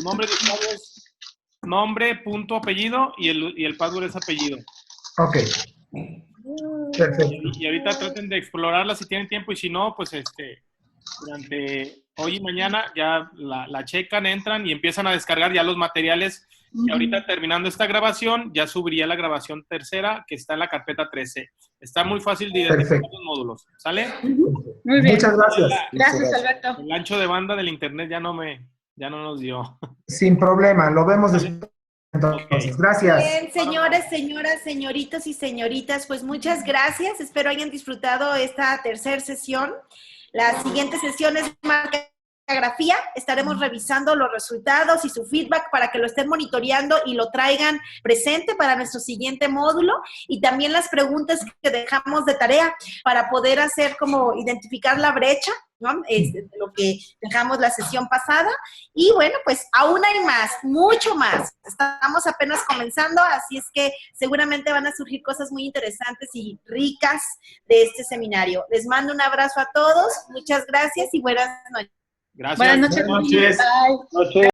nombre de usuario es nombre, punto, apellido, y el password es apellido. Ok. Perfecto. Y ahorita traten de explorarla si tienen tiempo, y si no, pues durante hoy y mañana ya la checan, entran y empiezan a descargar ya los materiales. Y ahorita terminando esta grabación, ya subiría la grabación tercera, que está en la carpeta 13. Está muy fácil de identificar Perfecto. los módulos, ¿sale? Muy bien. Muchas gracias. Gracias, Alberto. El ancho de banda del internet ya no nos dio. Sin problema, lo vemos después. Entonces, gracias. Bien, señores, señoras, señoritos y señoritas, pues muchas gracias. Espero hayan disfrutado esta tercera sesión. La siguiente sesión es marcagrafía. Estaremos revisando los resultados y su feedback para que lo estén monitoreando y lo traigan presente para nuestro siguiente módulo. Y también las preguntas que dejamos de tarea para poder hacer como identificar la brecha, ¿no? De lo que dejamos la sesión pasada. Y bueno, pues aún hay más, mucho más. Estamos apenas comenzando, así es que seguramente van a surgir cosas muy interesantes y ricas de este seminario. Les mando un abrazo a todos, muchas gracias y buenas noches. Gracias. Buenas noches. Buenas noches. Bye. Noche.